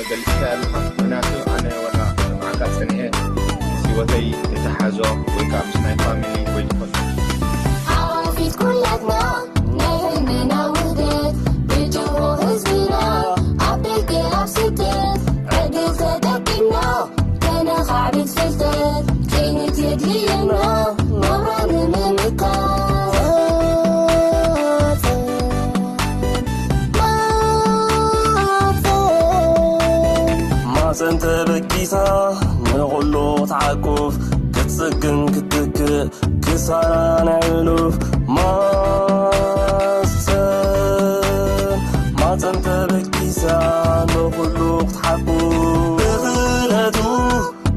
قلت لها مناسب أنا ولا معك سنة سوتي يتحازو ويكام سناي فاميلي ويدخل عرفت كلنا نهمنا وهدت بجو هزبنا عبدك أبسطت عقل تدكنا كان خعبت فلتت كينت يدلينا مران ممكان ማህጸን ተበኪሳ ንኹሉ ትዓቁፍ ክትጽግን ክትክእ ክሳራ ንዕሉፍ ማህጸን ተበኪሳ ንኹሉ ክትሓቁፍ ብኽእለቱ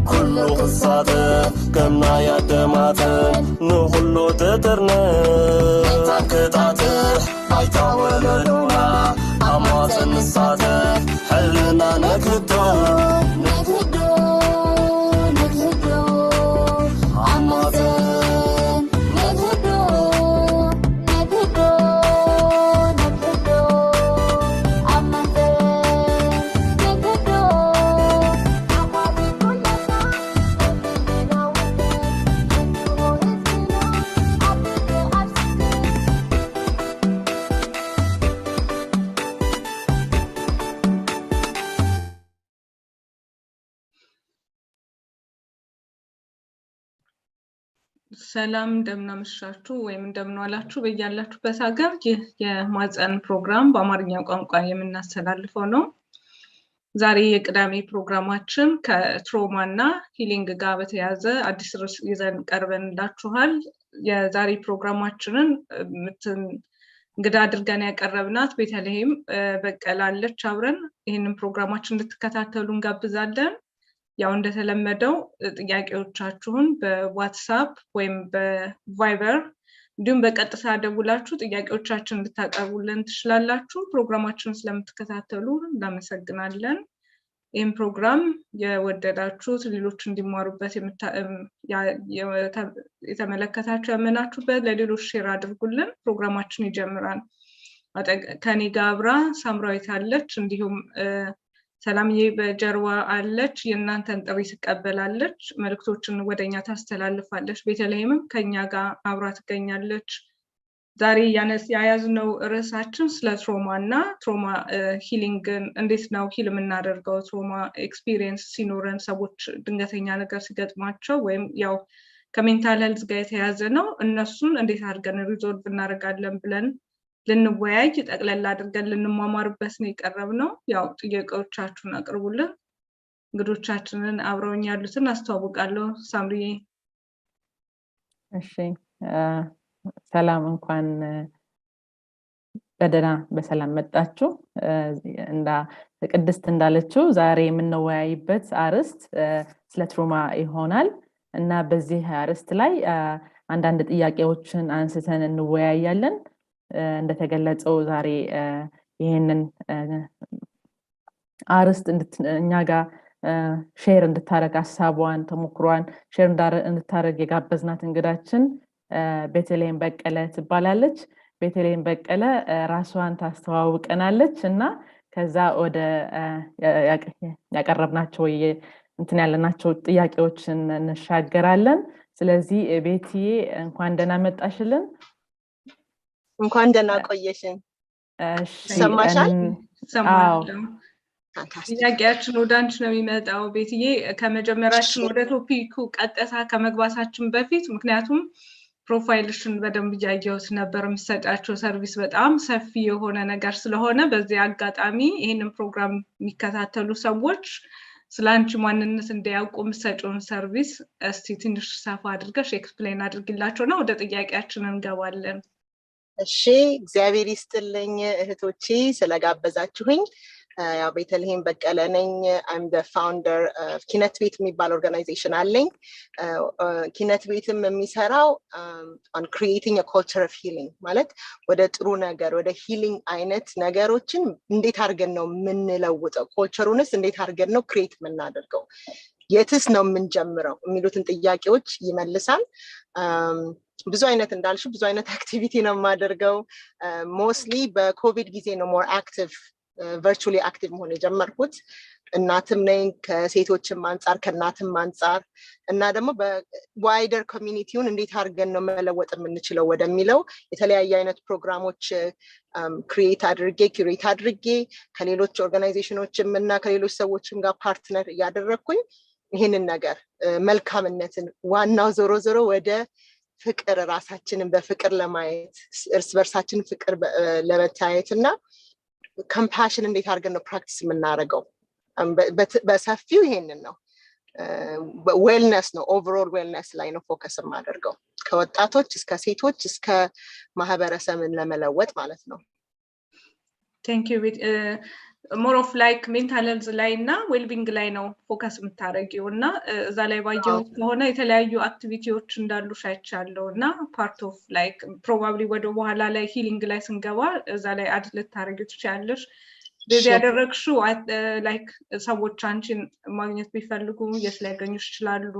ኩሉ ክሳተፍ ከምና ያደማተን ንኹሉ ተጠርነፍ ክጣጥሕ ኣይታወለሉና ኣብ ማህጸን ንሳተፍ ሕልና ነክቶ ሰላም እንደምናመሻችሁ ወይም እንደምንዋላችሁ በእያላችሁበት ሀገር ይህ የማህጸን ፕሮግራም በአማርኛ ቋንቋ የምናስተላልፈው ነው። ዛሬ የቅዳሜ ፕሮግራማችን ከትሮማና ሂሊንግ ጋር በተያያዘ አዲስ ርዕስ ይዘን ቀርበንላችኋል። የዛሬ ፕሮግራማችንን እንግዳ አድርገን ያቀረብናት ቤተልሔም በቀለ አለች። አብረን ይህንን ፕሮግራማችን እንድትከታተሉ እንጋብዛለን። ያው እንደተለመደው ጥያቄዎቻችሁን በዋትስአፕ ወይም በቫይበር እንዲሁም በቀጥታ ደውላችሁ ጥያቄዎቻችሁን እንድታቀርቡልን ትችላላችሁ። ፕሮግራማችንን ስለምትከታተሉ እናመሰግናለን። ይህን ፕሮግራም የወደዳችሁት ሌሎች እንዲማሩበት የተመለከታችሁ ያመናችሁበት ለሌሎች ሼር አድርጉልን። ፕሮግራማችን ይጀምራል። ከኔ ጋር አብራ ሳምራዊት አለች፣ እንዲሁም ሰላምዬ በጀርባ አለች። የእናንተን ጥሪ ትቀበላለች፣ መልእክቶችን ወደኛ ታስተላልፋለች። ቤተልሔምም ከኛ ጋር አብራ ትገኛለች። ዛሬ ያያዝነው ርዕሳችን ስለ ትሮማ እና ትሮማ ሂሊንግን እንዴት ነው ሂል የምናደርገው። ትሮማ ኤክስፒሪየንስ ሲኖረን ሰዎች ድንገተኛ ነገር ሲገጥማቸው ወይም ያው ከሜንታል ሄልዝ ጋር የተያያዘ ነው፣ እነሱን እንዴት አድርገን ሪዞልቭ እናደርጋለን ብለን ልንወያይ ጠቅለል አድርገን ልንማማርበት ነው የቀረብነው። ያው ጥያቄዎቻችሁን አቅርቡልን። እንግዶቻችንን አብረውኝ ያሉትን አስተዋውቃለሁ። ሳምሪዬ። እሺ፣ ሰላም፣ እንኳን በደህና በሰላም መጣችሁ። ቅድስት እንዳለችው ዛሬ የምንወያይበት አርዕስት ስለ ትሮማ ይሆናል እና በዚህ አርዕስት ላይ አንዳንድ ጥያቄዎችን አንስተን እንወያያለን። እንደተገለጸው ዛሬ ይሄንን አርዕስት እኛ ጋር ሼር እንድታረግ ሐሳቧን ተሞክሯን ሼር እንድታረግ የጋበዝናት እንግዳችን ቤተልሔም በቀለ ትባላለች። ቤተልሔም በቀለ ራሷን ታስተዋውቀናለች እና ከዛ ወደ ያቀረብናቸው እንትን ያለናቸው ጥያቄዎችን እንሻገራለን። ስለዚህ ቤትዬ እንኳን ደህና መጣሽልን። እንኳን ደህና ቆየሽን። ሰማሻል? ሰማለሁ። ጥያቄያችን ወደ አንቺ ነው የሚመጣው ቤትዬ። ከመጀመሪያችን ወደ ቶፒኩ ቀጥታ ከመግባታችን በፊት ምክንያቱም ፕሮፋይልሽን በደንብ እያየሁት ነበር፣ የምትሰጣቸው ሰርቪስ በጣም ሰፊ የሆነ ነገር ስለሆነ በዚህ አጋጣሚ ይህንን ፕሮግራም የሚከታተሉ ሰዎች ስለ አንቺ ማንነት እንዲያውቁ የምትሰጪውን ሰርቪስ እስቲ ትንሽ ሰፋ አድርገሽ ኤክስፕሌን አድርጊላቸውና ወደ ጥያቄያችን እንገባለን። እሺ፣ እግዚአብሔር ይስጥልኝ እህቶቼ ስለጋበዛችሁኝ። ያው ቤተልሔም በቀለ ነኝ I'm the founder of Kinet የሚባል organization አለኝ Kinet ቤትም የሚሰራው on creating a culture of healing ማለት ወደ ጥሩ ነገር ወደ healing አይነት ነገሮችን እንዴት አድርገን ነው የምንለውጠው culture-ኡንስ እንዴት አድርገን ነው create የምናደርገው የትስ ነው የምንጀምረው የሚሉትን ጥያቄዎች ይመልሳል ብዙ አይነት እንዳልሽ ብዙ አይነት አክቲቪቲ ነው የማደርገው mostly በኮቪድ ጊዜ ነው more active virtually active መሆን የጀመርኩት እናትም ነኝ ከሴቶችም አንፃር ከእናትም አንፃር እና ደግሞ በዋይደር ኮሚኒቲውን እንዴት አድርገን ነው መለወጥ የምንችለው ወደሚለው የተለያየ አይነት ፕሮግራሞች ክሪኤት አድርጌ ኩሬት አድርጌ ከሌሎች ኦርጋናይዜሽኖችም እና ከሌሎች ሰዎችም ጋር ፓርትነር ያደረኩኝ ይሄንን ነገር መልካምነትን ዋናው ዞሮ ዞሮ ወደ ፍቅር ራሳችንን በፍቅር ለማየት እርስ በርሳችን ፍቅር ለመታየትና compassion እንዴት አድርገን ነው ፕራክቲስ የምናደርገው በሰፊው ይሄንን ነው ዌልነስ ነው ኦቨርኦል ዌልነስ ላይ ነው ፎከስ የማደርገው ከወጣቶች እስከ ሴቶች እስከ ማህበረሰብን ለመለወጥ ማለት ነው Thank you more of like mental health ላይ እና ዌልቢንግ ላይ ነው ፎከስ የምታደርጊው እና እዛ ላይ ባየው ከሆነ የተለያዩ አክቲቪቲዎች እንዳሉ ሻይቻለሁ እና ፓርት ኦፍ ላይክ ፕሮባብሊ ወደ በኋላ ላይ ሂሊንግ ላይ ስንገባ እዛ ላይ አድ ልታደርጊው ትችያለሽ በዚህ ያደረግሽው ላይክ ሰዎች አንቺን ማግኘት ቢፈልጉ የት ሊያገኙሽ ይችላሉ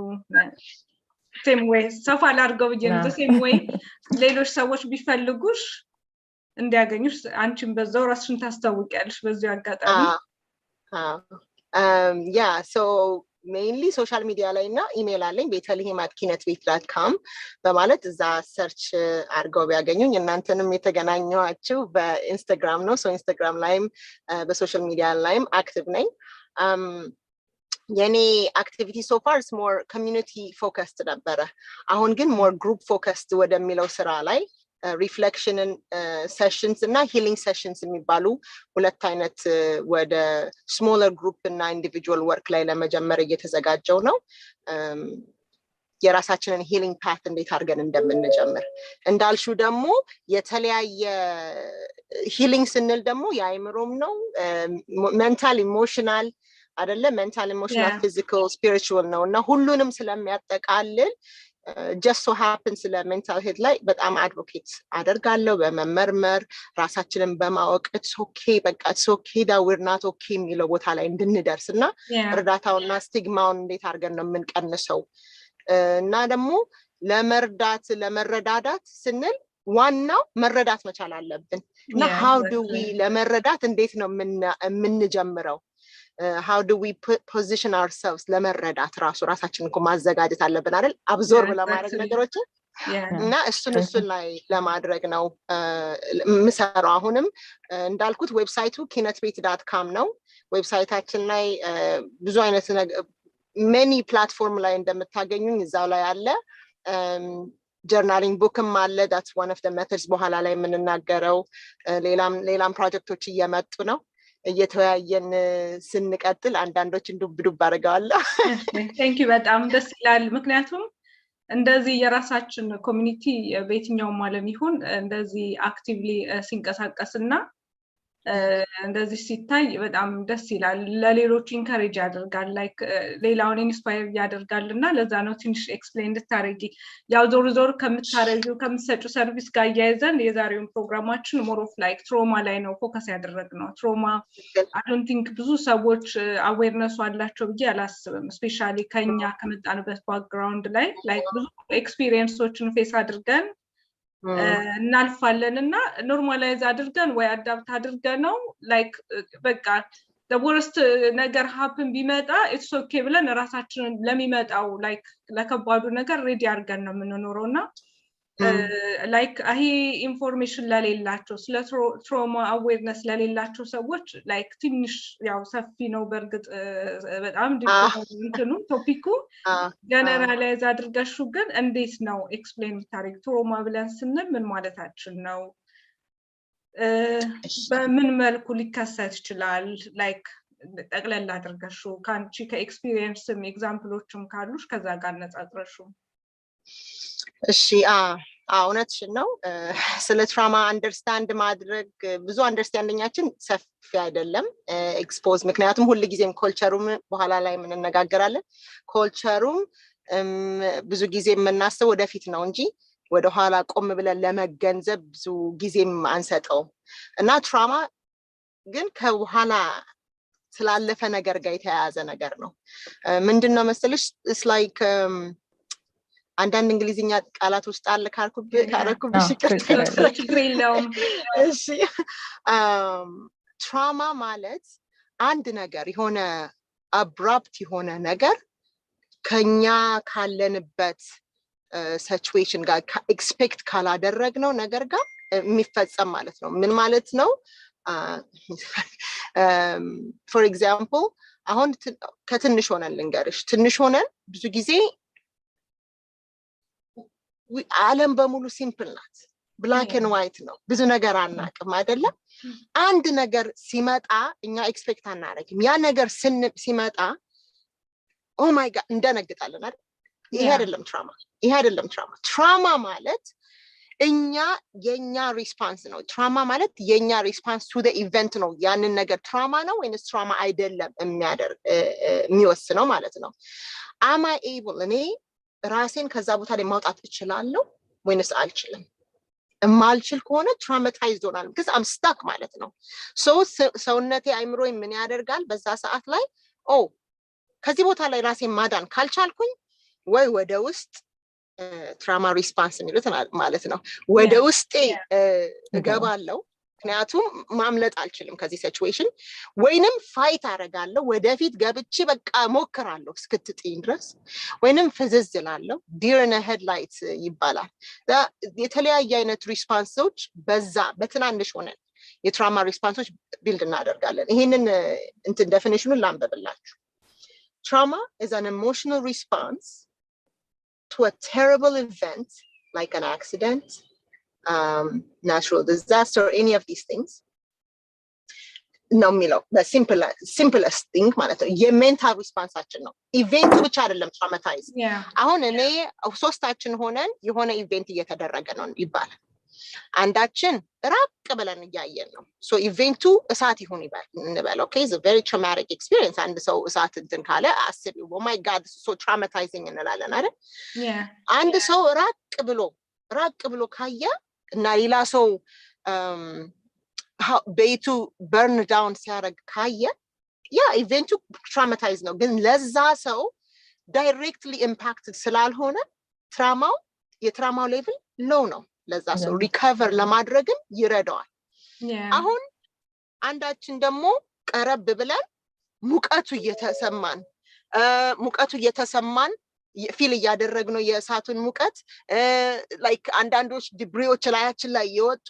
same way ሰፋ ላድርገው ብዬ ነው same way ሌሎች ሰዎች ቢፈልጉሽ እንዲያገኙሽ አንቺን በዛው ራስሽን ታስተዋውቂያለሽ በዚህ አጋጣሚ yeah so mainly social media ላይ እና ኢሜል አለኝ Bekele@kinetvet.com በማለት እዛ ሰርች አድርገው ቢያገኙኝ እናንተንም የተገናኘኋችሁ በኢንስታግራም ነው so ኢንስታግራም ላይም በሶሻል ሚዲያ ላይም አክቲቭ ነኝ የኔ activity so far is more community focused ነበረ አሁን ግን more group focused ወደሚለው ስራ ላይ reflection sessions እና healing sessions የሚባሉ ሁለት አይነት ወደ smaller group እና individual work ላይ ለመጀመር እየተዘጋጀው ነው የራሳችንን healing path እንዴት አድርገን እንደምንጀምር እንዳልሹ ደግሞ የተለያየ healing ስንል ደግሞ የአእምሮም ነው mental emotional አይደለ mental emotional physical spiritual ነው እና ሁሉንም ስለሚያጠቃልል just so happens the mental health ላይ በጣም advocate አደርጋለሁ በመመርመር ራሳችንን በማወቅ it's okay በቃ it's okay that we're not okay የሚለው ቦታ ላይ እንድንደርስና እርዳታውና ስቲግማውን እንዴት አድርገን ነው የምንቀንሰው እና ደግሞ ለመረዳዳት ስንል ዋናው መረዳት መቻል አለብን እና how do we ለመረዳት እንዴት ነው የምንጀምረው how do we position ourselves ለመረዳት ራሳችንን ማዘጋጀት አለብን አይደል አብዞርብ ለማድረግ ነገሮችን እና እሱን ላይ ለማድረግ ነው ምሰራው አሁንም እንዳልኩት ዌብሳይቱ kinetvet.com ነው ዌብሳይታችን ላይ ብዙ አይነት many platform ላይ እንደምታገኙኝ እዛው ላይ አለ journaling bookም አለ that's one of the methods በኋላ ላይ የምንናገረው ሌላም ፕሮጀክቶች እየመጡ ነው እየተወያየን ስንቀጥል አንዳንዶችን ዱብ አድርገዋለሁ Thank you በጣም ደስ ይላል ምክንያቱም እንደዚህ የራሳችን ኮሚኒቲ በየትኛውም ዓለም ይሁን እንደዚህ አክቲቭሊ ሲንቀሳቀስና እንደዚህ ሲታይ በጣም ደስ ይላል ለሌሎች ኢንካሬጅ ያደርጋል ላይክ ሌላውን ኢንስፓየር ያደርጋልና ለዛ ነው ትንሽ ኤክስፕሌን እንድታረጊ ያው ዞር ከምታረጊው ከምትሰጩ ሰርቪስ ጋር ያይዘን የዛሬውን ፕሮግራማችን ሞር ኦፍ ላይክ ትሮማ ላይ ነው ፎከስ ያደረግነው ትሮማ I don't think ብዙ ሰዎች አዌርነሱ አላቸው ብዬ አላስብም ስፔሻሊ ከኛ ከመጣንበት ባክግራውንድ ላይ ላይክ ብዙ ኤክስፒሪየንሶችን ፌስ አድርገን እናልፋለንና ኖርማላይዝ አድርገን ወይ አዳፕት አድርገን ነው ላይክ በቃ the worst ነገር happen ቢመጣ it's okay ብለን ራሳችንን ለሚመጣው ላይክ ለከባዱ ነገር ሬዲ አድርገን ነው የምንኖረውና ላይክ ይሄ ኢንፎርሜሽን ለሌላቸው ስለ ትሮማ አዌርነስ ለሌላቸው ሰዎች ላይክ ትንሽ ያው ሰፊ ነው በርግጥ በጣም ዲፕ ቶፒኩ ጀነራላይዝ አድርገሹ ግን እንዴት ነው ኤክስፕሌን ታሪክ ትሮማ ብለን ስንል ምን ማለታችን ነው በምን መልኩ ሊከሰት ይችላል ላይክ ጠቅለል አድርገሹ ካንቺ ከኤክስፒሪየንስም ኤግዛምፕሎችም ካሉሽ ከዛ ጋር ነጻጽረሹ እሺ እውነትሽን ነው ስለ ትራማ አንደርስታንድ ማድረግ ብዙ አንደርስታንዲንጋችን ሰፊ አይደለም ኤክስፖዝ ምክንያቱም ሁሉ ጊዜም ኮልቸሩም በኋላ ላይ ምን እንነጋገራለን ኮልቸሩም ብዙ ጊዜ የምናስበው ወደፊት ነው እንጂ ወደ ኋላ ቆም ብለን ለመገንዘብ ብዙ ጊዜም አንሰጠው እና ትራማ ግን ከኋላ ስላለፈ ነገር ጋር የተያያዘ ነገር ነው ምንድነው መሰለሽ it's like አንዳንድ እንግሊዝኛ ቃላት ውስጥ አለ ካረኩብሽ ችግር የለውም እሺ ትራማ ማለት አንድ ነገር የሆነ አብራፕት የሆነ ነገር ከኛ ካለንበት ሲቹዌሽን ጋር ኤክስፔክት ካላደረግነው ነገር ጋር የሚፈጸም ማለት ነው ምን ማለት ነው for example አሁን ከትንሽ ሆነን ልንገርሽ ትንሽ ሆነን ብዙ ጊዜ ዓለም በሙሉ ሲምፕል ናት ብላክ ኤንድ ዋይት ነው ብዙ ነገር አናቅም አይደለም አንድ ነገር ሲመጣ እኛ ኤክስፔክት አናረግም ያ ነገር ሲመጣ ኦ ማይ ጋድ እንደነግጣለን አይደል ይሄ አይደለም ትራማ ማለት እኛ የኛ ሪስፖንስ ነው ትራማ ማለት የኛ ሪስፖንስ ቱ ዘ ኢቨንት ነው ያንን ነገር ትራማ ነው ወይስ ትራማ አይደለም የሚወስነው ማለት ነው am I able እኔ ራሴን ከዛ ቦታ ላይ ማውጣት እችላለሁ ወይስ አልችልም ማልችል ከሆነ ትራውማታይዝድ ሆናለሁ because I'm stuck ማለት ነው ሰውነቴ አይምሮዬ ምን ያደርጋል በዛ ሰዓት ላይ ከዚህ ቦታ ላይ ራሴን ማዳን ካልቻልኩኝ ወይ ወደ ውስጥ ትራማ ሪስፖንስ የሚሉት ማለት ነው ወደ ውስጤ እገባለሁ ምክንያቱም ማምለጥ አልችልም ከዚህ ሲቹዌሽን ወይንም ፋይት አደርጋለሁ ወደፊት ገብቼ በቃ ሞክራለሁ እስክትጥኝ ድረስ ወይንም ፍዝዝላለሁ ዲር ኢን ሄድላይት ይባላል የተለያየ አይነት ሪስፖንሶች በዛ በትናንሽ ሆነን የትራማ ሪስፖንሶች ቢልድ እናደርጋለን ይሄንን እንትን ዴፊኒሽኑን ላንብብላችሁ trauma is an emotional response to a terrible event like an accident natural disaster or any of these things no milo the simplest thing ማለት ነው የሜንታል ሪስፖንሳችን ነው ኢቨንቱ ብቻ አይደለም ትራውማታይዝ አሁን እኔ ሶስታችን ሆነን የሆነ ኢቨንት እየተደረገ ነው ይባላል አንዳችን ራቅ ብለን ያያየን ነው ሶ ኢቨንቱ እሳት ይሁን እንበል ኦኬ is a very traumatic experience አንድ ሰው እሳት እንትን ካለ አስቢው oh my god this is so traumatizing እንላለን አይደል አንድ ሰው ራቅ ብሎ ካየ እና ሌላ ሰው ቤቱ በርን ዳውን ሲያደርግ ካየ ያ ኢቨንቱ ትራውማታይዝ ነው ግን ለዛ ሰው ዳይሬክትሊ ኢምፓክትድ ስላልሆነ የትራማው ሌቭል ሎው ነው ለዛ ሰው ሪከቨር ለማድረግም ይረዳዋል አሁን አንዳችን ደግሞ ቀረብ ብለን ሙቀቱ እየተሰማን ፊል ያደረግነው የእሳቱን ሙቀት ላይክ አንዳንዶች ዲብሪዎች ላያችን ላይ የወጡ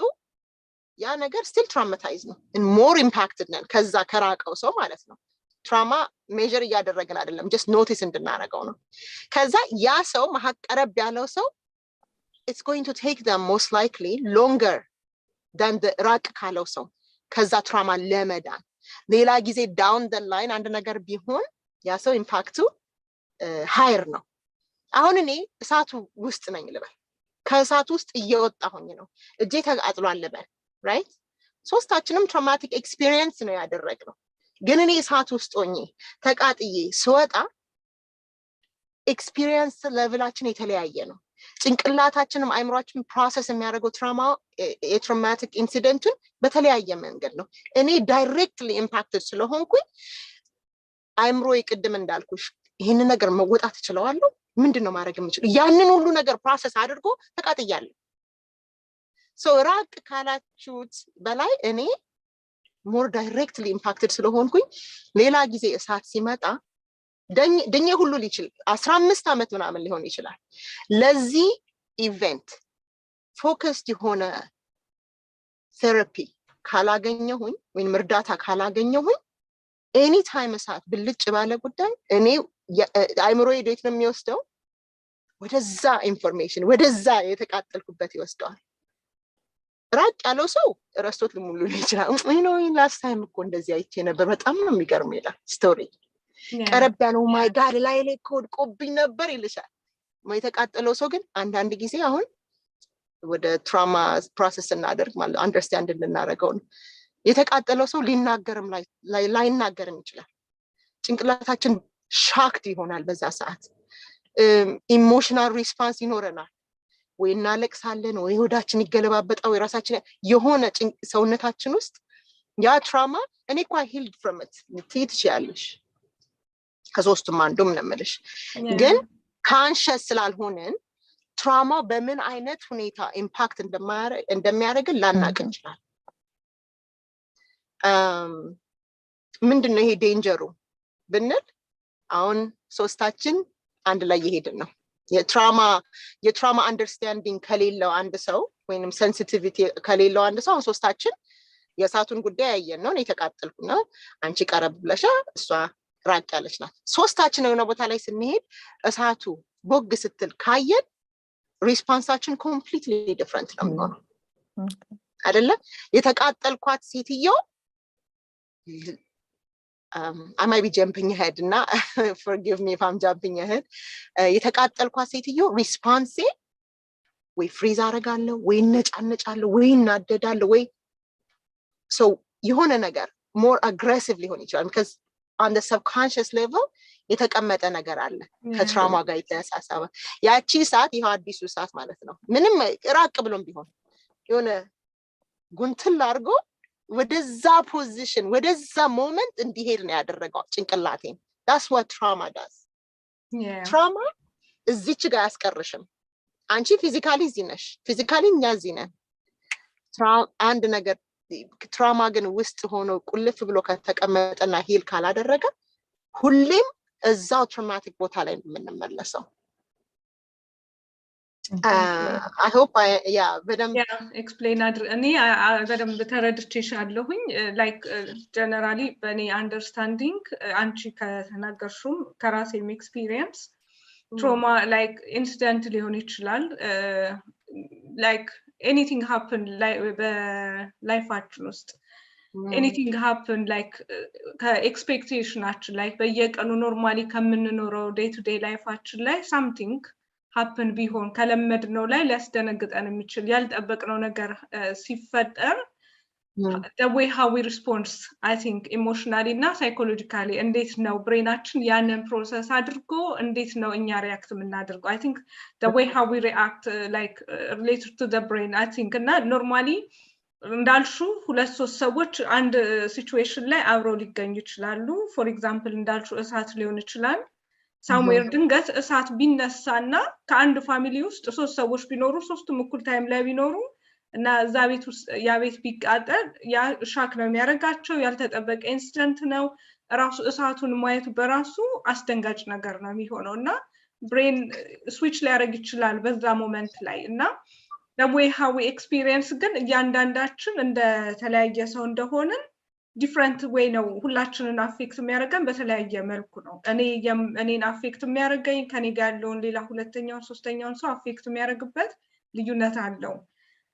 ያ ነገር ስቲል ትራውማታይዝ ነው and more impacted ነን ከዛ ከራቀው ሰው ማለት ነው ትራማ ሜጀር ያደረግን አይደለም just notice እንድናረጋው ነው ከዛ ያ ሰው ማቀረብ ያለው ሰው it's going to take them most likely longer than the ራቅ ካለው ሰው ከዛ ትራማ ለመዳን ሌላ ጊዜ down the line አንድ ነገር ቢሆን ያ ሰው ኢምፓክቱ ሃየር ነው አሁን እኔ እሳቱ ውስጥ ነኝ ልበል ከእሳቱ ውስጥ እየወጣሁኝ ነው እጄ ተቃጥሏል ልበል right ሶስታችንም ትራውማቲክ ኤክስፒሪየንስ ነው ያደረግነው ግን እኔ እሳቱ ውስጥ ሆኜ ተቃጥዬ ስወጣ ኤክስፒሪየንስ ሌቭላችን የተለያየ ነው ጭንቅላታችንም አይምሮአችን ፕሮሰስ የሚያደርገው የትራውማቲክ ኢንሲደንቱን በተለያየ መንገድ ነው እኔ ዳይሬክትሊ ኢምፓክትድ ስለሆንኩኝ አይምሮዬ ቅድም እንዳልኩሽ ይሄን ነገር መወጣት እችላለሁ ምንድነው ማድረግ የምችለው ያንን ሁሉ ነገር ፕሮሰስ አድርጎ ተቃጥያለሁ ሶ ራቅ ካላችሁት በላይ እኔ ሞር ዳይሬክትሊ ኢምፓክትድ ስለሆንኩኝ ሌላ ጊዜ እሳት ሲመጣ ደኛ ሁሉ ሊችል 15 አመት ምናምን ሊሆን ይችላል ለዚህ ኢቨንት ፎከስድ የሆነ ቴራፒ ካላገኘሁኝ ወይም እርዳታ ካላገኘሁኝ ኤኒ ታይም እሳት ብልጭ ባለ ጉዳይ እኔ አይምሮዬ ዴት ነው የሚወስደው ወደዛ ኢንፎርሜሽን ወደዛ የተቃጠልኩበት ይወስደዋል ራቅ ያለው ሰው ረስቶት ልሙሉ ይችላል ላስት ታይም እኮ እንደዚህ አይቼ ነበር በጣም ነው የሚገርም ይላል ስቶሪ ቀረብ ያለው ማይ ጋድ ላይ ቆብኝ ነበር ይልሻል የተቃጠለው ሰው ግን አንዳንድ ጊዜ አሁን ወደ ትራማ ፕሮሰስ እናደርግ ማለት አንደርስታንድ እንድናረገው የተቃጠለው ሰው ሊናገርም ላይናገርም ይችላል ጭንቅላታችን ሻክት ይሆናል በዛ ሰዓት ኢሞሽናል ሪስፖንስ ይኖረናል ወይ እናለቅሳለን ወይ ሆዳችን ይገለባበጣው የራሳችን የሆነ ሰውነታችን ውስጥ ያ ትራማ እኔ ኳ ሂልድ ፍሮም ኢት ልትይትሻለሽ ከሶስቱም አንዱም ነምልሽ ግን ካንሸስ ስላልሆነን ትራማ በምን አይነት ሁኔታ ኢምፓክት እንደሚያደርግ ላናቅ እንችላለን ምንድነው ይሄ ዴንጀሩ ብንል አሁን ሶስታችን አንድ ላይ ይሄድን ነው የትራማ አንደርስታንዲንግ ከሌለው አንድ ሰው ወይንም ሴንሲቲቪቲ ከሌለው አንድ ሰው ሶስታችን የእሳቱን ጉዳይ ያየን ነው የተቃጠልኩ ነው አንቺ ቀረብ ብለሻ እሷ ራቅ ያለች ናት ሶስታችን የሆነ ቦታ ላይ ስንሄድ እሳቱ ቦግ ስትል ካየን ሪስፖንሳችን ኮምፕሊትሊ ዲፈረንት ነው የሚሆነው አይደለ የተቃጠልኳት ሴትዮ I might be jumping ahead እና forgive me if I'm jumping ahead የተቃጠልኳት ሴትዮ ሪስፖንስ ወይ ፍሪዝ አረጋለሁ ወይ ነጫነጫለሁ ወይ እናደዳለሁ ወይ so የሆነ ነገር more aggressive ሊሆን ይችላል because on the subconscious level የተቀመጠ ነገር አለ ከትራማ ጋር የተያሳሰበ ያቺ ሰዓት ይሄ አዲሱ ሰዓት ማለት ነው ምንም ራቅ ብሎም ቢሆን የሆነ ጉንትል አድርጎ ወደዛ ፖዚሽን ወደዛ ሞመንት እንዲሄድ ነው ያደረገው ጭንቅላቴን that's what trauma does trauma እዚች ጋር ያስቀርሽም አንቺ ፊዚካሊ ዚነሽ ፊዚካሊ ኛዚነን አንድ ነገር ትራማ ግን ውስጥ ሆኖ ቁልፍ ብሎ ከተቀመጠና ሂል ካላደረገ ሁሌም እዛው ትራማቲክ ቦታ ላይ የምንመለሰው I hope በደም explain እኔ በደም ተረድቼሻለሁኝ like generally በኔ understanding አንቺ ከተናገርሽም ከራሴም experience trauma like incident ሊሆን ይችላል like anything happen like በላይፋችን ውስጥ anything happen like ከኤክስፔክቴሽናችን like በየቀኑ ኖርማሊ ከምንኖረው day to day ላይፋችን ላይ something happen ቢሆን ከለመድነው ላይ ሊያስደነግጠን የሚችል ያልጠበቅነው ነገር ሲፈጠር the way how we respond I think emotionally እና psychologically እንዴት ነው ብሬናችን ያንን ፕሮሰስ አድርጎ እንዴት ነው እኛ ሪአክት የምናደርገው I think the way how we react like related to the brain I think እና ኖርማሊ እንዳልሹ ሁለት ሶስት ሰዎች አንድ ሲቹዌሽን ላይ አብረው ሊገኙ ይችላሉ for example እንዳልሹ እሳት ሊሆን ይችላል somewhere ድንገት እሳት ቢነሳና ከአንድ ፋሚሊ ውስጥ ሶስት ሰዎች ቢኖሩ ሶስቱም እኩል ታይም ላይ ቢኖሩ እና እዛ ቤት ውስጥ ያ ቤት ቢቃጠል ያ ሻክ ነው የሚያረጋቸው ያልተጠበቀ ኢንሲደንት ነው ራሱ እሳቱን ማየቱ በራሱ አስደንጋጭ ነገር ነው የሚሆነውና ብሬን ስዊች ሊያረግ ይችላል በዛ ሞመንት ላይ እና the way how we experience ግን ያንዳንዳችን እንደ ተለያየ ሰው እንደሆነ different way ነው ሁላችንን አፌክት የሚያደርገን በተለያየ መልኩ ነው እኔን አፌክት የሚያደርገኝ ከኔ ጋር ያለውን ሌላ ሁለተኛው ሶስተኛውን ሰው አፌክት የሚያደርግበት ልዩነት አለው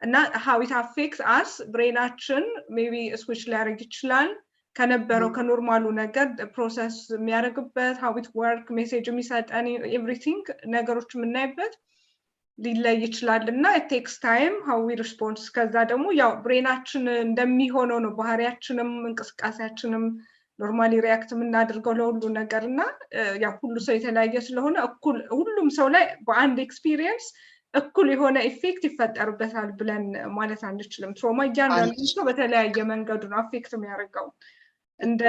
እና how it affects us ብሬናችን maybe switch ሊያደርግ ይችላል ከነበረው ከኖርማሉ ነገር ፕሮሰስ የሚያደርግበት how it work ሜሴጅ የሚሰጠን everything ነገሮች የምናይበት ሊለይ ይችላልና it takes time how we respond ከዛ ደግሞ ያው ብሬናችን እንደሚሆነው ነው ባህሪያችንም እንቅስቃሴያችንም ኖርማሊ ሪአክት የምናደርገው ለሁሉ ነገርና ያው ሁሉ ሰው የተለያየ ስለሆነ እኩል ሁሉም ሰው ላይ በአንድ ኤክስፒሪየንስ እኩል የሆነ ኢፌክት ይፈጠርበታል ብለን ማለት አንችልም ትራማ እያንዳንዱ ሰው በተለያየ መንገዱ ነው አፌክት የሚያደርገው እንደ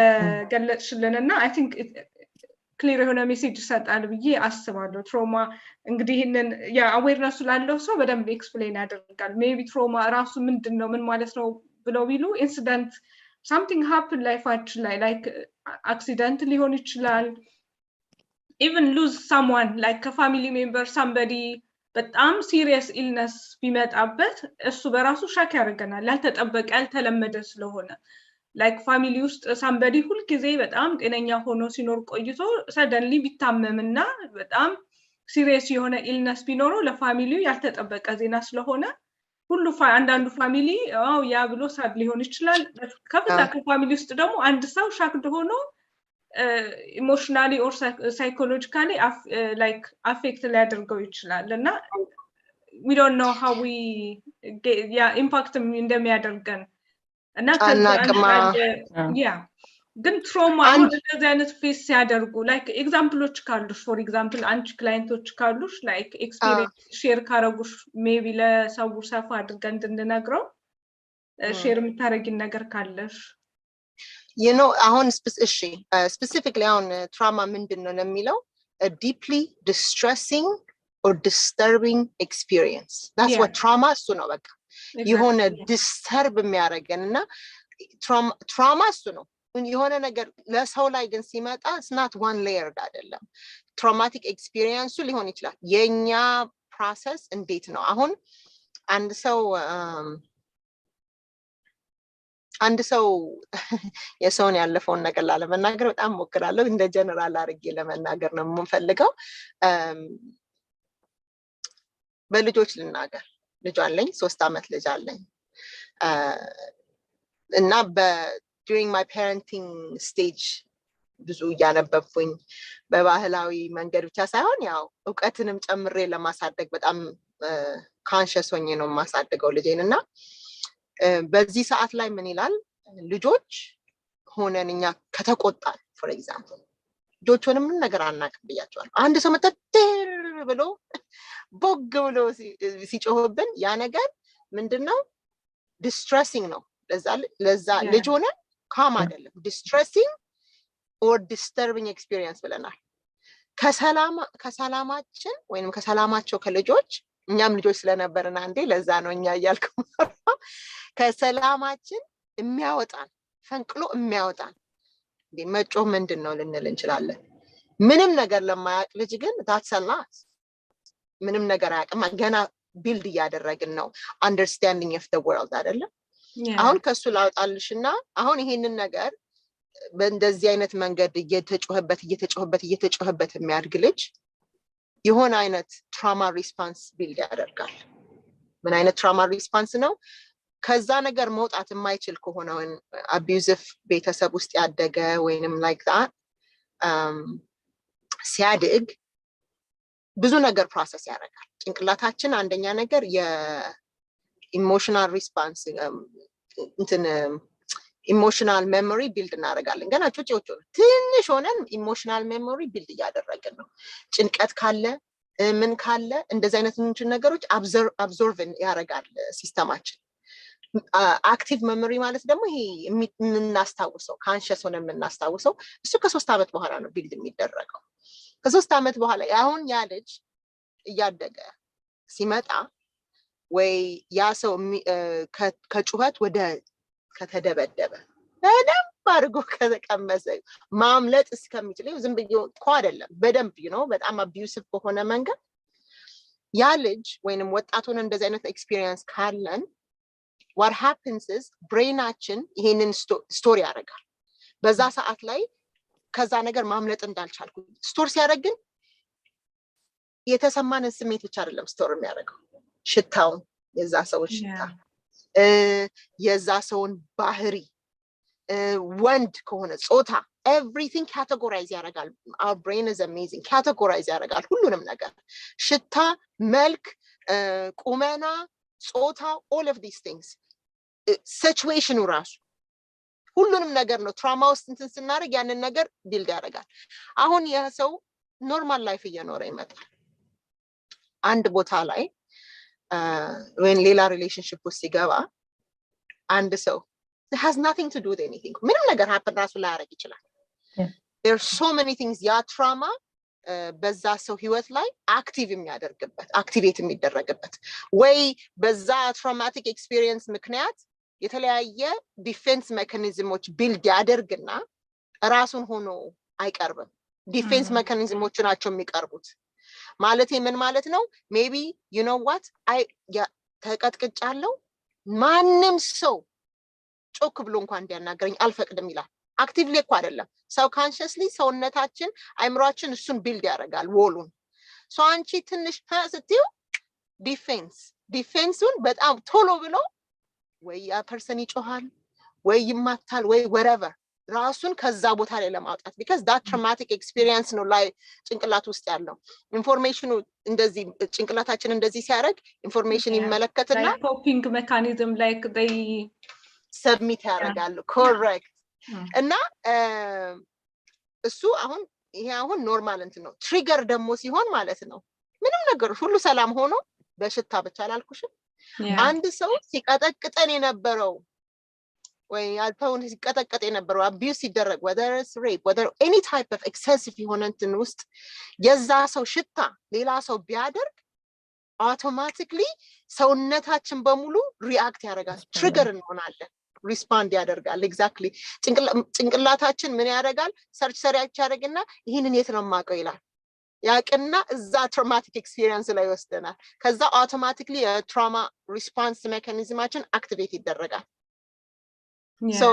ገለጽሽልንና I think ክሊር የሆነ ሜሴጅ ይሰጣል ብዬ አስባለሁ ትራማ እንግዲህ ይሄንን ያ አዌርነስ ላለው ሰው በደንብ ኤክስፕሌን ያደርጋል ሜቢ ትራማ ራሱ ምንድነው ምን ማለት ነው ብለው ቢሉ ኢንሲደንት something happen ላይፋችን ላይ like accident ሊሆን ይችላል even lose someone like a family member somebody በጣም serious illness ቢመጣበት እሱ በራሱ ሻክ ያደርገናል ያልተጠበቀ ያልተለመደ ስለሆነ like family ውስጥ somebody ሁሉ ጊዜ በጣም ጤነኛ ሆኖ ሲኖር ቆይቶ suddenly ቢታመምና በጣም serious የሆነ illness ቢኖረው ለፋሚሊው ያልተጠበቀ ዜና ስለሆነ ሁሉ አንዳንዱ ፋሚሊ ያ ብሎ ሳድ ሊሆን ይችላል ከፍታ ከፋሚሊ ውስጥ ደግሞ አንድ ሰው ሻክድ ሆኖ emotionally or psychologically like affect ሊያደርገው ይችላልና we don't know how we get, impact እንደሚያደርገን እና ግን ትራውማ እንደዚህ አይነት ፌስ ሲያደርጉ ላይክ ኤግዛምፕሎች ካሉሽ ፎር ኤግዛምፕል አንቺ ክላይንቶች ካሉሽ ላይክ ኤክስፒሪየንስ ሼር ካረጉሽ ሜቢ ለሰው ሰፋ አድርገን እንድንነግረው ሼር የምታረጊን ነገር ካለሽ አሁን specifically on trauma ምንድነው ለሚለው a deeply distressing or disturbing experience that's what trauma እሱ ነው በቃ የሆነ disturb የሚያደርገንና trauma እሱ ነው የሆነ ነገር ለሰው ላይ ግን ሲመጣ it's not one layered አይደለም traumatic experience ሊሆን ይችላል የኛ process እንዴት ነው አሁን አንድ ሰው የሰውን ያለፈውን ነገር ላለመናገር በጣም ሞክራለሁ እንደ ጀነራል አርጌ ለመናገር ነው የምፈልገው በልጆች ልናገር ልጅ አለኝ 3 አመት ልጅ አለኝ እና during my parenting stage ብዙ ያነበብኩኝ በባህላዊ መንገድ ብቻ ሳይሆን ያው ዕውቀትንም ጨምሬ ለማሳደግ በጣም conscious ሆኜ ነው ማሳደገው ልጄንና በዚህ ሰዓት ላይ ምን ይላል ልጆች ሆነን እኛ ከተቆጣን for example ልጆቹንም ምን ነገር አናቀብያቸዋል አንድ ሰው መተተር ብሎ ቦግ ብሎ ሲጮህብን ያ ነገር ምንድነው distressing ነው ለዛ ልጅ ሆነ calm አይደለም distressing or disturbing experience ብለናል ከሰላማችን ወይንም ከሰላማቸው ከልጆች እኛም ልጆች ስለነበርና አንዴ ለዛ ነው እኛ ያልኩ ከሰላማችን የሚያወጣን ፈንቅሎ የሚያወጣን መጮህ ምንድነው ልንል እንችላለን ምንም ነገር ለማያቅ ልጅ ግን that's a lot ምንም ነገር አያውቅም ገና ቢልድ እያደረግን ነው understanding of the world አይደለም አሁን ከሱ ላውጣልሽና አሁን ይሄንን ነገር በእንደዚህ አይነት መንገድ እየተጮህበት የሚያድግ ልጅ የሆነ አይነት trauma response ቢልድ ያደርጋል ምን አይነት trauma response ነው ከዛ ነገር መውጣት የማይችል ከሆነ abusive ቤተሰብ ውስጥ ያደገ ወይንም like that ሲያድግ ብዙ ነገር ፕሮሰስ ያደርጋል ጭንቅላታችን አንደኛ ነገር የኢሞሽናል ሪስፖንስ ኢሞሽናል ሜሞሪ ቢልድ እናደርጋለን ገና ጮጮ ትንሽ ሆነን ኢሞሽናል ሜሞሪ ቢልድ ያደረግን ነው ጭንቀት ካለ ምን ካለ እንደዚህ አይነት ነገሮች አብዞርቭ ያደርጋል ሲስተማችን አክቲቭ ሜሞሪ ማለት ደግሞ ይሄ የምናስታውሰው ካንሺየስ ሆነ የምናስታውሰው እሱ ከ3 አመት በኋላ ነው ቢልድ የሚደረገው ከ3 አመት በኋላ አሁን ያ ልጅ እያደገ ሲመጣ ወይ ያ ሰው ከጩኸት ወደ ከተደበደበ በደንብ አድርጎ ከተቀመሰ ማምለጥ እስከሚችል ዝም ብዬ እኮ አይደለም በደንብ በጣም አቢዩሲቭ ከሆነ መንገድ ያ ልጅ ወይንም ወጣቱን እንደዚህ አይነት ኤክስፒሪየንስ ካለን what happens is ብሬናችን ይሄንን ስቶሪ ያደርጋል በዛ ሰዓት ላይ ከዛ ነገር ማምለጥ እንዳልቻልኩ ስቶሪ ሲያደርግን የተሰማንን ስሜት ብቻ አይደለም ስቶሪ የሚያደርገው ሽታውን የዛ ሰው ሽታ የዛ ሰውን ባህሪ ወንድ ከሆነ ጾታ everything categorize ያደርጋል our brain is amazing categorize ያደርጋል ሁሉንም ነገር ሽታ መልክ ቁመና ጾታ all of these things situation ራሱ ሁሉንም ነገር ነው ትራውማ ውስጥ እንትን ስናደርግ ያንን ነገር ቢልድ ያደርጋል አሁን ያ ሰው ኖርማል ላይፍ እየኖረ ይመጣል አንድ ቦታ ላይ when ሌላ ሪሌሽንሺፕ ውስጥ ሲገባ አንድ ሰው it has nothing to do with anything ምንም ነገር happen ራሱ ላይ ያደርግ ይችላል there are so many things ያ trauma በዛ ሰው ህይወት ላይ አክቲቭ የሚያደርግበት አክቲቬት የሚደረግበት ወይ በዛ ትራውማቲክ ኤክስፒሪየንስ ምክንያት የተለያየ ዲፌንስ ሜካኒዝሞች ቢልድ ያደርግና ራሱን ሆኖ አይቀርብም ዲፌንስ ሜካኒዝሞች ናቸው የሚቀርቡት ማለት ምን ማለት ነው maybe you know what ተቀጥቅጫለሁ ማንም ሰው ጮክ ብሎ እንኳን እንዲያናገረኝ አልፈቅድም ይላል አክቲቭሊ እኮ አይደለም ሰው ካንሺየስሊ ሰውነታችን አይምሮአችን እሱን ቢልድ ያደርጋል ወሉን ሶ አንቺ ትንሽ ስትዩ ዲፌንሱን በጣም ቶሎ ብሎ ወይ ያ ፐርሰን ይጮሃል ወይ ይማታል ወይ whatever ራሱን ከዛ ቦታ ላይ ለማውጣት because that traumatic experience ነው ላይ ጭንቅላት ውስጥ ያለው ኢንፎርሜሽኑ እንደዚህ ጭንቅላታችን እንደዚህ ሲያደርግ ኢንፎርሜሽን ይመለከትና like coping mechanism like they submit ያደርጋሉ correct እና እሱ አሁን ይሄ አሁን ኖርማል እንት ነው ትሪገር ደግሞ ሲሆን ማለት ነው ምንም ነገር ሁሉ ሰላም ሆኖ በሽታ ብቻ አላልኩሽም አንድ ሰው ሲቀጠቅጠን የነበረው ወይ ያልተውን ሲቀጠቀጥ የነበረው abuse ሲደረግ whether it's rape whether any type of excessive የሆነ እንትን ውስጥ የዛ ሰው ሽታ ሌላ ሰው ቢያደርግ automatically ሰውነታችን በሙሉ ሪአክት ያደርጋል ትሪገር እንሆናለን ሪስፖንድ ያደርጋል exactly ጭንቅላታችን ምን ያደርጋል ሰርች ያደርግና ይሄንን የት ነው ማቀው ይላል ያቀና እዛ traumatic experience ላይ ወስደናል ከዛ automatically trauma response mechanismችን activate ይደረጋል so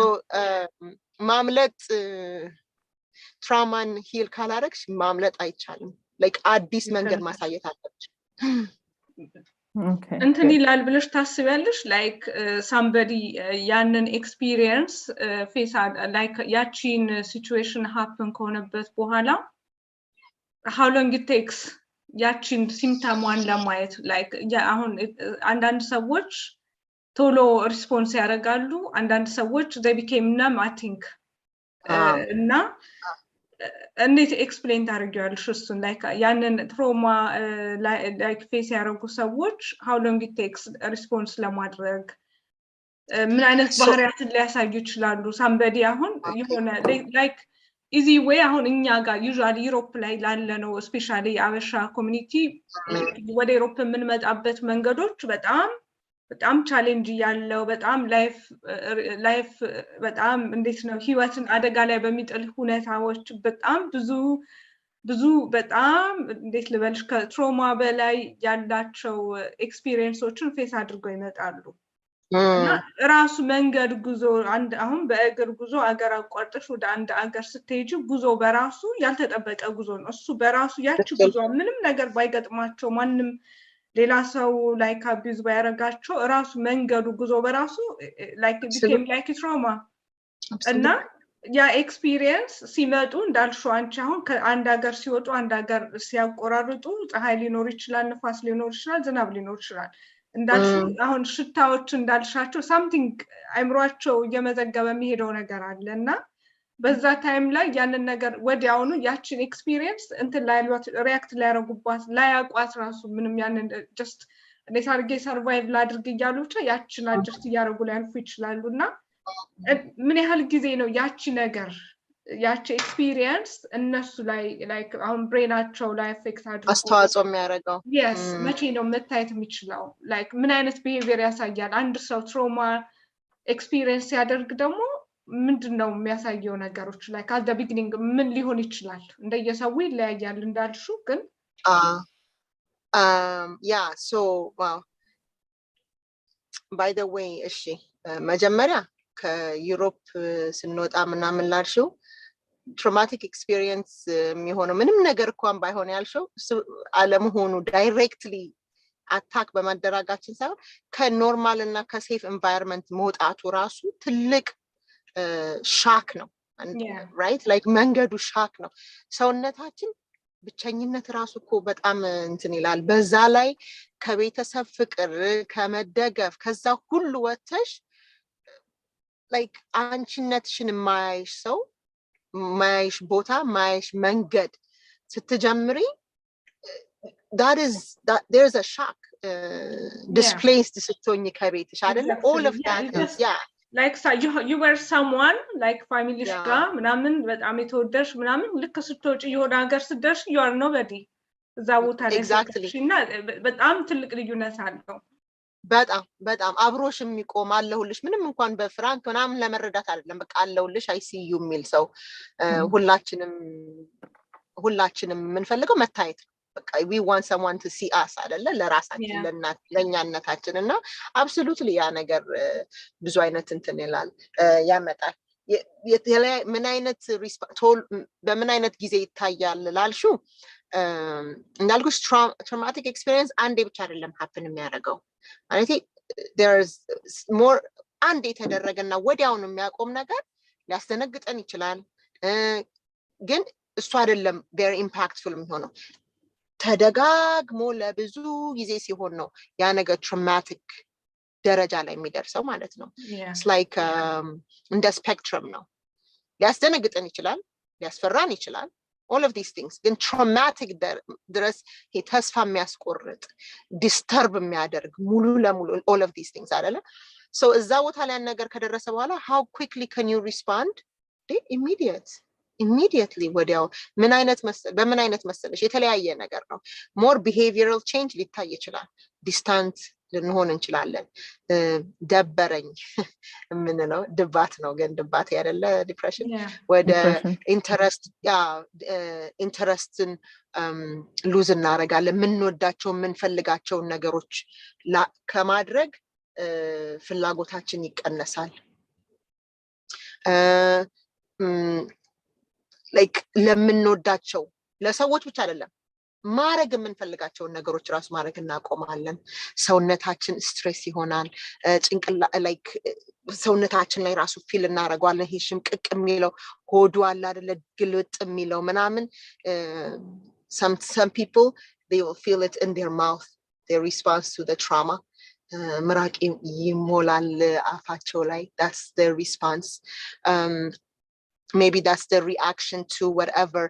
ማምለጥ trauma heal ካላረግሽ ማምለጥ አይቻልም like አዲስ መንገድ ማሳየት አለብሽ okay እንትን ይላል ብለሽ ታስቢያለሽ like somebody ያንን experience face like ያቺን situation happen ከሆነበት በኋላ how long it takes ያቺን ሲምፕተሟን ለማየት like አሁን አንዳንድ ሰዎች ቶሎ ሪስፖንስ ያደርጋሉ አንዳንድ ሰዎች they became numb I think እና እንዴት ኤክስፕሌን ታደርጊዋለሽ እሱን like ያንን ትራውማ like ፌስ ያደረጉ ሰዎች how long it takes ሪስፖንስ ለማድረግ ምን አይነት ባህሪያትን ሊያሳዩ ይችላሉ somebody አሁን የሆነ like easy way አሁን እኛ ጋር usually ዩሮፕ ላይ ላለ ነው especially አበሻ ኮሚኒቲ ወደ ዩሮፕ የምንመጣበት መንገዶች በጣም ቻሌንጅ ያለው በጣም ላይፍ በጣም እንዴት ነው ህይወትን አደጋ ላይ በሚጥል ሁኔታዎች በጣም ብዙ በጣም እንዴት ልበልሽ ከትራውማ በላይ ያላቸው ኤክስፒሪየንሶችን ፌስ አድርገው ይመጣሉ እና ራሱ መንገድ ጉዞ አሁን በእግር ጉዞ አገር አቋርጠሽ ወደ አንድ አገር ስትሄጂ ጉዞ በራሱ ያልተጠበቀ ጉዞ ነው እሱ በራሱ ያቺ ጉዞ ምንም ነገር ባይገጥማቸው ማንንም ሌላ ሰው like abuse ባያረጋቸው ራሱ መንገዱ ጉዞ በራሱ like became like a trauma እና ያ ኤክስፒሪየንስ ሲመጡ እንዳልሽው አንቺ አሁን ከአንድ ሀገር ሲወጡ አንድ ሀገር ሲያቆራርጡ ፀሐይ ሊኖር ይችላል ንፋስ ሊኖር ይችላል ዝናብ ሊኖር ይችላል እንዳልሽው አሁን ሽታዎች እንዳልሻቸው something አይምሯቸው እየመዘገበ የሚሄደው ነገር አለና በዛ ታይም ላይ ያንን ነገር ወዲያውኑ ያቺን ኤክስፒሪየንስ እንትን ላይ ሪአክት ሊያረጉባት ላያቋት ራሱ ምንም ያንን just እንዴት አድርጌ ሰርቫይቭ ላድርግ እያሉ ብቻ ያቺን አጀስት እያረጉ ሊያልፉ ይችላሉና ምን ያህል ጊዜ ነው ያቺ ነገር ያቺ ኤክስፒሪየንስ እነሱ ላይ like አሁን ብሬናቸው ላይ አፌክት አድርጎ አስተዋጽኦ የሚያደርገው yes መቼ ነው መታየት የሚችለው like ምን አይነት ቢሄቪየር ያሳያል አንድ ሰው ትራውማ ኤክስፒሪየንስ ያደርግ ደግሞ ምንድነው የሚያሳየው ነገሮች ላይ at the beginning ምን ሊሆን ይችላል እንደየሰው ይለያያል እንዳልሹ ግን yeah so wow by the way እሺ መጀመሪያ ከዩሮፕ ስንወጣ ምናምን ላልሽው traumatic experience የሚሆነው ምንም ነገር እንኳን ባይሆን ያልሽው አለመሆኑ ዳይሬክትሊ አታክ በማደረጋችን ሳይሆን ከኖርማል እና ከሴፍ ኤንቫይሮንመንት መውጣቱ ራሱ ትልቅ ሻክ ነው right like መንገዱ ሻክ ነው ሰውነታችን ብቸኝነት ራሱ እኮ በጣም እንትን ይላል በዛ ላይ ከቤተሰብ ፍቅር ከመደገፍ ከዛ ሁሉ ወተሽ like አንቺነትሽን ማይሽ ሰው ማይሽ ቦታ ማይሽ መንገድ ስትጀምሪ there's a shock displaced ስትሆኝ ከቤትሽ አይደለ all of that is yeah like you were someone like family ጋር ምናምን በጣም የተወደድሽ ምናምን ልክ ስትወጪ የሆነ ሀገር ስትደርሽ you are nobody እዛ ቦታ ላይ exactly እና በጣም ትልቅ ልዩነት አለው በጣም አብሮሽ የሚቆም አለሁልሽ ምንም እንኳን በፍራንክ ምናምን ለመረዳት አይደለም በቃ አለሁልሽ I see you የሚል ሰው ሁላችንም የምንፈልገው መታየት በቃ we want someone to see us አይደለ ለራሳችን ለኛነታችን እና absolutely ያ ነገር ብዙ አይነት እንትን ይላል ያመጣል ምን አይነት በምን አይነት ጊዜ ይታያል ላልሹ እንዳልኩሽ traumatic experience አንዴ ብቻ አይደለም happen የሚያደርገው ማለት there's more አንዴ ተደረገና ወዲያው ነው የሚያቆም ነገር ሊያስደነግጠን ይችላል ግን እሱ አይደለም very impactful የሚሆነው ተደጋግሞ ለብዙ ጊዜ ሲሆን ነው ያ ነገር traumatic ደረጃ ላይ የሚደርሰው ማለት ነው it's like እንደ spectrum ነው ሊያስደነግጠን ይችላል ሊያስፈራን ይችላል all of these things ግን traumatic ድረስ ተስፋ የሚያስቆርጥ disturb የሚያደርግ ሙሉ ለሙሉ all of these things አይደለ so እዛ ቦታ ላይ ነገር ከደረሰ በኋላ how quickly can you respond immediately ወዲያው በምን አይነት መሰለሽ የተለያየ ነገር ነው more behavioral change ሊታይ ይችላል distant ልንሆን እንችላለን ደበረኝ ምን ነው ድባት ነው ግን ድባት ያደለ ዲፕሬሽን ወደ ኢንተረስትን ሉዝ እናረጋለን ምንወዳቸው ምንፈልጋቸው ነገሮች ከማድረግ ፍላጎታችን ይቀነሳል like ለምንወዳቸው ለሰዎች ብቻ አይደለም ማረግ የምንፈልጋቸውን ነገሮች ራስ ማረግ እናቆማለን ሰውነታችን ስትሬስ ይሆናል ጭንቅላ like ሰውነታችን ላይ ራሱ ፊል እናረጋለን ይሄ ሽምቅቅ የሚለው ሆዱ አለ አይደለ ግልጥ የሚለው ምናምን some people they will feel it in their mouth their response to the trauma ምራቅ ይሞላል አፋቸው ላይ that's their response maybe that's the reaction to whatever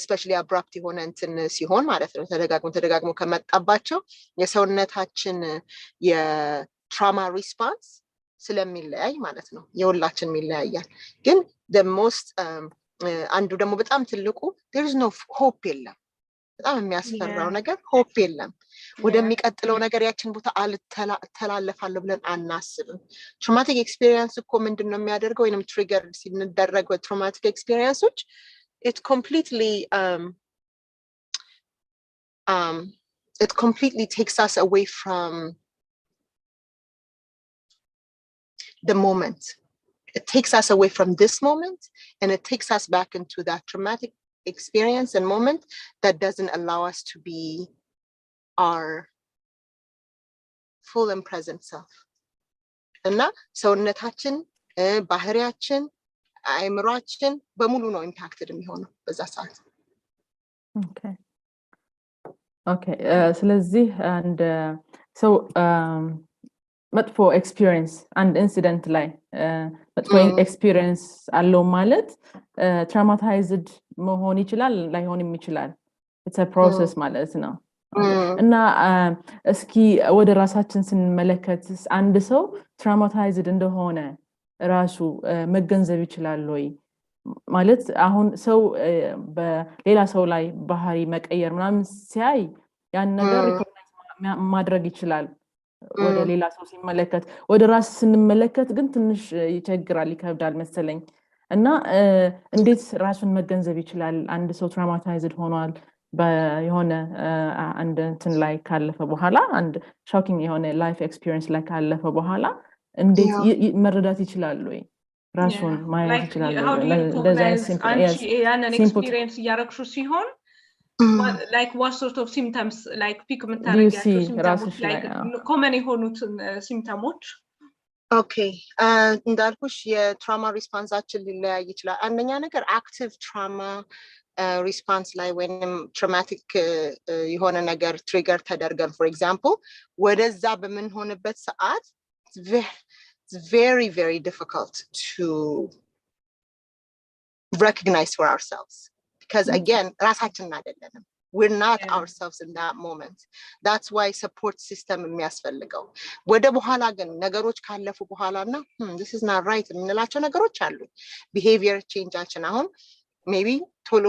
especially abrupt የሆነ እንትን ሲሆን ማለት ነው ተደጋግሞ ከመጣባቸው የሰውነታችን የትራማ ሪስፖንስ ስለሚለያይ ማለት ነው የሁላችን የሚለያያል ግን the most አንዱ ደግሞ በጣም ትልቁ there is no hope የለም በጣም የሚያስፈራው ነገር hope የለም ወደሚቀጥለው ነገር ያችን ቦታ አልተላለፋለሁ ብለን አናስብም traumatic experience እኮ ምንድነው የሚያደርገው ወይንም trigger ሲደረግ traumatic experienceዎች it completely takes us away from the moment it takes us away from this moment and it takes us back into that traumatic experience and moment that doesn't allow us to be our full and present self እና ሰውነታችን ባህሪያችን አእምሮአችን በሙሉ ነው ኢምፓክትድ የሚሆነው በዛ ሰዓት ኦኬ ስለዚህ and so መጥፎ ኤክስፒሪየንስ አንድ ኢንሲደንት ላይ መጥፎ ኤክስፒሪየንስ አለው ማለት ትራውማታይዝድ መሆን ይችላል ላይሆንም ይችላል it's a process ማለት ነው እና እስኪ ወደ ራሳችን ስንመለከት አንድ ሰው ትራውማታይዝድ እንደሆነ ራሱ መገንዘብ ይችላል ወይ ማለት አሁን ሰው በሌላ ሰው ላይ ባህሪ መቀየር ምናምን ሲያይ ያን ነገር ማድረግ ይችላል ወደ ሌላ ሰው ሲመለከት ወደ ራስ ስንመለከት ግን ትንሽ ይቸግራል ይከብዳል መሰለኝ እና እንዴት ራሱን መገንዘብ ይችላል አንድ ሰው ትራውማታይዝድ ሆኗል በየሆነ አንድ እንትን ላይ ካለፈ በኋላ አንድ ሾኪንግ የሆነ ላይፍ ኤክስፒሪየንስ ላይ ካለፈ በኋላ እንዴት መረዳት ይችላል ወይ ራሱን ማየት ይችላል ለዛ ያንን ኤክስፒሪየንስ ያረክሹ ሲሆን like what sort of symptoms like pick መታረጊያቸው symptoms like common የሆኑት symptoms okay እንዳልኩሽ የትራውማ ሪስፖንሳችን ሊለያይ ይችላል አንደኛ ነገር active trauma response ላይ ወይንም traumatic የሆነ ነገር trigger ተደርገን for example ወደዛ በመንሆንበት ሰዓት it's very very difficult to recognize for ourselves because again ራሳችን አይደለንም we're not ourselves in that moment that's why support system የሚያስፈልገው ወደ በኋላ ግን ነገሮች ካለፉ በኋላና this is not right የምንላቸው ነገሮች አሉ behavior changeአችን አሁን maybe ቶሎ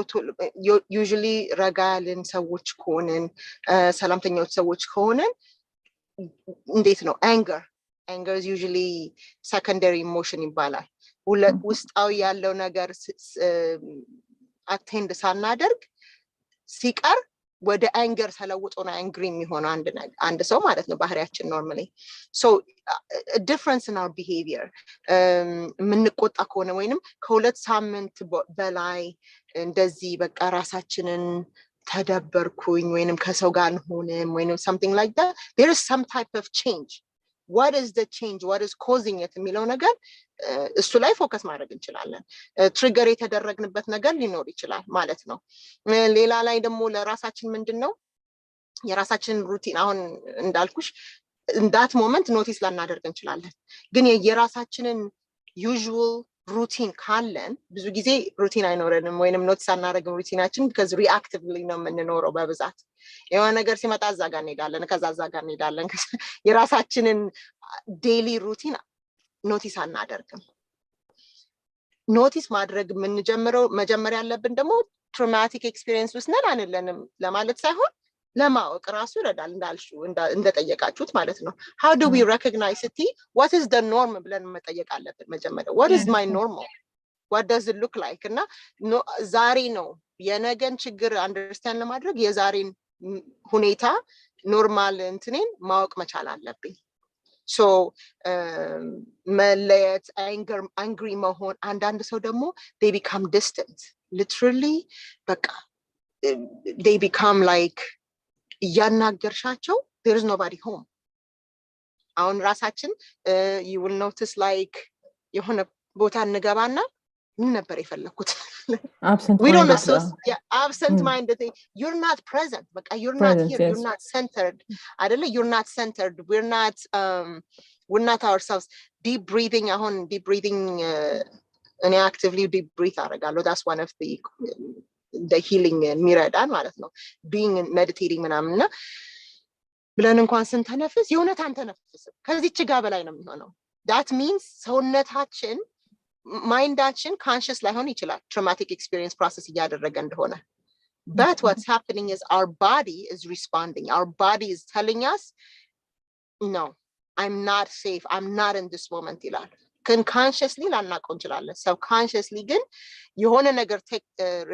usually ረጋልን ሰዎች ከሆነን ሰላምተኞች ሰዎች ከሆነን እንዴት ነው anger is usually secondary emotion ይባላል ውስጣዊ ያለው ነገር attend ሳናደርግ ሲቀር ወደ anger ተለውጦ ነው angry የሚሆነው አንድ ሰው ማለት ነው ባህሪያችን normally so a difference in our behavior ምንቆጣ ከሆነ ወይንም ከሁለት ሳምንት በላይ እንደዚህ በቃ ራሳችንን ተደበርኩኝ ወይንም ከሰው ጋር ሆነም ወይንም something like that there is some type of change what is the change, what is causing it የሚለው ነገር እሱ ላይ ፎከስ ማድረግ እንችላለን። ትሪገር የተደረግንበት ነገር ሊኖር ይችላል ማለት ነው። ሌላ ላይ ደግሞ ለራሳችን ምንድነው የራሳችን ሩቲን አሁን እንዳልኩሽ that moment ኖቲስ ላናደርግ እንችላለን። ግን የራሳችንን usual ሩቲን ካለን ብዙ ጊዜ ሩቲን አይኖረንም ወይንም ኖቲስ አናደርግም ሩቲናችን because reactively ነው የምንኖረው በብዛት የሆነ ነገር ሲመጣ እዛ ጋር እንሄዳለን ከዛ እዛ ጋር እንሄዳለን የራሳችንን ዴይሊ ሩቲን ኖቲስ አናደርግም። ኖቲስ ማድረግ የምንጀምረው መጀመሪያ ያለብን ደግሞ ትራውማቲክ ኤክስፒሪየንስ ውስጥ ነን አንለንም ለማለት ሳይሆን ለማወቅ ራሱ ይረዳል እንዳልሽው እንደጠየቃችሁት ማለት ነው። how do we recognize it? what is the norm ብለን መጠየቅ አለብን መጀመሪያ what is my normal, what does it look like? እና ዛሬ ነው የነገን ችግር አንደርስታንድ ለማድረግ የዛሬን ሁኔታ ኖርማል እንትኔን ማወቅ መቻል አለብኝ። so መለየት angry መሆን አንዳንድ ሰው ደግሞ they become distant literally በቃ they become like ያናገርሻቸው there is nobody home አሁን ራሳችን you will notice like የሆነ ቦታ እንገባና ምን ነበር የፈለኩት we don't associate absent minded you're not present በቃ you're not here you're not centered አይደለ you're not centered we're not ourselves. deep breathing አሁን deep breathing እኔ actively deep breathe አደርጋለሁ that's one of the healing የሚረዳን ማለት ነው being meditating ምናምንና ብለን እንኳን ስንተነፍስ የእውነት አንተነፍስም ከዚህች ጋር በላይ ነው የሚሆነው that means ሰውነታችን ማይንዳችን conscious ላይሆን ይችላል traumatic experience process እያደረገ እንደሆነ but what's happening is our body is responding our body is telling us no I'm not safe I'm not in this moment ይላል can consciously ላናውቀው እንችላለን subconsciously ግን የሆነ ነገር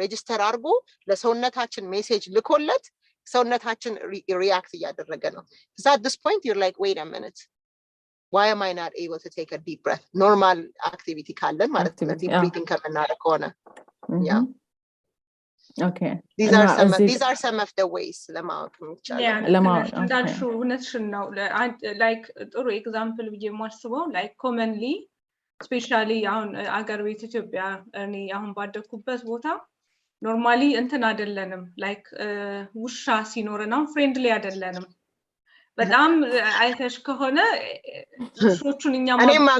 register አድርጎ ለሰውነታችን ሜሴጅ ልኮለት ሰውነታችን react እያደረገ ነው because at this point you're like wait a minute why am I not able to take a deep breath normal activity ካለን ማለት ነው deep breathing ከምናደርግ ከሆነ yeah okay these are some of the ways ለማወቅ ይቻላል ለማወቅ እንዳልሽው እውነትሽን ነው like ጥሩ ኤግዛምፕል ብዬ የማስበው like commonly especially አሁን አገር ቤት ኢትዮጵያ እኔ አሁን ባደኩበት ቦታ ኖርማሊ እንትን አይደለንም like ውሻ ሲኖርና ፍሬንድሊ አይደለንም በጣም አይተሽ ከሆነ ሶቹን እኛ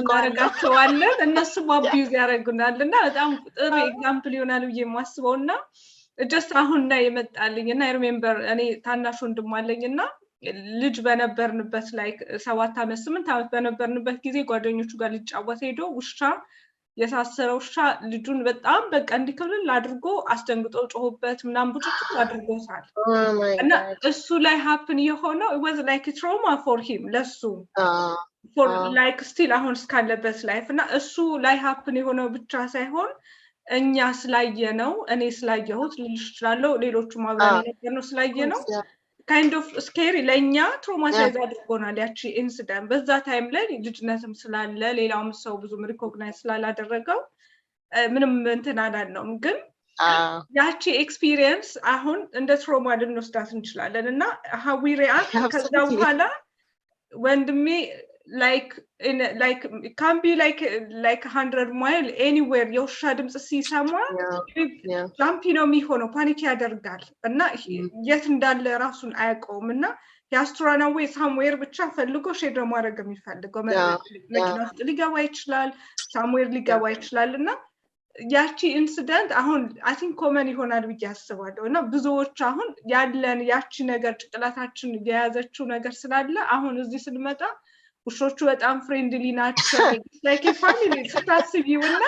ማረጋቸዋለን እነሱ አቢዩዝ ያደርጉናልና በጣም ጥሩ ኤግዛምፕል ይሆናል ብዬ የማስበውና just አሁን ላይ የመጣልኝና I remember እኔ ታናሽ ወንድም አለኝና ልጅ በነበርንበት like 7 አመት 8 አመት በነበርንበት ጊዜ ጓደኞቹ ጋር ሊጫወት ሄዶ ውሻ የሳሰረው ውሻ ልጁን በጣም በቃ እንዲከብል አድርጎ አስደንግጦ ጮህበት ምናም ብዙ አድርጎታል እና እሱ ላይ happen የሆነው it was like a trauma for him ለሱ for like still አሁን እስካለበት life እና እሱ ላይ happen የሆነው ብቻ ሳይሆን እኛ ስላየነው እኔ ስላየሁት ልልሽ ይችላል ሌሎቹ ማብራሪያ ነገር ነው ስላየነው kind of scary ለኛ traumatize አድርጎናል ያቺ ኢንሲደንት በዛ ታይም ላይ ልጅነትም ስላለ ሌላውም ሰው ብዙ ሪኮግናይዝ ስላላደረገው ምንም እንትን አላልነውም ግን ያቺ ኤክስፒሪየንስ አሁን እንደ ትራውማ ልንወስዳት እንችላለን እና how we react ከዛ በኋላ ወንድሜ like it can be like 100 mile anywhere የውሻ ድምጽ ሲሰማ ጃምፒ ነው የሚሆነው ፓኒክ ያደርጋል እና የት እንዳለ ራሱን አያውቀውምና ያስትራናዌ somewhere ብቻ ፈልጎ ሼድ ማድረግ የሚፈልገው መኪና ውስጥ ሊገባ ይችላል somewhere ሊገባ ይችላልና ያቺ ኢንሲደንት አሁን I think common ይሆናል ብዬ አስባለሁ እና ብዙዎች አሁን ያለን ያቺ ነገር ጭቅላታችን የያዘችው ነገር ስላለ አሁን እዚህ ስንመጣ ውሾቹ በጣም ፍሬንድሊ ናቸው like a family ስታስቢውና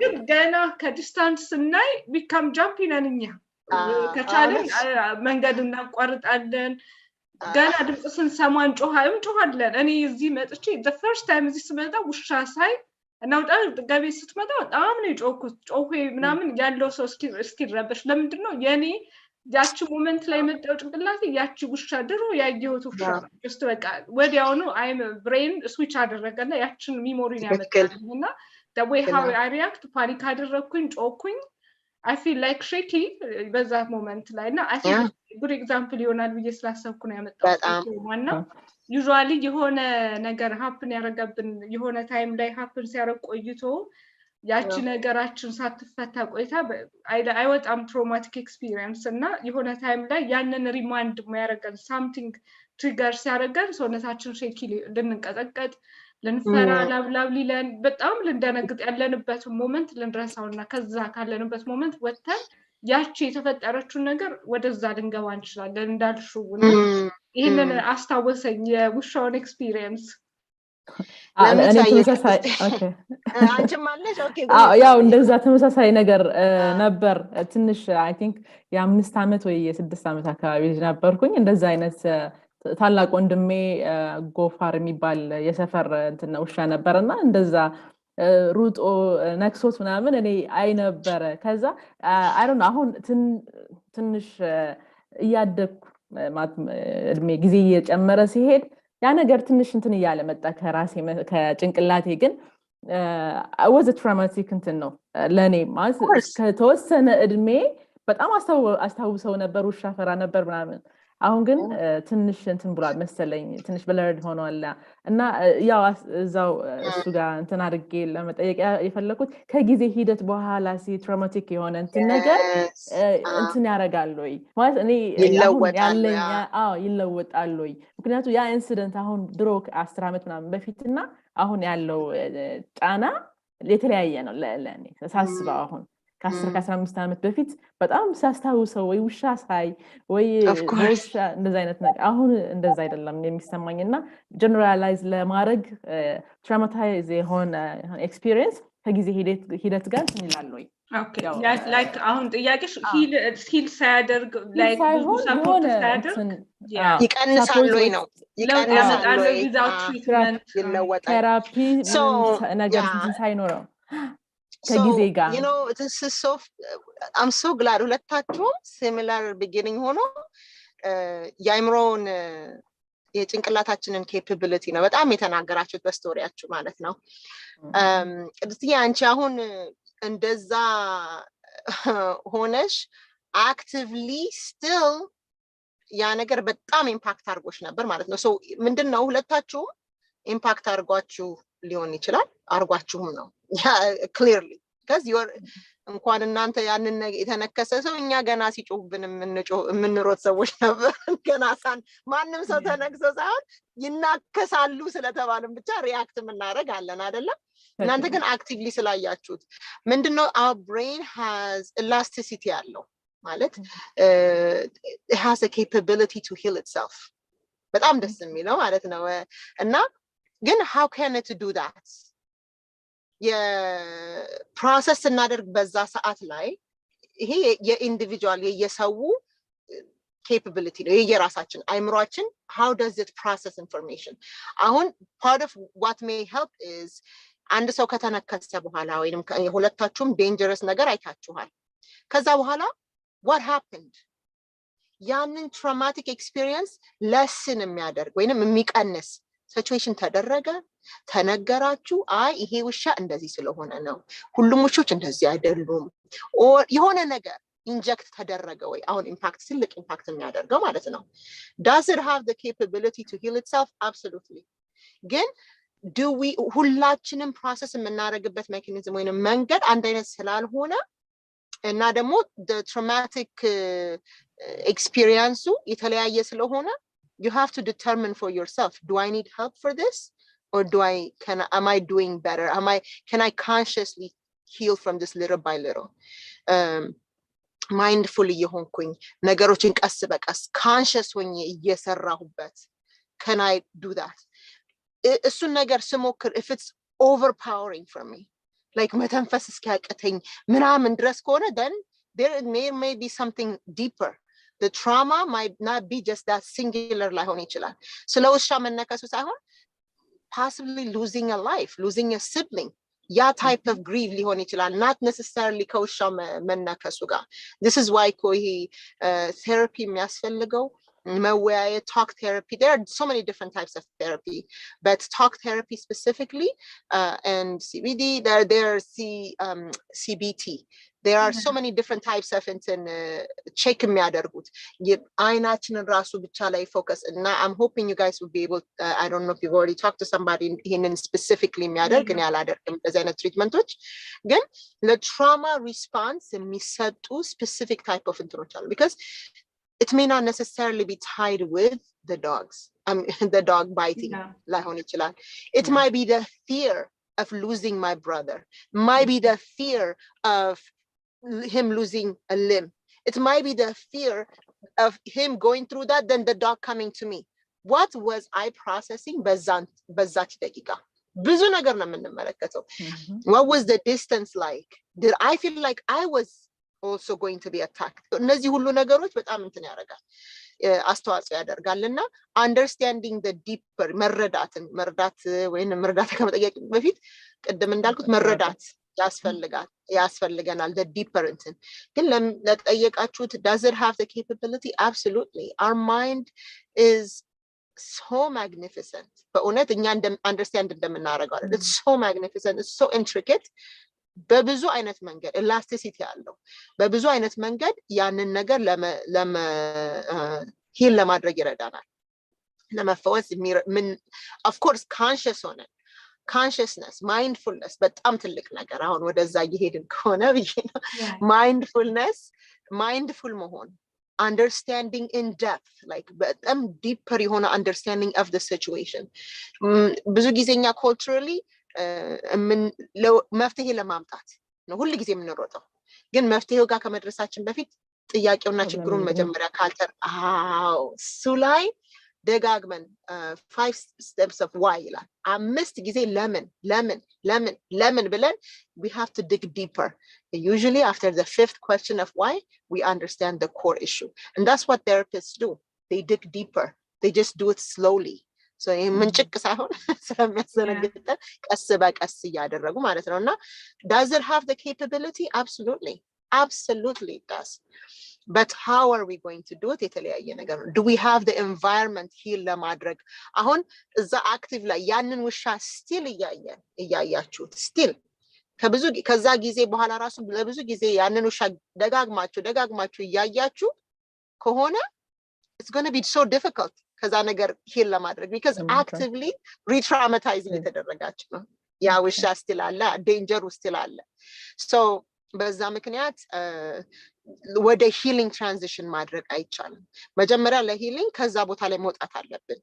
ግን ገና ከዲስታንስ ስናይ become jumping አንኛ ከቻለን መንገድ እናቋርጣለን ገና ድምጽ ስንሰማ እንጮሃለን እኔ እዚህ መጥቼ the first time እዚህ ስመጣ ውሻ ሳይ እና በጣም ገቤ ስትመጣ በጣም ነው ጮኩት ጮሄ ምናምን ያለው ሰው እስኪረበሽ ለምንድነው የኔ ያቺ ሞመንት ላይ መጣው ጭንቅላቴ ያቺ ውሻ ድሮ ያየሁት ውሻ just በቃ ወዲያው ነው አይም ብሬን ስዊች አደረገና ያቺን ሚሞሪን ያመጣልኝና the way how I react ፓኒክ አደረኩኝ ጮኩኝ I feel like shaky በዛ ሞመንት ላይና I think good example ይሆናል ብዬ ስላሰብኩ ነው ያመጣው ዋና usually የሆነ ነገር happen ያረጋብን የሆነ time ላይ happen ሲያረግ ቆይቶ ያቺ ነገራችን ሳትፈታ ቆይታ አይወጣም traumatic experience እና የሆነ time ላይ ያንን ሪማይንድ የሚያረጋን something trigger ሲያረጋን ሰውነታችን ሼኪ ልንቀጠቀጥ ልንፈራ ላብላብ ሊለን በጣም ልንደነግጥ ያለንበት ሞመንት ልንረሳውና ከዛ ካለንበት ሞመንት ወጥተን ያቺ የተፈጠረችው ነገር ወደዛ ልንገባ እንችላለን እንዳልሽውና ይሄንን አስታወሰኝ የውሻውን ኤክስፒሪየንስ እኔ ተመሳሳይ ኦኬ አንቺ ማለት ኦኬ ያው እንደዛ ተመሳሳይ ነገር ነበር ትንሽ አይ ቲንክ የ5 አመት ወይ የ6 አመት አካባቢ ነበርኩኝ እንደዛ አይነት ታላቅ ወንድሜ ጎፋር የሚባል የሰፈር እንትን ውሻ ነበርና እንደዛ ሩጦ ነክሶት ምናምን እኔ አይ ነበር ከዛ አይ ዶንት ኖ አሁን ትንሽ እያደኩ እድሜ ጊዜ እየጨመረ ሲሄድ ያ ነገር ትንሽ እንትን እያለ መጣ ከራሴ ከጭንቅላቴ ግን was a traumatic እንትን ነው ለኔ ማለት ከተወሰነ እድሜ በጣም አስታውሰው ነበር ውሻ ፈራ ነበር ምናምን አሁን ግን ትንሽ እንትን ብሏል መሰለኝ ትንሽ ብለርድ ሆኗል እና ያው እዛው እሱ ጋር እንትን አድርጌ ለመጠየቅ የፈለኩት ከጊዜ ሂደት በኋላ ትራውማቲክ የሆነ እንትን ነገር እንትን ያረጋል ወይ ማለት እኔ ያለኝ ይለወጣል ወይ ምክንያቱም ያ ኢንሲደንት አሁን ድሮ 10 አመት ምናምን በፊትና አሁን ያለው ጫና የተለያየ ነው ለኔ ሳስበው አሁን ከ15 አመት በፊት በጣም ሳስታውሰው ወይ ውሻ ሳይ ወይ ውሻ እንደዛ አይነት ነገር አሁን እንደዛ አይደለም የሚሰማኝና ጀነራላይዝ ለማድረግ ትራውማታይዝ የሆነ ኤክስፒሪየንስ ከጊዜ ሂደት ጋር ይላል ወይ ኦኬ ላይክ አሁን ጥያቄሽ ሂል ሳያደርግ ላይክ ብዙ ሰፖርት ሳያደርግ ይቀንሳል ወይ ነው ይቀንሳል ወይ without treatment ይለወጣል ቴራፒ ነገር ሳይኖረው ከጊዜ ጋር you know this is so I'm so glad ሁለታችሁም similar beginning ሆኖ የአእምሮን የጭንቅላታችንን capability ነው በጣም የተናገራችሁት በስቶሪያችሁ ማለት ነው ቅድስቲያ አንቺ አሁን እንደዛ ሆነሽ actively still ያ ነገር በጣም ኢምፓክት አድርጎሽ ነበር ማለት ነው so ምንድነው ሁለታችሁም ኢምፓክት አድርጓችሁ ሊሆን ይችላል አርጓችሁም ነው clearly because you are እንኳን እናንተ ያንን የተነከሰ ሰው እኛ ገና ሲጮህብን የምንሮጥ ሰዎች ነበር ገና ማንም ሰው ተነክሶ ሳይሆን ይናከሳሉ ስለተባለም ብቻ ሪአክት ምናረግ አለን አይደለ እናንተ ግን አክቲቭሊ ስላያችሁት ምንድነው our brain has elasticity ያለው ማለት it has a capability to heal itself በጣም ደስ የሚለው ማለት ነው እና ግን how can it do that የፕሮሰስ እናደርግ በዛ ሰዓት ላይ ይሄ የኢንዲቪጁዋል የየሰው capability ነው የየራሳችን አይምሮአችን how does it process information አሁን part of what may help is አንድ ሰው ከተነከሰ በኋላ ወይንም የሁለታችሁም dangerous ነገር አይታችኋል ከዛ በኋላ what happened ያንን traumatic experience lesson የሚያደርግ ወይንም የሚቀንስ ሲቹዌሽን ተደረገ ተነገራችሁ አይ ይሄ ውሻ እንደዚህ ስለሆነ ነው ሁሉም ውሾች እንደዚህ አይደሉም or የሆነ ነገር ኢንጀክት ተደረገ ወይ አሁን ኢምፓክት ትልቅ ኢምፓክት የሚያደርገው ማለት ነው does it have the capability to heal itself absolutely ግን do we ሁላችንም ፕሮሰስ የምናደርግበት ሜካኒዝም ወይንም መንገድ አንድ አይነት ስላልሆነ እና ደግሞ the traumatic experience የተለያየ ስለሆነ you have to determine for yourself do I need help for this or am I doing better can I consciously heal from this little by little mindfully የሆንኩኝ ነገሮችን ቀስ በቀስ conscious ሆኜ እየሰራሁበት can I do that እሱን ነገር ስሞክር if it's overpowering for me like መተንፈስ እስኪያቅተኝ ምናምን ድረስ ከሆነ then there may be something deeper the trauma might not be just that singular ላይሆን ይችላል ስለውሻ መነከሱ ሳይሆን possibly losing a life losing a sibling ያ type of grief ሊሆን ይችላል not necessarily ከውሻ መነከሱ ጋር this is why ይሄ therapy የሚያስፈልገው መወያየት talk therapy there are so many different types of therapy but talk therapy specifically and CBD there's CBT there are so many different types of check የሚያደርጉት አይናችንን ራሱ ብቻ ላይ focus እና I'm hoping you guys will be able I don't know if you've already talked to somebody ይሄንን specifically የሚያደርግ እኔ አላደርግም እንደዚህ አይነት ትሪትመንቶች ግን ለtrauma response የሚሰጡ specific type of እንትኖች አሉ because it may not necessarily be tied with the dogs the dog biting ላይሆን ይችላል it might be the fear of losing my brother might be the fear of him losing a limb it might be the fear of him going through that then the dog coming to me what was I processing በዛች ደቂቃ ብዙ ነገር ነው የምንመለከተው what was the distance like did I feel like I was also going to be attacked እነዚህ ሁሉ ነገሮች በጣም እንትን ያደርጋል አስተዋጽኦ ያደርጋልና understanding the deeper መረዳት ወይንም መረዳት ከመጠየቅ በፊት ቅድም እንዳልኩት መረዳት ያስፈልገናል the deeper እንትን ግን ለጠየቃችሁት does it have the capability absolutely our mind is so magnificent በእውነት እኛ understand እንደምናደርገው አይደል it's so magnificent it's so intricate በብዙ አይነት መንገድ elasticity ያለው በብዙ አይነት መንገድ ያንን ነገር ሂል ለማድረግ ይረዳናል ለመፈወስ ምን of course consciousness mindfulness በጣም ትልቅ ነገር አሁን ወደዛ እየሄድን ከሆነ mindful መሆን understanding in depth like በጣም deeper የሆነ understanding of the situation ብዙ ጊዜኛ culturally መፍትሄ ለማምጣት ነው ሁሉ ጊዜ የምንሮጠው ግን መፍትሄው ጋር ከመድረሳችን በፊት ጥያቄውና ችግሩን መጀመሪያ ካልተር እሱ ላይ ደጋግመን 5 steps of why ይላል 5 ጊዜ ለምን ብለን we have to dig deeper usually after the 5th question of why we understand the core issue and that's what therapists do they dig deeper they just do it slowly so ምንጭቅ ሳይሆን ስለሚያስረግጠን ቀስ በቀስ ያደረጉ ማለት ነውና does it have the capability absolutely it does but how are we going to do it የተለያየ ነገር do we have the environment heal ለማድረግ አሁን እዛ active ላይ ያንን ውሻ still እያያችሁት still ከዛ ጊዜ በኋላ ራሱ ለብዙ ጊዜ ያንን ውሻ ደጋግማችሁ እያያችሁ ከሆነ it's going to be so difficult ከዛ ነገር ሂል ለማድረግ because actively re-traumatizing የተደረጋችሁ ነው ያ ውሻ still አለ danger still አለ so በዛ ምክንያት ወደ healing transition ማድረግ አይቻልም መጀመሪያ ለhealing ከዛ ቦታ ላይ መውጣት አለብን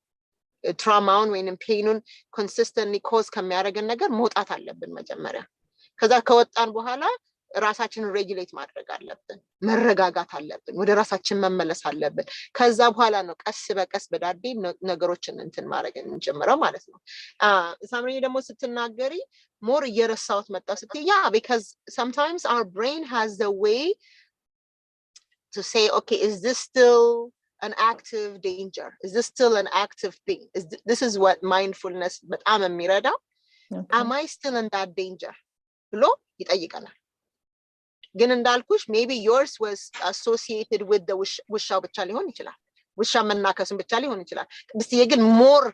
ትራማውን ወይንም ፔኑን consistently cause ከሚያደርገን ነገር መውጣት አለብን መጀመሪያ ከዛ ከወጣን በኋላ ራሳችንን ሬጉሌት ማድረግ አለብን መረጋጋት አለብን ወደ ራሳችን መመለስ አለብን ከዛ በኋላ ነው ቀስ በቀስ በዳዴ ነገሮችን እንትን ማድረግ እንጀምረው ማለት ነው ሳምሪ ደግሞ ስትናገሪ more እየረሳውት መጣ ስትይ because sometimes our brain has the way to say okay is this still an active danger is this still an active thing this is what mindfulness በጣም የሚረዳው am I still in that danger ብሎ ይጠይቀናል ግን እንዳልኩሽ maybe yours was associated with the ውሻው ብቻ ሊሆን ይችላል ውሻ መናከስን ብቻ ሊሆን ይችላል ቅድስትዬ ግን more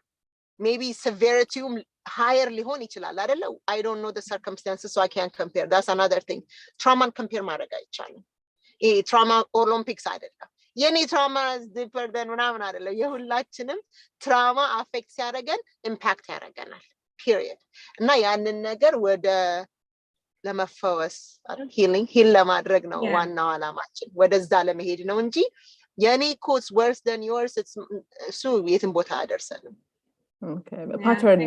maybe severity higher ሊሆን ይችላል አይደለ I don't know the circumstances so I can't compare that's another thing trauma compare ማድረግ አይቻልም trauma olympics አይደለም የኔ trauma is deeper than ምናምን አይደለም የሁላችንም trauma affect ሲያደርገን impact ያደርገናል period እና ያንን ነገር ወደ ለመፈወስ አይደል ሂል ለማድረግ ነው ዋናው አላማችን ወደዛ ለመሄድ ነው እንጂ የኔ ኮስ worse than yours it's so የትን ቦታ አደርሰንም okay pattern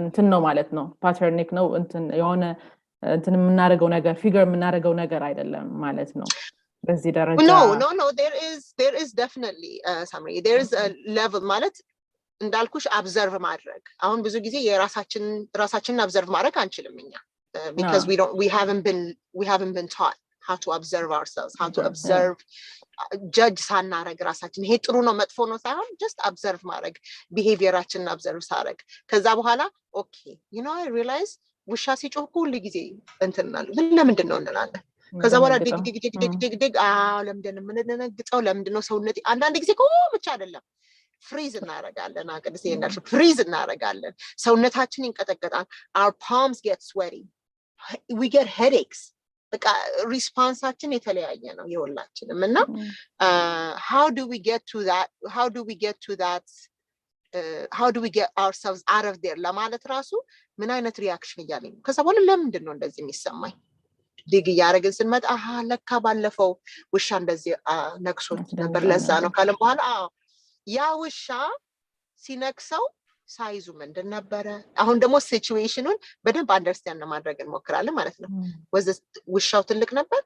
እንትን ነው ማለት ነው pattern ነው እንትን የሆነ እንትን የምናደርገው ነገር ፊገር የምናደርገው ነገር አይደለም ማለት ነው በዚህ ደረጃ no there is definitely summary there is a level ማለት እንዳልኩሽ observe ማድረግ አሁን ብዙ ጊዜ ራሳችንን observe ማድረግ አንችልም እኛ because we haven't been taught how to observe ourselves how to observe judge ሳናረግ ራሳችን ይሄ ጥሩ ነው መጥፎ ነው ሳይሆን just observe ማድረግ behaviorአችንን observe ሳረግ ከዛ በኋላ okay you know I realize ውሻ ሲጮህ ሁሉ ጊዜ እንትናል ለምንድን ነው እንላለን ከዛ በኋላ dig ለምንድን ነው የምንደነግጠው ለምንድን ነው ሰውነቴ አንዳንድ ጊዜ ብቻ አይደለም freeze እናረጋለን አቅድስ ይናል freeze እናረጋለን ሰውነታችን ይንቀጠቀጣል our palms get sweaty we get headaches በቃ ሪስፖንሳችን የተለያየ ነው የሁላችንም እና how do we get to that how do we get ourselves out of there ለማለት ራሱ ምን አይነት ሪአክሽን ያለኝ ከዛ በኋላ ለምንድን ነው እንደዚህ የሚሰማኝ ዲግ ያረግን ስንመጣ ለካ ባለፈው ውሻ እንደዚህ ነክሶት ነበር ለዛ ነው ካለ በኋላ ያ ውሻ ሲነክሰው ሳይዙ ምንድን ነበር አሁን ደግሞ ሲቹዌሽኑን በደንብ አንደርስታንድ ማድረግ እንሞክራለን ማለት ነው ውሻው ትልቅ ነበር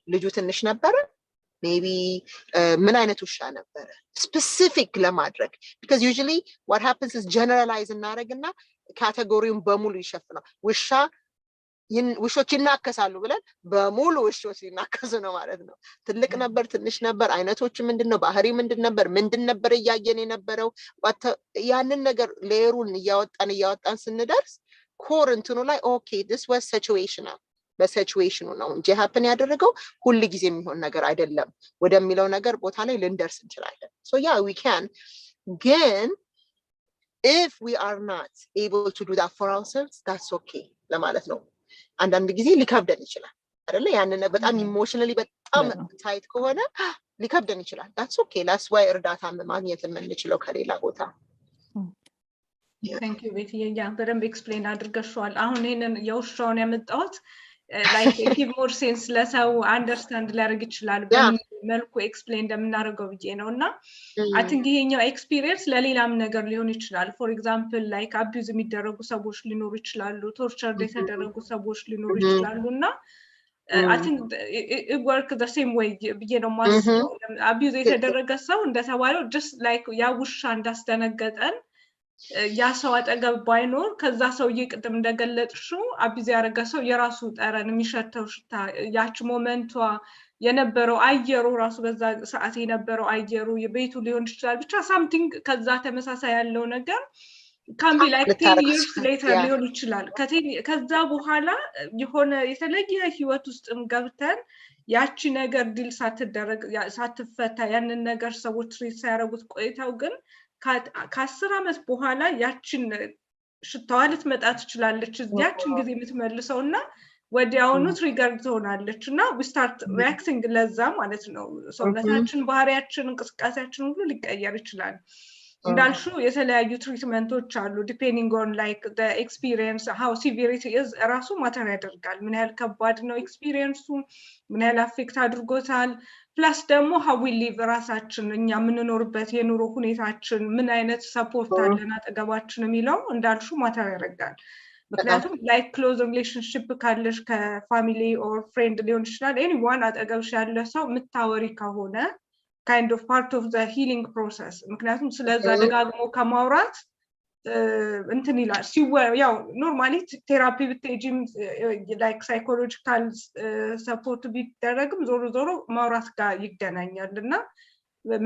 ልጁ ትንሽ ነበር maybe ምን አይነት ውሻ ነበር specific ለማድረግ because usually what happens is generalize እናረግና ካቴጎሪውን በሙሉ ይሸፍናል ውሾች ይናከሳሉ ብለን በሙሉ ውሾች ይናከሱ ነው ማለት ነው ትልቅ ነበር ትንሽ ነበር አይነቶች ምንድነው ባህሪ ምንድን ነበር ያያየን የነበረው ያንን ነገር ሌየሩን ያወጣን ስንደርስ ኮር እንትኑ ላይ okay this was situational በሲቹዌሽኑ ነው እንጂ happen ያደረገው ሁሉ ጊዜ የሚሆን ነገር አይደለም ወደሚለው ነገር ቦታ ላይ ልንደርስ እንችላለን so yeah we can ግን if we are not able to do that for ourselves that's okay ለማለት ነው አንዳንድ ጊዜ ሊከብደን ይችላል አይደለ ያንን በጣም ኢሞሽናሊ በጣም ታይት ከሆነ ሊከብደን ይችላል that's okay that's why እርዳታ ማግኘት የምንችለው ከሌላ ቦታ thank you ቤቲ ያ በደንብ ኤክስፕሌን አድርገሽዋል አሁን ይሄንን የውሻውን ያመጣሁት like give more sense ለሰው አንደርስታንድ ሊያደርግ ይችላል በመልኩ ኤክስፕሌን እንደምናደርገው ብዬ ነውና I think ይሄኛው ኤክስፒሪየንስ ለሌላም ነገር ሊሆን ይችላል for example like abuse የሚደረጉ ሰዎች ሊኖሩ ይችላሉ torture የተደረጉ ሰዎች ሊኖሩ ይችላሉና I think it work the same way ብዬ ነው ማለት ነው abuse የተደረገ ሰው እንደተባለው just like ያ ውሻ እንዳስደነገጠን ያ ሰው አጠገብ ባይኖር ከዛ ሰው ይቅድም እንደገለጥሽው አቢዝ ያረጋ ሰው የራሱ ጠረን የሚሸተው ሽታ ያቺ ሞመንቷ የነበረው አየሩ ራሱ በዛ ሰዓት የነበረው አየሩ የቤቱ ሊሆን ይችላል ብቻ something ከዛ ተመሳሳይ ያለው ነገር can be like 10 years later ሊሆን ይችላል ከዛ በኋላ የሆነ የተለየ ህይወት ውስጥም ገብተን ያቺ ነገር ዲል ሳትደረግ ሳትፈታ ያንን ነገር ሰዎች ትሪት ያረጉት ቆይተው ግን ከ10 አመት በኋላ ያቺን ሽታዋ ልትመጣ ትችላለች ያቺን ጊዜ የምትመልሰውና ወዲያውኑ ትሪገር ትሆናለችና we start reacting ለዛ ማለት ነው ሰውነታችን ባህሪያችን እንቅስቃሴያችን ሁሉ ሊቀየር ይችላል እንዳልሹ የተለያዩ ትሪትመንቶች አሉ depending on like the experience how severe it is ራሱ ማተር ያደርጋል ምን ያህል ከባድ ነው ኤክስፒሪየንሱ ምን ያህል አፌክት አድርጎታል ፕላስ ደግሞ how we live ራሳችን እኛ የምንኖርበት የኑሮ ሁኔታችን ምን አይነት ሰፖርት አለና አጠገባችን የሚለው እንዳልሹ ማተር ያደርጋል ምክንያቱም like close relationship ካለሽ ከፋሚሊ or friend ሊሆን ይችላል anyone አጠገብሽ ያለ ሰው ምታወሪ ከሆነ kind of part of the healing process ምክንያቱም ስለዛ ደጋግሞ ከማውራት እንትን ይላል ያው ኖርማሊ ቴራፒ ብትሄጂም like psychological support ቢደረግም ዞሮ ማውራት ጋር ይገናኛልና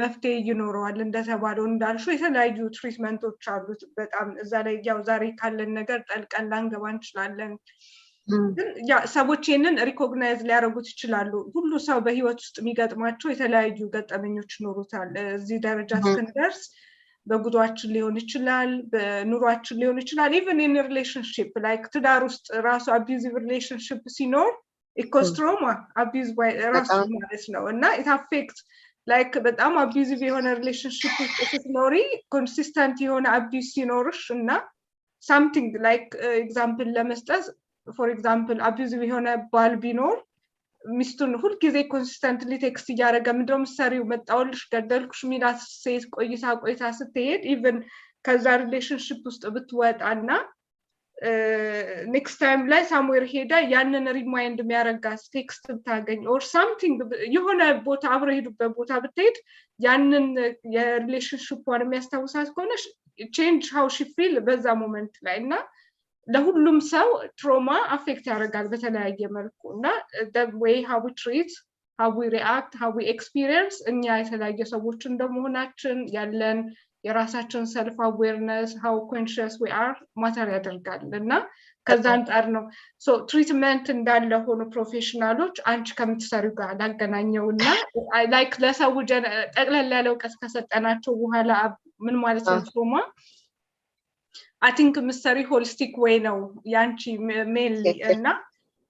መፍትሄ ይኖረዋል እንደተባለው እንዳልሹ የተለያዩ ትሪትመንቶች አሉት በጣም እዛ ላይ ያው ዛሬ ካለን ነገር ጠልቀን ላንገባ እንችላለን ግን ያ ሰዎች ይሄንን ሪኮግናይዝ ሊያደርጉት ይችላሉ ሁሉ ሰው በህይወት ውስጥ የሚገጥማቸው የተለያዩ ገጠመኞች ኖሩታል እዚህ ደረጃ እስክንደርስ በጉዟችን ሊሆን ይችላል በኑሯችን ሊሆን ይችላል even in a relationship like ትዳር ውስጥ ራሱ abusive relationship ሲኖር cause trauma abuse by ራሱ ማለት ነው እና it affects like በጣም abusive የሆነ relationship ውስጥ ስትኖሪ consistent የሆነ abuse ሲኖርሽ እና something like example ለመስጠት for example abusive የሆነ ባል ቢኖር ሚስቱን ሁሉ ጊዜ consistently text ያረጋ ምንድነው ምሳሪው መጣውልሽ ገደልኩሽ ሚላት ሴት ቆይታ ስትሄድ even ከዛ relationship ውስጥ ብትወጣና next time ላይ somewhere ሄዳ ያንን ሪማይንድ የሚያረጋስ ቴክስት ብታገኝ or something የሆነ ቦታ አብሮ ሄዱበት ቦታ ብትሄድ ያንን የሪሌሽንሺፑን የሚያስታውሳት ከሆነ change how she feel በዛ ሞመንት ላይና ለሁሉም ሰው ትራውማ አፌክት ያደርጋል በተለያየ መልኩና the way how we treat how we react how we experience እኛ የተለያየ ሰዎች እንደመሆናችን ያለን የራሳችን self awareness how conscious we are ማተር ያደርጋልና ከዛ አንፃር ነው so treatment እንዳለ ሆኖ ፕሮፌሽናሎች አንቺ ከምትሰሪው ጋር ላገናኘውና like ለሰው ጠቅለል ያለ እውቀት ከሰጠናቸው በኋላ ምን ማለት ነው ትራውማ I think Mr. holistic way ነው ያንቺ mainly እና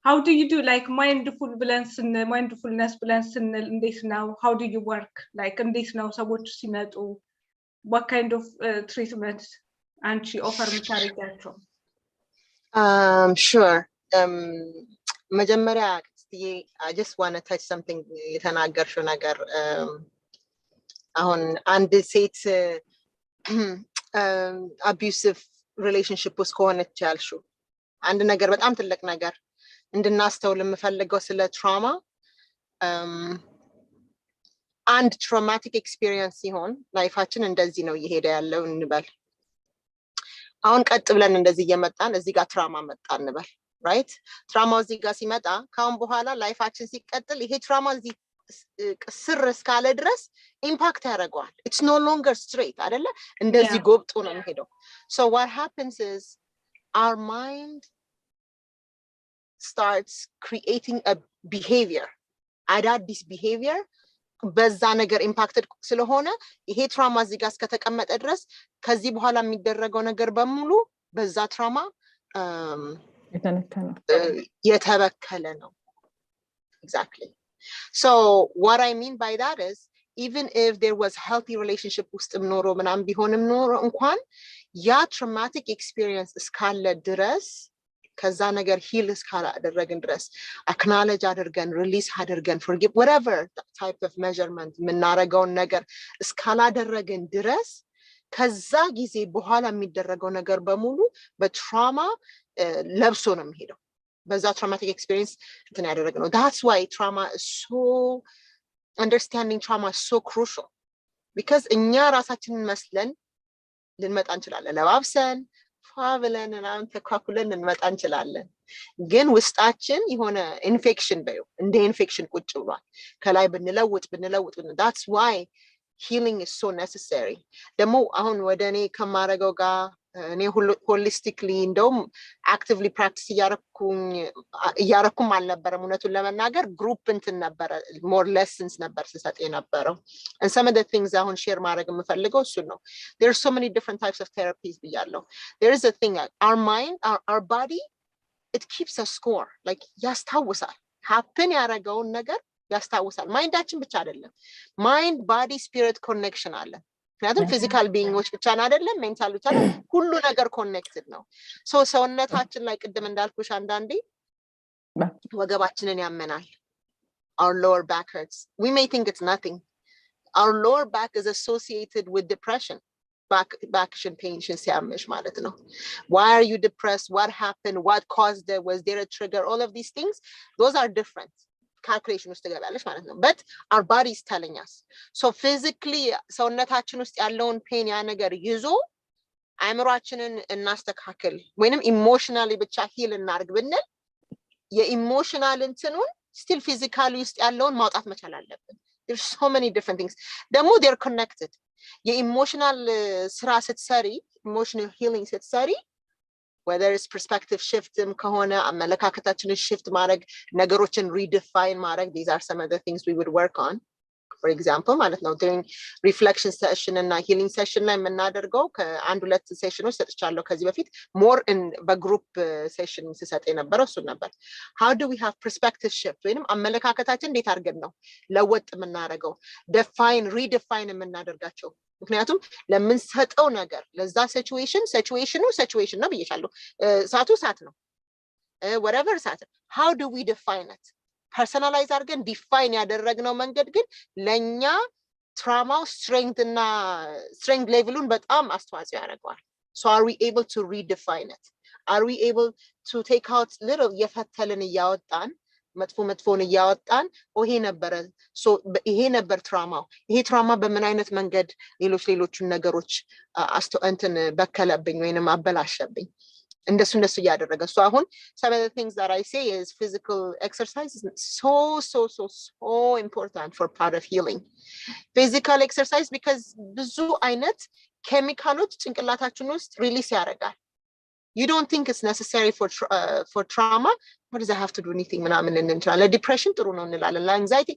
how do you do like mindfulness ብለን ስንል እንዴት ነው? How do you work? Like እንዴት ነው ሰዎች ሲመጡ what kind of treatment አንቺ offer ምታደርጊያቸው? Sure. መጀመሪያ I just want to touch something የተናገርሽው ነገር አሁን አንድ ሴት abusive relationship ውስጥ ከሆነች ያልሽው አንድ ነገር በጣም ትልቅ ነገር እንድናስተውል የምፈልገው ስለ ትራማ አንድ traumatic experience ሲሆን ላይፋችን እንደዚህ ነው እየሄደ ያለው እንበል አሁን ቀጥ ብለን እንደዚህ እየመጣን እዚህ ጋር ትራማ መጣ እንበል right ትራማው እዚህ ጋር ሲመጣ ካሁን በኋላ ላይፋችን ሲቀጥል ይሄ ትራማ እዚህ ስር እስካለ ድረስ ኢምፓክት ያደርገዋል it's no longer straight አይደለ እንደዚህ ጎብጦ ነው የሚሄደው so what happens is our mind starts creating a behavior አዳዲስ behavior በዛ ነገር ኢምፓክትድ ስለሆነ ይሄ ትራማ እዚህ ጋር እስከተቀመጠ ድረስ ከዚህ በኋላ የሚደረገው ነገር በሙሉ በዛ ትራማ የተበከለ ነው exactly so what I mean by that is even if there was healthy relationship ውስጥም ኖሮ ምናምን ቢሆንም ኖሮ እንኳን ያ traumatic experience እስካለ ድረስ ከዛ ነገር heal እስካላደረግን ድረስ acknowledge አድርገን release አድርገን forgive whatever type of measurement የምናደርገውን ነገር እስካላደረግን ድረስ ከዛ ጊዜ በኋላ የሚደረገው ነገር በሙሉ በትራማ ለብሶ ነው የሚሄደው በዛ traumatic experience እንትን ያደረግነው that's why trauma is so understanding trauma is so crucial because እኛ ራሳችንን መስለን ልንመጣ እንችላለን ለባብሰን ፋብለን እና ተካኩለን እንመጣ እንችላለን ግን ውስጣችን የሆነ ኢንፌክሽን በዩ እንደ ኢንፌክሽን ቁጭ ብሏል ከላይ ብንለውጥ that's why healing is so necessary ደግሞ አሁን ወደኔ ከማረገው ጋር እኔ holistically እንደውም actively practice እያረኩም አልነበረም እውነቱን ለመናገር group እንትን ነበር more lessons ነበር ስሰጥ የነበረው and some of the things አሁን share ማድረግ የምፈልገው እሱ ነው there are so many different types of therapies ብያለሁ there is a thing our mind our body it keeps a score like ያስታውሳል happen ያረጋውን ነገር ያስታውሳል ማይንዳችን ብቻ አይደለም mind body spirit connection አለ ምክንያቱም ፊዚካል ቢይንጎች ብቻ አይደለም ሜንታል ብቻ ሁሉ ነገር ኮኔክትድ ነው ሶ ሰውነታችን ላይ ቅድም እንዳልኩሽ አንዳንዴ ወገባችንን ያመናል our lower back hurts we may think it's nothing our lower back is associated with depression back pain ሲያምሽ ማለት ነው why are you depressed what happened what caused it was there a trigger all of these things those are different calculation ውስጥ ገባለሽ ማለት ነው but our body is telling us so physically ሰውነታችን ውስጥ ያለውን pain ያ ነገር ይዞ አእምሮአችንን እናስተካክል ወይንም emotionally ብቻ heal እናርግ ብንል የኢሞሽናል እንትኑን still physically ውስጥ ያለውን ማውጣት መቻል አለብን there's so many different things ደግሞ they're connected የኢሞሽናል ስራ ስትሰሪ emotional healing ስትሰሪ whether it's perspective shift ከሆነ አመለካከታችንን shift ማድረግ ነገሮችን redefine ማድረግ these are some of the things we would work on for example ማለት ነው during reflection session እና healing session ላይ የምናደርገው ከአንድ ሁለት ሴሽኖች ሰጥቻለሁ ከዚህ በፊት more in በግሩፕ ሴሽን ሲሰጥ የነበረው እሱ ነበር how do we have perspective shift ወይንም አመለካከታችን እንዴት አድርገን ነው ለወጥ የምናደርገው redefine የምናደርጋቸው ምክንያቱም ለምንሰጠው ነገር ለዛ situation ነው ብዬሻለሁ ሳት ነው whatever ሳት how do we define it personalize አድርገን define ያደረግነው መንገድ ግን ለኛ trauma strength levelun በጣም አስተዋጽኦ ያደርጋል so are we able to redefine it are we able to take out little የፈተልን ያወጣን መጥፎን ያወጣን ይሄ ነበር so ይሄ ነበር ይሄ ትራማ በምን አይነት መንገድ ሌሎችን ነገሮች እንትን በከለብኝ ወይንም አበላሸብኝ እንደሱ ያደረገ so አሁን some of the things that I say is physical exercise is so important for part of healing physical exercise because ብዙ አይነት ኬሚካሎች ጭንቅላታችን ውስጥ ሪሊስ ያደርጋል you don't think it's necessary for trauma what does that have to do anything ምናምን እንችላለን depression ጥሩ ነው እንላለን anxiety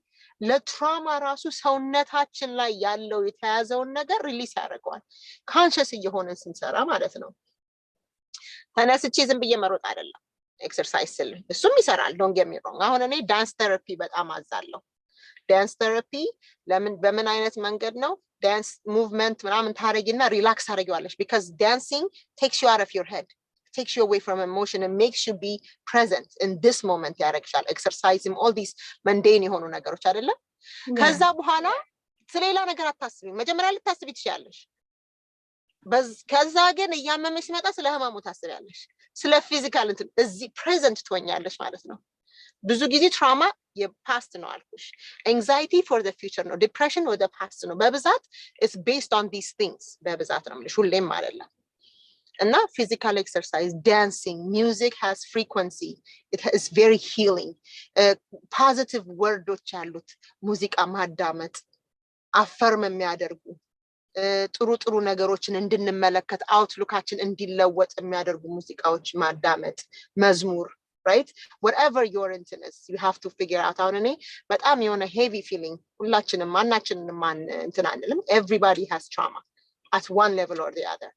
ለትራማ ራሱ ሰውነታችን ላይ ያለው የተያዘውን ነገር ሪሊስ ያደርጋል conscious እየሆነን ስንሰራ ማለት ነው ተነስቼ ዝም ብዬ መሮጥ አይደለም ኤክሰርሳይዝ ስል እሱም ይሰራል ዶንት ጌት ሚ ሮንግ አሁን እኔ ዳንስ ቴራፒ በጣም አዛለሁ ዳንስ ቴራፒ ለምን በምን አይነት መንገድ ነው ዳንስ ሙቭመንት ምናምን ታረጊና ሪላክስ ታረጊዋለሽ because dancing takes you out of your head takes you away from emotion and makes you be present in this moment ያረግሻል exercising all these mundane የሆኑ ነገሮች አይደለ ከዛ በኋላ ስለሌላ ነገር አታስቢ መጀመሪያ ልታስቢ ትችያለሽ ከዛ ግን እያመመሽ ሲመጣ ስለ ህመሙ ታስቢያለሽ ስለ ፊዚካል እንትን እዚህ ፕሬዘንት ትሆኛለሽ ማለት ነው ብዙ ጊዜ ትራውማ የፓስት ነው አልኩሽ anxiety for the future ነው depression or the past ነው በብዛት is based on these things በብዛት ነው ማለት ሁሌም አይደለም እና physical exercise dancing music has frequency it is very healing positive words ያሉት ሙዚቃ ማዳመጥ አፈርም የሚያደርጉ ጥሩ ነገሮችን እንድንመለከት አውትሉካችን እንዲለወጥ የሚያደርጉ ሙዚቃዎች ማዳመጥ መዝሙር right whatever your interest you have to figure out አሁን እኔ በጣም የሆነ heavy feeling ሁላችንም ማናችንም እንትን አንልም everybody has trauma at one level or the other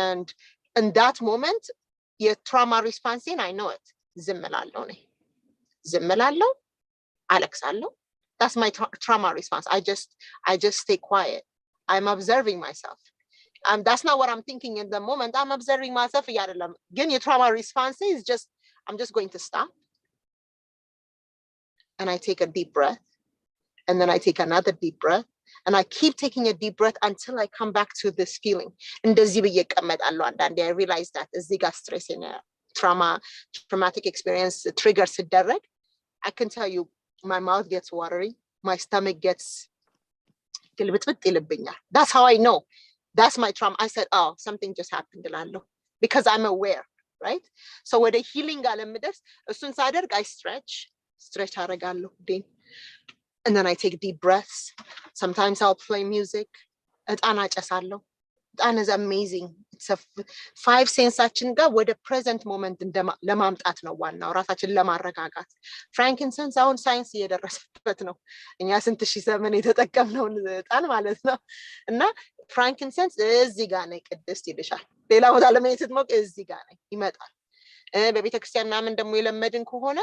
and in that moment your trauma response I know it ዝም እላለሁ አለቅሳለሁ that's my trauma response I just stay quiet I'm observing myself that's not what I'm thinking in the moment I'm observing myself ያደለም ግን your trauma response is just I'm just going to stop and I take a deep breath and then I take another deep breath and I keep taking a deep breath until I come back to this feeling እንደዚህ በየቀመጣለሁ አንዳንዴ I realize that እዚህ ጋር stress in traumatic experience trigger ሲደረግ I can tell you my mouth gets watery my stomach gets ግልብጥብጥ ይልብኛል that's how I know that's my trauma I said oh something just happened እላለሁ because I'm aware right so with the healing አለምደርስ እሱን ሳደርግ I stretch አረጋለሁ and then I take deep breaths sometimes I'll play music እጣን አጨሳለሁ እጣን is amazing it's a five sensaችን ጋር ወደ present moment ለማምጣት ነው ዋናው ራሳችን ለማረጋጋት frankincense አሁን ሳይንስ እየደረሰበት ነው እኛ ስንት ሺህ ዘመን የተጠቀምነው እጣን ማለት ነው እና frankincense እዚህ ጋር ነው ቅድስት ይልሻል ሌላ ቦታ ለምን ስትሞቅ እዚህ ጋር ነው ይመጣል በቤተክርስቲያን ምናምን ደግሞ የለመድን ከሆነ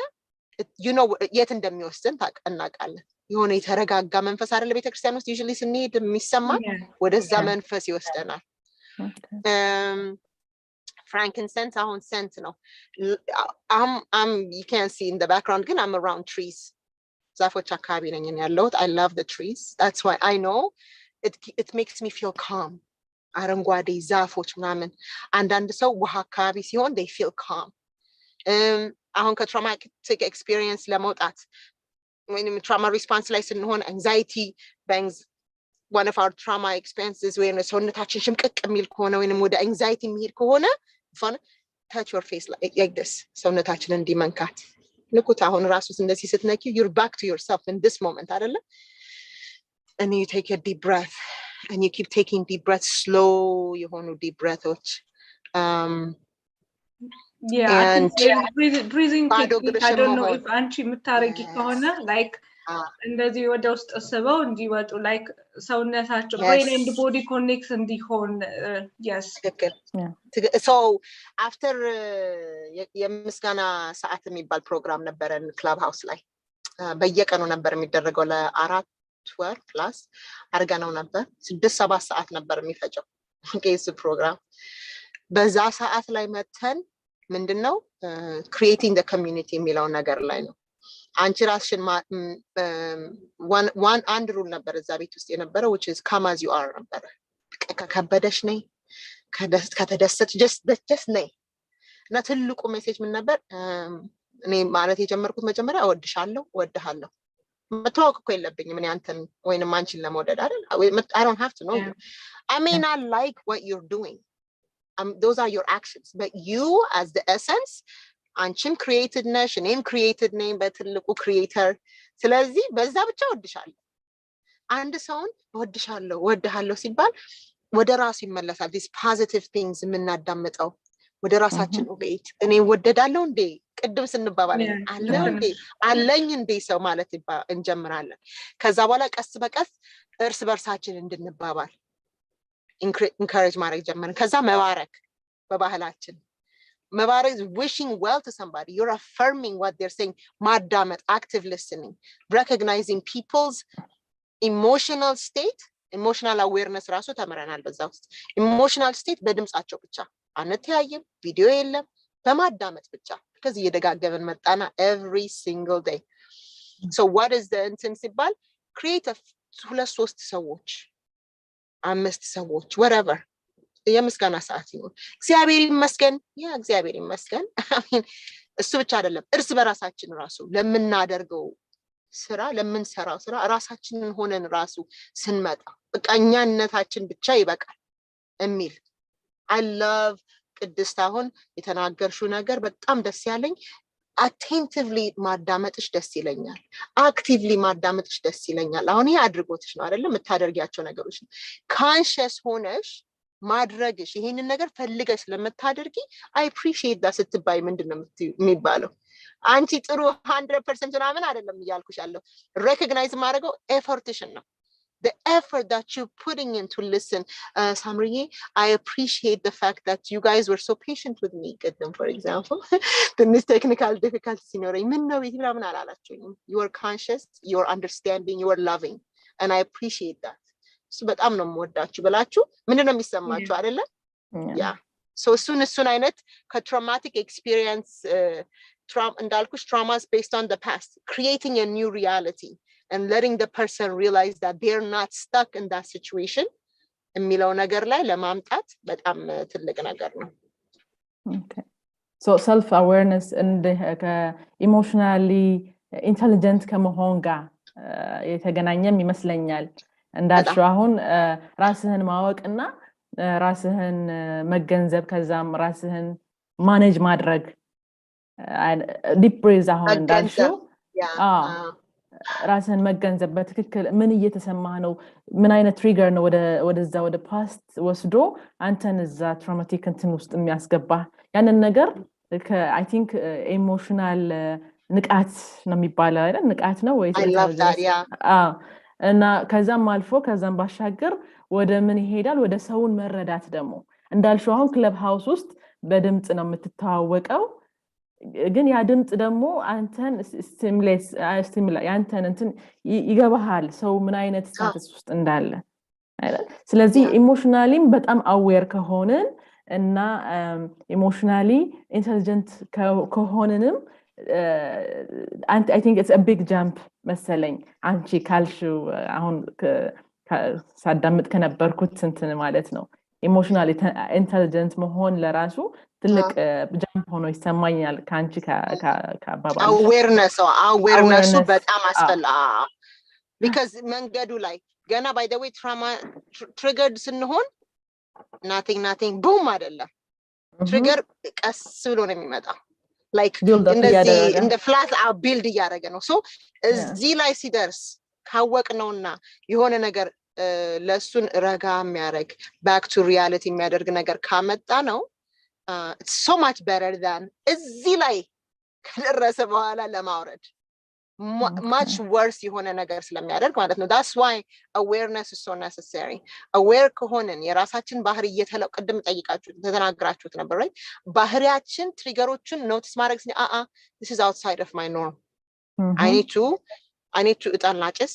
you know የት እንደሚወስድን ታውቃለን የሆነ የተረጋጋ መንፈስ አይደለ ቤተክርስቲያን ውስጥ usually ስንሄድ የሚሰማን ወደዛ መንፈስ ይወስደናል frankincense አሁን scent ነው you can see in the background ግን I'm around trees ዛፎች አካባቢ ነኝ ያለሁት I love the trees that's why I know it makes me feel calm አረንጓዴ ዛፎች ምናምን አንዳንድ ሰው ውሃ አካባቢ ሲሆን they feel calm አሁን ከትራውማቲክ ኤክስፒሪየንስ ለመውጣት ወይንም trauma response ላይ ስንሆን anxiety bangs one of our trauma experiences when ሰውነታችን ሽምቅቅ የሚል ከሆነ ወይንም ወደ anxiety የሚሄድ ከሆነ touch your face like this ሰውነታችን እንዲመንካት ልኩት አሁን ራሱ እንደዚህ ስትነኪው you're back to yourself in this moment አይደለ and you take a deep breath and you keep taking deep breaths slow የሆኑ deep breaths yeah and breathing technique I don't know if አንቺ የምታረጊ ከሆነ like እንደዚህ ወደ ውስጥ አስበው እንዲወጡ like ሰውነታቸው brain and body connects እንዲሆን yes so after የምስጋና ሰዓት የሚባል ፕሮግራም ነበረን ክላብ ሃውስ ላይ በየቀኑ ነበር የሚደረገው ለአራት ወር ፕላስ አርጋናው ነበር 6-7 ሰዓት ነበር የሚፈጀው ኬስ ፕሮግራም በዛ ሰዓት ላይ መተን ምንድነው creating the community የሚለው ነገር ላይ ነው አንቺ ራስሽን one rule ነበር እዛ ቤት ውስጥ የነበረው which is come as you are ነበር ከከበደሽ ነይ ከተደሰች just ነይ እና ትልቁ ሜሴጅ ምን ነበር እኔ ማለት የጀመርኩት መጀመሪያ እወድሃለሁ መተዋወቅ እኮ የለብኝም እኔ አንተን ወይንም አንቺን ለመውደድ አይደል I don't have to know you I may not like what you're doing those are your actions but you as the essence አንቺም created ነሽ እኔም created ነኝ በትልቁ creator ስለዚህ በዛ ብቻ እወድሻለሁ አንድ ሰውን እወድሃለሁ ሲባል ወደ ራሱ ይመለሳል these positive things የምናዳምጠው ወደ ራሳችን ኦቤት እኔ ወደዳለሁ እንዴ ቅድም ስንባባል አለኝ እንዴ ሰው ማለት እንጀምራለን ከዛ በኋላ ቀስ በቀስ እርስ በርሳችን እንድንባባል encourage ማድረግ ጀመርን ከዛ መባረክ በባህላችን መባረክ is wishing well to somebody. You're affirming what they're saying. ማዳመጥ, active listening, recognizing people's emotional state, emotional awareness ራሱ ተመረናል በዛ ውስጥ። emotional state በድምጻቸው ብቻ አንተያየም፣ ቪዲዮ የለም፣ በማዳመጥ ብቻ ከዚህ እየደጋገመን መጣና every single day. So what is the እንትን ሲባል create a 2-3 ሰዎች 5 ሰዎች whatever የምስጋና ሰዓት ይሁን። እግዚአብሔር ይመስገን፣ ያ እግዚአብሔር ይመስገን። እሱ ብቻ አይደለም፣ እርስ በራሳችን ራሱ ለምናደርገው ስራ ለምንሰራው ስራ ራሳችንን ሆነን ራሱ ስንመጣ በቃኛነታችን ብቻ ይበቃል የሚል I love ቅድስት አሁን የተናገርሽው ነገር በጣም ደስ ያለኝ። attentively ማዳመጥሽ ደስ ይለኛል፣ actively ማዳመጥሽ ደስ ይለኛል። አሁን ይሄ አድርጎትሽ ነው አይደለም የምታደርጊያቸው ነገሮች ነው። conscious ሆነሽ ማድረግሽ ይሄንን ነገር ፈልገሽ ለምታደርጊ I appreciate that ስትባይ ምንድነው የሚባለው? አንቺ ጥሩ 100% ምናምን አይደለም እያልኩሽ ያለው recognize ማድረገው effortሽን ነው. The effort that you're putting in to listen. Samriye, I appreciate the fact that you guys were so patient with me. Get them, for example. The technical difficulties in your you are conscious, you are understanding, you are loving. And I appreciate that. So, but I'm no more that you belachu. Minna misamachu adela. Yeah. So soon as soon I net traumatic experience traumas based on the past, creating a new reality. And letting the person realize that they're not stuck in that situation የሚለው ነገር ላይ ለማምጣት በጣም ትልቅ ነገር ነው። Okay. So self awareness and emotionally intelligent ከመሆን ጋር የተገናኘም ይመስለኛል። እንዳልሽው አሁን ራስህን ማወቅና ራስህን መገንዘብ ከዛም ራስህን ማኔጅ ማድረግ ዲፕ ብሬዝ አሁን እንዳልሽው ራስን መገንዘብ በትክክል ምን እየተሰማህ ነው ምን አይነት ትሪገር ነው ወደዛ ወደ ፓስት ወስዶ አንተን እዛ ትራውማቲክ እንትን ውስጥ የሚያስገባ ያንን ነገር I think emotional ንቃት ነው የሚባለው አይደል ንቃት ነው ወይ እና ከዛም አልፎ ከዛም ባሻገር ወደ ምን ይሄዳል ወደ ሰውን መረዳት ደግሞ እንዳልሽው አሁን ክለብ ሃውስ ውስጥ በድምጽ ነው የምትተዋወቀው ግን ያ ድምጽ ደግሞ አንተን ስቲሙሌት ያንተን እንትን ይገባሃል ሰው ምን አይነት ስታተስ ውስጥ እንዳለ አይደል ስለዚህ ኢሞሽናሊም በጣም አዌር ከሆነን እና ኢሞሽናሊ ኢንተሊጀንት ከሆነንም I think it's a big jump መሰለኝ አንቺ ካልሽው አሁን ሳዳምጥ ከነበርኩት እንትን ማለት ነው ኢሞሽናሊ ኢንተሊጀንት መሆን ለራሱ ትልቅ ጃምፕ ሆኖ ይሰማኛል ካንቺ ከአባባል awareness በጣም አስፈላጊ because መንገዱ ላይ ገና by the way trauma triggered ስንሆን nothing boom አይደለም trigger ቀስ ብሎ ነው የሚመጣው like in the flat build እያደረገ ነው so እዚህ ላይ ሲደርስ ካወቅነውና የሆነ ነገር ለሱን ረጋ የሚያደርግ back to reality የሚያደርግ ነገር ካመጣ ነው it's so much better than እዚህ ላይ ከደረሰ በኋላ ለማውረድ much worse የሆነ ነገር ስለሚያደርግ ማለት ነው that's why awareness is so necessary aware ከሆነን የራሳችን ባህሪ እየተለው ቅድም ጠይቃችሁ ተናግራችሁት ነበር right ባህሪያችን ትሪገሮችን ኖቲስ ማድረግ this is outside of my norm I need to እጣናጭስ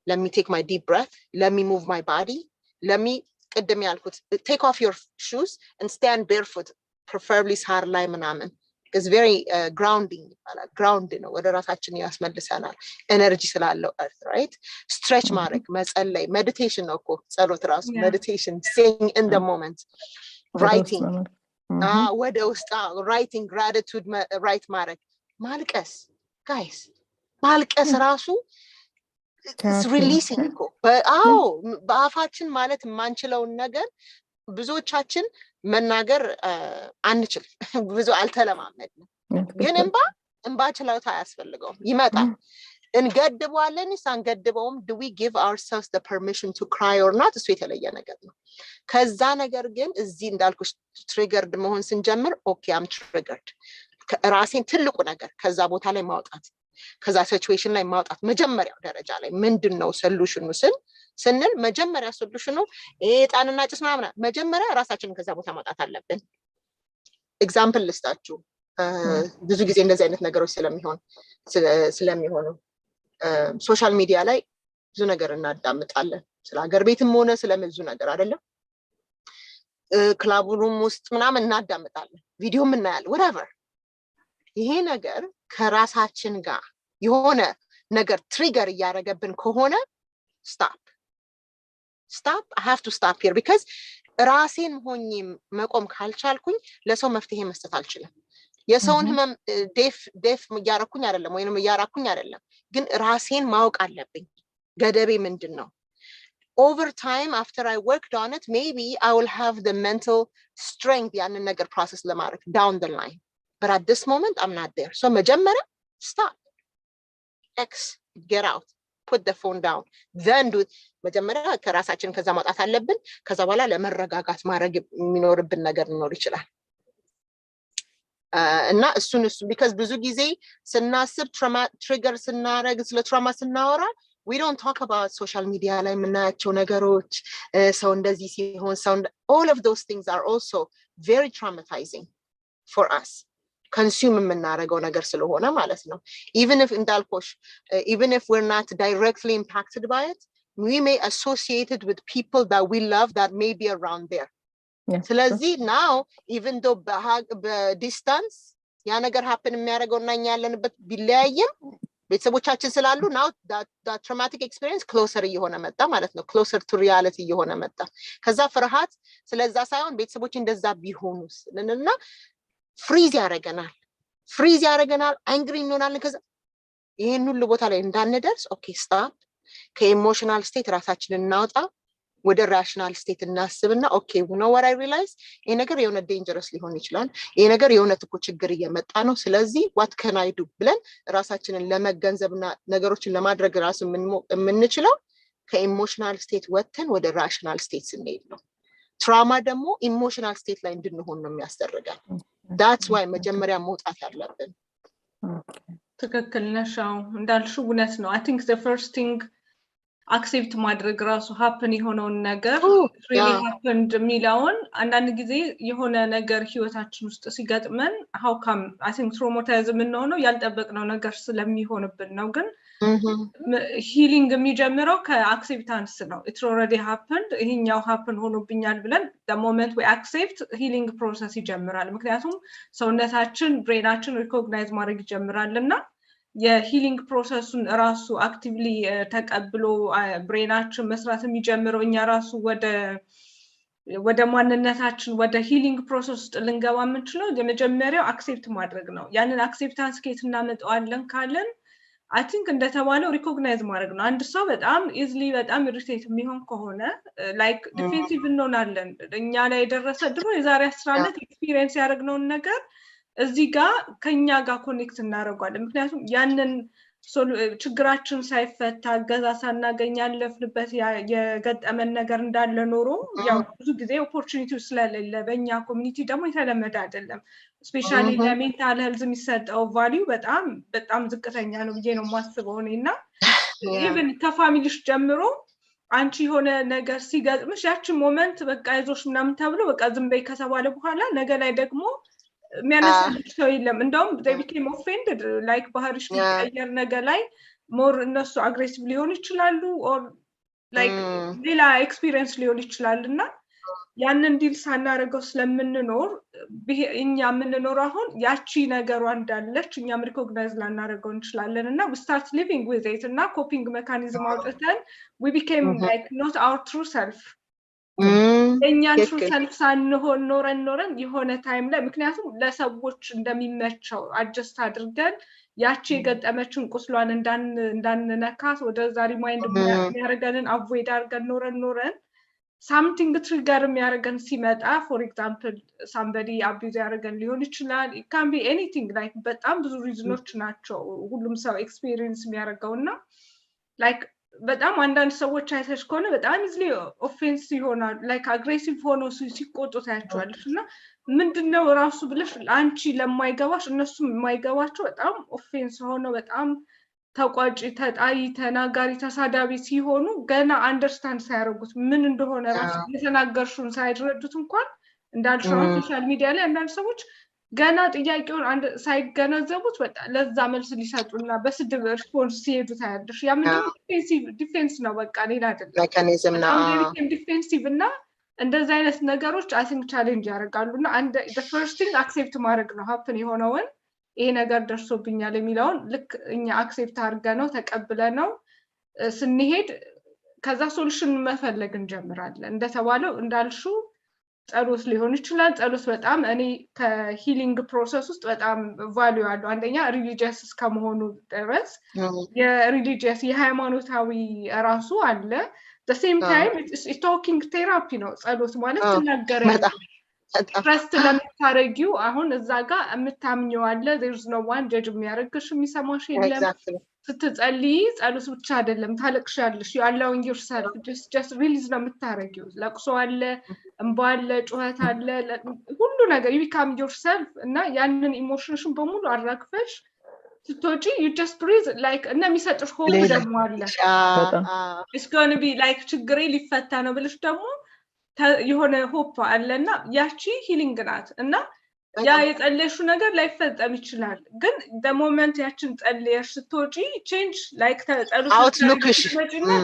let me take my deep breath let me move my body let me ቅድም ያልኩት take off your shoes and stand barefoot preferably ሳር ላይ ምናምን is very grounding ground ነው ወደ ራሳችን ያስመልሰናል ኤነርጂ ስላለው earth right stretch ማድረግ መጸለይ meditation ነው እኮ ጸሎት ራሱ meditation saying in the moment writing ወደ ውስጥ writing gratitude write ማድረግ ማልቀስ guys ማልቀስ ራሱ it's releasing እኮ በአፋችን ማለት ማንችለውን ነገር ብዙዎቻችን መናገር አንችል ብዙ አልተለማመድንም ግን እንባ ችሎታ ያስፈልገው ይመጣል እንገድበዋለን ሳንገድበውም do we give ourselves the permission to cry or not እሱ የተለየ ነገር ነው ከዛ ነገር ግን እዚህ እንዳልኩሽ triggered መሆን ስንጀምር okay I'm triggered ራሴን ትልቁ ነገር ከዛ ቦታ ላይ ማውጣት ከዛ ሲቹዌሽን ላይ ማውጣት መጀመሪያው ደረጃ ላይ ምንድነው ሶሉሽኑ ስንል መጀመሪያ ሶሉሽኑ ጣንና ጭስ ምናምን መጀመሪያ ራሳችንን ከዛ ቦታ ማውጣት አለብን ኤግዛምፕል ልስጣችሁ ብዙ ጊዜ እንደዚህ አይነት ነገሮች ስለሚሆኑ ሶሻል ሚዲያ ላይ ብዙ ነገር እናዳምጣለን ስለ ሀገር ቤትም ሆነ ስለብዙ ነገር አይደለም ክላቡሩም ውስጥ ምናምን እናዳምጣለን ቪዲዮም እናያለን whatever ይሄ ነገር ከራሳችን ጋር የሆነ ነገር ትሪገር ያደረገብን ከሆነ stop I have to stop here because ራሴን ሆኜ መቆም ካልቻልኩኝ ለሰው መፍትሄ መስጠት አልችልም የሰውን ህመም ዴፍ ያረኩኝ አይደለም ወይንም ያራኩኝ አይደለም ግን ራሴን ማወቅ አለብኝ ገደቤ ምንድነው over time after I worked on it maybe I will have the mental strength ያንን ነገር process ለማድረግ down the line but at this moment I'm not there so መጀመሪያ stop get out put the phone down then do መጀመሪያ ከራሳችን ከዛ ማውጣት አለብን ከዛ በኋላ ለመረጋጋት ማድረግ የሚኖርብን ነገር ሊኖር ይችላል እና እሱን because ብዙ ጊዜ ስናስብ ትሪገር ስናረግ ስለ ትራማ ስናወራ we don't talk about social media ላይ የምናያቸው ነገሮች ሰው እንደዚህ ሲሆን all of those things are also very traumatizing for us consume የምናረገው ነገር ስለሆነ ማለት ነው even if እንዳልኩሽ even if we're not directly impacted by it we may associate it with people that we love that may be around there ስለዚህ now even though distance ያ ነገር happen የሚያደርገውና እኛ ያለንበት ቢለያየም ቤተሰቦቻችን ስላሉ now that traumatic experience closer እየሆነ መጣ ማለት ነው closer to reality እየሆነ መጣ ከዛ ፍርሃት ስለዛ ሳይሆን ቤተሰቦች እንደዛ ቢሆኑስ እና ፍሪዝ ያደርገናል አንግሪ እንሆናለን ከዛ ይሄን ሁሉ ቦታ ላይ እንዳንደርስ ኦኬ ስታፕ ከኢሞሽናል ስቴት ራሳችንን እናውጣ ወደ ራሽናል ስቴት እናስብና ኦኬ ነው what I realize ይሄ ነገር የሆነ ዴንጀረስ ሊሆን ይችላል ይሄ ነገር የሆነ እኮ ችግር እየመጣ ነው ስለዚህ what can I do ብለን ራሳችንን ለመገንዘብና ነገሮችን ለማድረግ ራስ የምንችለው ከኢሞሽናል ስቴት ወጥተን ወደ ራሽናል ስቴት ስንሄድ ነው ትራማ ደግሞ ኢሞሽናል ስቴት ላይ እንድንሆን ነው የሚያስደርጋል that's why መጀመሪያ መውጣት ያለብን ትክክል ነሽ እንዳልሽው እውነት ነው I think the first thing accept ማድረግ ራሱ happen የሆነውን ነገር really happened ሚላውን አንዳንድ ጊዜ የሆነ ነገር ህይወታችን ውስጥ ሲገጥመን how come I think traumatized ነው ያልጠበቅነው ነገር ስለሚሆንብን ነው ግን healing የሚጀምረው ከአክሴፕታንስ ነው it already happened ይሄኛው happen ሆኖብኛል ብለን the moment we accept healing process ይጀምራል ምክንያቱም ሰውነታችን ብሬናችን recognize ማድረግ ይጀምራልና የሂሊንግ ፕሮሰሱን ራሱ አክቲቭሊ ተቀብሎ ብሬናችን መስራት የሚጀምረው እኛ ራሱ ወደ ማንነታችን ወደ ሂሊንግ ፕሮሰስ ውስጥ ልንገባ የምንችለው የመጀመሪያው አክሴፕት ማድረግ ነው ያንን አክሴፕታንስ ከየት እናመጣዋለን ካለን I think እንደተባለው ሪኮግናይዝ ማድረግ ነው አንድ ሰው በጣም ኢዝሊ በጣም ኢሪቴት የሚሆን ከሆነ ላይክ ዲፌንሲቭ እንሆናለን እኛ ላይ የደረሰ ድሮ የዛሬ 10 ዓመት ኤክስፒሪየንስ ያደረግነውን ነገር እዚህ ጋር ከኛ ጋር ኮኔክት እናደርጋለን ምክንያቱም ያንን ችግራችን ሳይፈታ ገዛ ሳናገኝ ያለፍንበት የገጠመን ነገር እንዳለ ኖሮ ያው ብዙ ጊዜ ኦፖርቹኒቲው ስለሌለ በእኛ ኮሚኒቲ ደግሞ የተለመደ አይደለም ስፔሻሊ ለሜንታል ሄልዝ የሚሰጠው ቫልዩ በጣም ዝቅተኛ ነው ብዬ ነው የማስበው እኔና ኢቭን ከፋሚሊሽ ጀምሮ አንቺ የሆነ ነገር ሲገጥምሽ ያችን ሞመንት በቃ አይዞሽ ምናምን ተብሎ በቃ ዝም በይ ከተባለ በኋላ ነገ ላይ ደግሞ የሚያነሳልሽ ሰው የለም እንደውም they became offended like ባህሪሽ ሊቀየር ነገር ላይ more እነሱ አግሬሲቭ ሊሆን ይችላሉ or like ሌላ ኤክስፒሪየንስ ሊሆን ይችላልና ያንን ዲል ሳናረገው ስለምንኖር እኛ የምንኖር አሁን ያቺ ነገሯ እንዳለች እኛም ሪኮግናይዝ ላናረገው እንችላለንና we start living with it እና ኮፒንግ ሜካኒዝም አውጥተን we became like not our true self እኛ true self ሳንሆን ኖረን የሆነ ታይም ላይ ምክንያቱም ለሰዎች እንደሚመቸው አድጀስት አድርገን ያቺ የገጠመችን ቁስሏን እንዳንነካት ወደዛ ሪማይንድ የሚያደርገንን አቮይድ አድርገን ኖረን something trigger የሚያደርገን ሲመጣ for example somebody abuse ያደርገን ሊሆን ይችላል it can be anything like በጣም ብዙ ሪዝኖች ናቸው ሁሉም ሰው ኤክስፒሪየንስ የሚያደርገውና like በጣም አንዳንድ ሰዎች አይተሽ ከሆነ በጣም easily offense ይሆናል like aggressive ሆኖ ሲቆጡ ታያቸዋለሽና ምንድነው ራሱ ብለሽ አንቺ ለማይገባሽ እነሱ የማይገባቸው በጣም offense ሆኖ በጣም ተቋጭ ተጣይ ተናጋሪ ተሳዳቢ ሲሆኑ ገና አንደርስታንድ ሳያረጉት ምን እንደሆነ ራሱ የተናገርሹን ሳይረዱት እንኳን እንዳልሽው ሶሻል ሚዲያ ላይ አንዳንድ ሰዎች ገና ጥያቄውን አንድ ሳይገነዘቡት በቃ ለዛ መልስ ሊሰጡና በስድብ ሪስፖንስ ሲሄዱ ታያለሽ ያ ምንድነው ዲፌንስ ነው በቃ ሌላ አይደለም ሜካኒዝም ነው ዲፌንሲቭ እና እንደዛ አይነት ነገሮች አይ ቲንክ ቻሌንጅ ያደርጋሉና አንድ the first thing አክሴፕት ማድረግ ነው ሀፕን የሆነውን ይሄ ነገር ደርሶብኛል የሚለውን ልክ እኛ አክሴፕት አድርገነው ተቀብለነው ስንሄድ ከዛ ሶሉሽን መፈለግ እንጀምራለን እንደተባለው እንዳልሹ ጸሎት ሊሆን ይችላል ጸሎት በጣም እኔ ከሂሊንግ ፕሮሰስ ውስጥ በጣም ቫልዩ አለው አንደኛ ሪሊጂየስ ከመሆኑ ድረስ የሪሊጂየስ የሃይማኖታዊ ራሱ አለ the same time it's talking therapy ነው ጸሎት ማለት ትናገራለህ ትረስት ለምታረጊው አሁን እዛ ጋር የምታምኘው አለ there's no one judge የሚያረግሽ የሚሰማሽ የለም ስትጸልይ ጸሎት ብቻ አይደለም ታለቅሻለሽ you allowing yourself just release ነው የምታረጊው ለቅሶ አለ እንባ አለ ጩኸት አለ ሁሉ ነገር you become yourself እና ያንን ኢሞሽንሽን በሙሉ አራግፈሽ ስትወጪ you just breathe like እና የሚሰጥሽ ሆፕ ደግሞ አለ it's going to be like ችግሬ ሊፈታ ነው ብለሽ ደግሞ የሆነ ሆፕ አለና ያቺ ሂሊንግ ናት እና ያ የጸለይሽው ነገር ላይፈጸም ይችላል ግን the moment ያችን ጸልየሽ ስትወጪ change like outlookሽ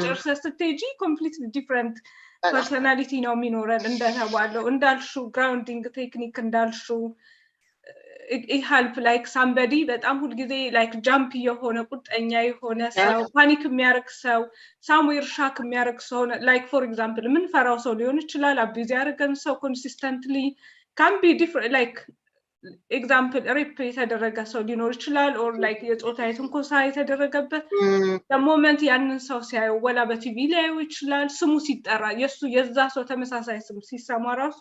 ጨርሰሽ ስትሄጂ completely different personality ነው የሚኖረን እንደተባለው እንዳልሽው grounding technique እንዳልሽው help like somebody በጣም ሁሉ ጊዜ like jump የሆነ ቁጠኛ የሆነ ሰው ፓኒክ የሚያረግ ሰው somewhere shock የሚያረግ ሰው like for example ምን ፈራው ሰው ሊሆን ይችላል abuse ያረገን ሰው consistently can be different like example rape የተደረገ ሰው ሊኖር ይችላል or like የጾታዊ ትንኮሳ የተደረገበት the moment ያንን ሰው ሲያየው ወላ በቲቪ ላይ ይችላል ስሙ ሲጠራ የዛ ሰው ተመሳሳይ ስም ሲሰማ ራሱ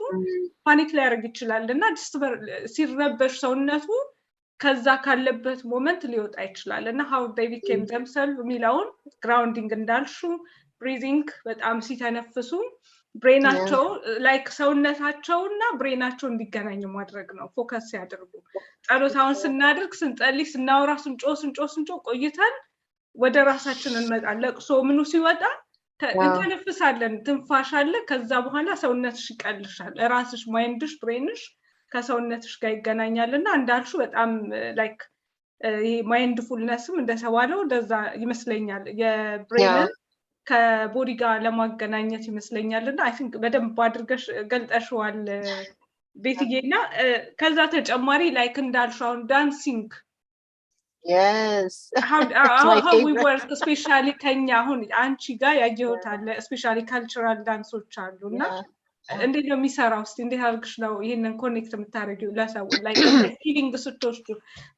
ፓኒክ ላይ ያረግ ይችላል እና ሲረበሽ ሰውነቱ ከዛ ካለበት ሞመንት ሊወጣ ይችላል እና how they became themselves ሚላውን grounding እንዳልሹ breathing በጣም ሲተነፍሱ ብሬናቸው ላይክ ሰውነታቸውና ብሬናቸው እንዲገናኙ ማድረግ ነው ፎከስ ያድርጉ ጸሎታውን ስናደርግ ስንጸልይ ስናወራ ስንጮ ቆይተን ወደ ራሳችን እንመጣለን ለቅሶ ምኑ ሲወጣ ተነፍሳለን ትንፋሽ አለ ከዛ በኋላ ሰውነትሽ ይቀልሻል ራስሽ ማይንድሽ ብሬንሽ ከሰውነትሽ ጋር ይገናኛልና እንዳልሹ በጣም ላይክ ይሄ ማይንድፉልነስም እንደተባለው እንደዛ ይመስለኛል የብሬን ከቦዲ ጋር ለማገናኘት ይመስለኛልና አይ ቲንክ በደንብ አድርገሽ ገልጠሽዋል ቤትዬና ከዛ ተጨማሪ ላይክ እንዳልሻው ዳንሲንግ yes how we work especially ከኛ አሁን አንቺ ጋር ያየሁት አለ especially cultural danceዎች አሉና እንዴት ነው የሚሰራው እስቲ እንዴት አድርግሽ ነው ይሄንን ኮኔክት የምታረጊው ለሰው like feeling ስትወስዱ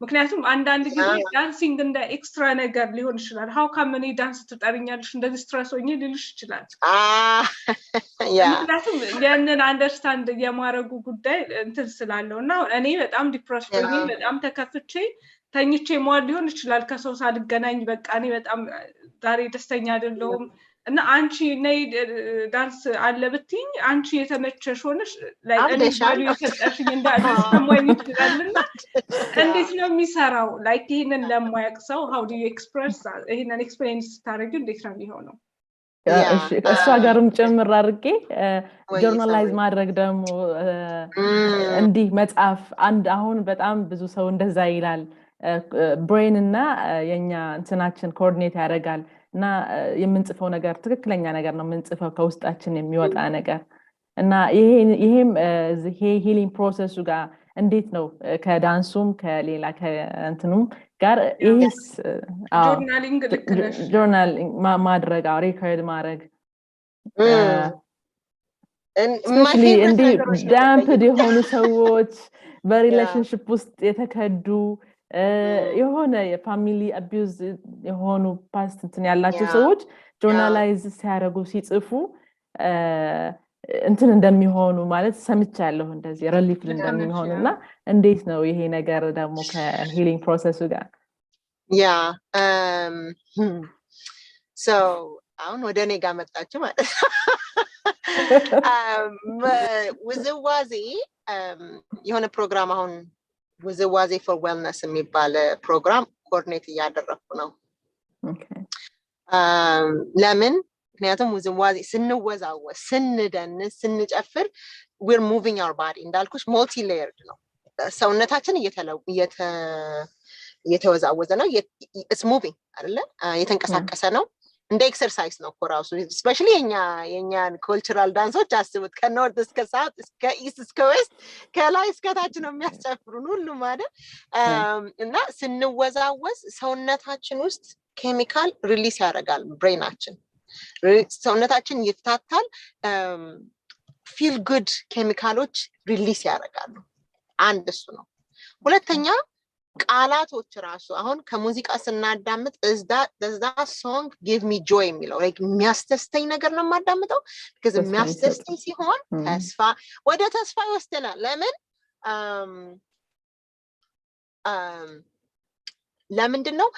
ምክንያቱም አንዳንድ ጊዜ ዳንሲንግ እንደ ኤክስትራ ነገር ሊሆን ይችላል how come እኔ ዳንስ ትጠሪኛለሽ እንደዚህ ስትረስ ሆኜ ልልሽ ይችላል ምክንያቱም ያንን አንደርስታንድ የማረጉ ጉዳይ እንትን ስላለውና እኔ በጣም ዲፕረስ ሆኜ በጣም ተከፍቼ ተኝቼ ሟል ሊሆን ይችላል ከሰው ሳልገናኝ በቃ እኔ በጣም ዛሬ ደስተኛ አይደለሁም እና አንቺ ነይ ዳንስ አለ ብትኝ አንቺ የተመቸሽ ሆነሽ ላይ እኔ ባሉ የተጠሽኝ እንዳልሰማኝ ይችላልና እንዴት ነው የሚሰራው ላይክ ይሄንን ለማያውቅ ሰው how do you express ይሄንን ኤክስፕሌን ስታረጊው እንዴት ነው የሚሆነው እሺ እሷ ጋርም ጨምር አድርጌ ጆርናላይዝ ማድረግ ደግሞ እንዲህ መጻፍ አንድ አሁን በጣም ብዙ ሰው እንደዛ ይላል ብሬን እና የኛ እንትናችን ኮኦርዲኔት ያደርጋል እና የምንጽፈው ነገር ትክክለኛ ነገር ነው የምንጽፈው ከውስጣችን የሚወጣ ነገር እና ይሄም ይሄ ሂሊንግ ፕሮሰሱ ጋር እንዴት ነው ከዳንሱም ከሌላ ከእንትኑም ጋር ይሄስ ጆርናሊንግ ልክነሽ ጆርናሊንግ ማድረግ ሪከርድ ማድረግ እንዲ ዳምፕድ የሆኑ ሰዎች በሪሌሽንሺፕ ውስጥ የተከዱ የሆነ የፋሚሊ አቢዩዝ የሆኑ ፓስት እንትን ያላቸው ሰዎች ጆርናላይዝ ሲያደርጉ ሲጽፉ እንትን እንደሚሆኑ ማለት ሰምቻለሁ እንደዚህ ሪሊፍ እንደሚሆንና እንዴት ነው ይሄ ነገር ደግሞ ከሂሊንግ ፕሮሰሱ ጋር so አሁን ወደ እኔ ጋር መጣችሁ ማለት ውዝዋዜ የሆነ ፕሮግራም አሁን ውዝዋዜ for wellness የሚባል ፕሮግራም ኮኦርዲኔት እያደረኩ ነው ለምን ምክንያቱም ውዝዋዜ ስንወዛወዝ ስንደንስ ስንጨፍር we're moving our body እንዳልኩሽ multi layered ነው ሰውነታችን እየተወዛወዘ ነው it's moving አይደለ የተንቀሳቀሰ ነው እንደ ኤክሰርሳይዝ ነው ኮራሱ especially የኛን cultural ዳንሶች አስቡት ከኖርት እስከ ሳውት እስከ ኢስት እስከ ዌስት ከላይ እስከ ታች ነው የሚያስጨፍሩን ሁሉ ማለት እና ስንወዛወዝ ሰውነታችን ውስጥ ኬሚካል ሪሊዝ ያደርጋል ብሬናችን ሰውነታችን ይፍታታል feel good ኬሚካሎች ሪሊዝ ያደርጋሉ አንድ እሱ ነው ሁለተኛ ቃላቶች ራሱ አሁን ከሙዚቃ ስናዳምጥ does that song give me joy የሚለው like የሚያስተስተኝ ነገር ነው የማዳምጠው because የሚያስተስተኝ ሲሆን ተስፋ ወደ ተስፋ ይወስደናል ለምንድነው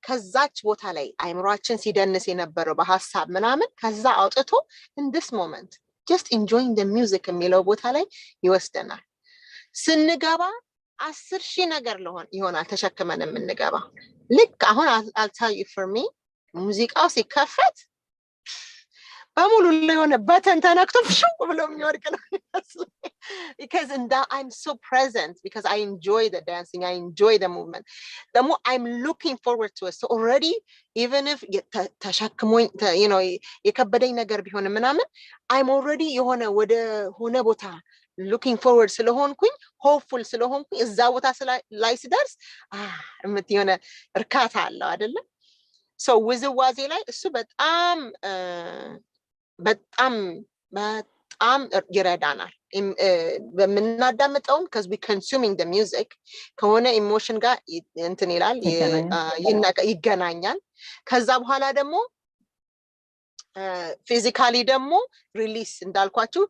ከዛች ቦታ ላይ አይምሮአችን ሲደንስ የነበረው በሐሳብ ምናምን ከዛ አውጥቶ in this moment just enjoying the music የሚለው ቦታ ላይ ይወስደናል ስንገባ 10,000 ነገር ይሆናል ተሸክመን የምንገባ ልክ አሁን I'll tell you for me ሙዚቃው ሲከፈት በሙሉ ለሆነ በተን ተነክቶ ፍሽው ብሎ የሚወርቅ ነው because I'm so present because I enjoy the dancing I enjoy the movement the more I'm looking forward to it so already even if ተሸክሞኝ you know የከበደኝ ነገር ቢሆን ምናምን I'm already የሆነ ወደ ሆነ ቦታ looking forward ስለሆንኩኝ hopeful ስለሆንኩኝ እዛ ቦታ ላይ ሲደርስ የሆነ እርካታ አለው አይደለ so ውዝዋዜ ላይ እሱ በጣም ይረዳናል በመናዳምጠው because we consuming the music ከሆነ ኢሞሽን ጋር እንትን ይላል ይገናኛል ከዛ በኋላ ደግሞ ፊዚካሊ ደግሞ ሪሊስ እንዳልኳችሁ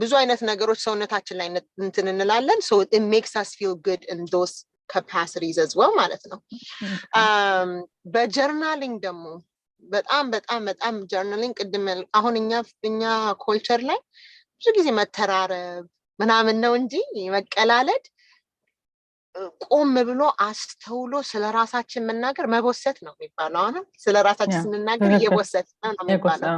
ብዙ አይነት ነገሮች ሰውነታችን ላይ እንትን እንላለን so it makes us feel good in those capacities as well ማለት ነው በጆርናሊንግ ደግሞ በጣም ጆርናሊንግ ቅድም አሁን እኛ ኮልቸር ላይ ብዙ ጊዜ መተራረብ ምናምን ነው እንጂ መቀላለድ ቆም ብሎ አስተውሎ ስለራሳችን መናገር መቦሰት ነው የሚባለው አሁን ስለራሳችን ስንናገር የቦሰት ነው የሚባለው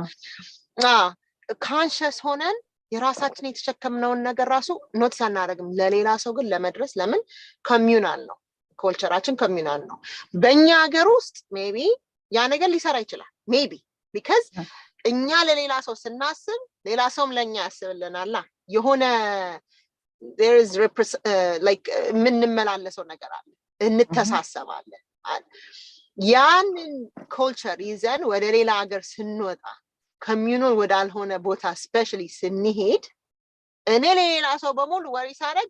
ካንሺየስ ሆነን የራሳችን የተሸከምነውን ነገር ራሱ ኖት ሳናረግም ለሌላ ሰው ግን ለመድረስ ለምን ኮሚዩናል ነው ኮልቸራችን ኮሚዩናል ነው በእኛ ሀገር ውስጥ ሜቢ ያ ነገር ሊሰራ ይችላል ሜቢ because እኛ ለሌላ ሰው ስናስብ ሌላ ሰውም ለኛ ያስብልናል የሆነ there is like ምንመላለሰው ነገር አለ እንተሳሰባለን ያንን culture ይዘን ወደ ሌላ ሀገር ስንወጣ ኮሚዩናል ወዳልሆነ ቦታ especially ስንሄድ እኔ ለሌላ ሰው በሙሉ ወሪ ሳረግ